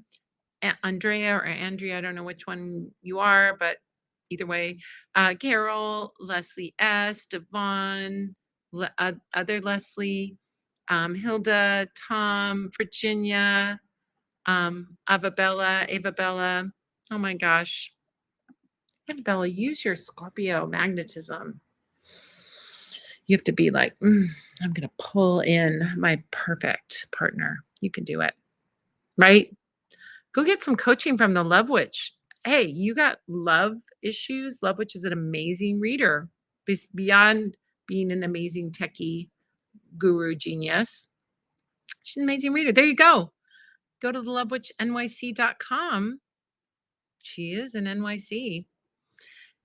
Andrea or Andrea. I don't know which one you are, but either way, Carol, Leslie S, Devon, other Leslie, Hilda, Tom, Virginia, Ava Bella. Oh my gosh. Ava Bella, use your Scorpio magnetism. You have to be like, I'm going to pull in my perfect partner. You can do it, right? Go get some coaching from the Love Witch. Hey, you got love issues. Love Witch is an amazing reader. Beyond being an amazing techie guru genius, she's an amazing reader. There you go. Go to the lovewitchnyc.com She is in NYC.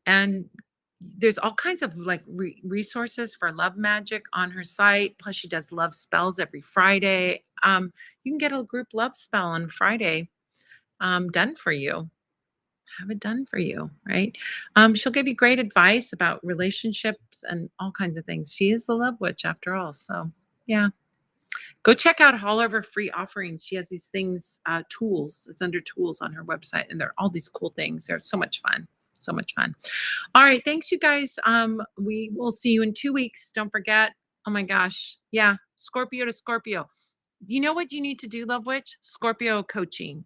And there's all kinds of like resources for love magic on her site. Plus, she does love spells every Friday. You can get a group love spell on Friday done for you. Have it done for you, right? She'll give you great advice about relationships and all kinds of things. She is the love witch after all. So, yeah. Go check out all of her free offerings. She has these things, tools. It's under tools on her website, and they're all these cool things. They're so much fun. So much fun. All right. Thanks, you guys. We will see you in 2 weeks. Don't forget. Oh my gosh. Yeah. Scorpio to Scorpio. You know what you need to do, Love Witch? Scorpio coaching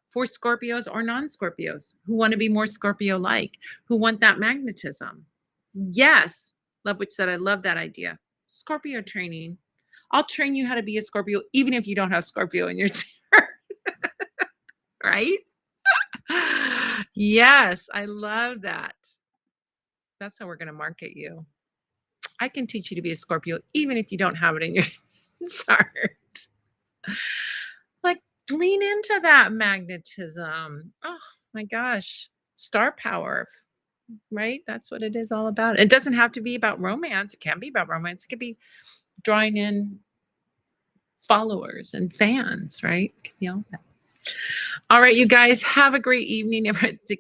for Scorpios or non-Scorpios who want to be more Scorpio-like, who want that magnetism. Yes. Love Witch said, I love that idea. Scorpio training. I'll train you how to be a Scorpio, even if you don't have Scorpio in your chart. Right? Yes, I love that. That's how we're going to market you. I can teach you to be a Scorpio, even if you don't have it in your chart. Like, lean into that magnetism. Oh my gosh. Star power, right? That's what it is all about. It doesn't have to be about romance. It can be about romance. It could be drawing in followers and fans, right? You know. All right, you guys, have a great evening.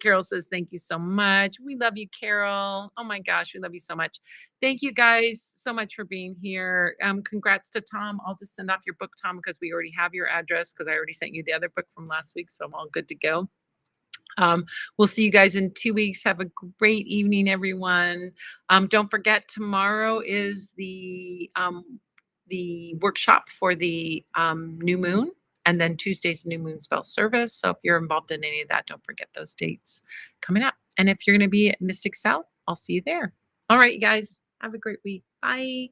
Carol says, thank you so much. We love you, Carol. Oh my gosh, we love you so much. Thank you guys so much for being here. Congrats to Tom. I'll just send off your book, Tom, because we already have your address because I already sent you the other book from last week. So I'm all good to go. We'll see you guys in 2 weeks. Have a great evening, everyone. Don't forget, tomorrow is the workshop for the new moon. And then Tuesday's new moon spell service. So if you're involved in any of that, don't forget those dates coming up. And if you're going to be at Mystic South, I'll see you there. All right, you guys, have a great week. Bye.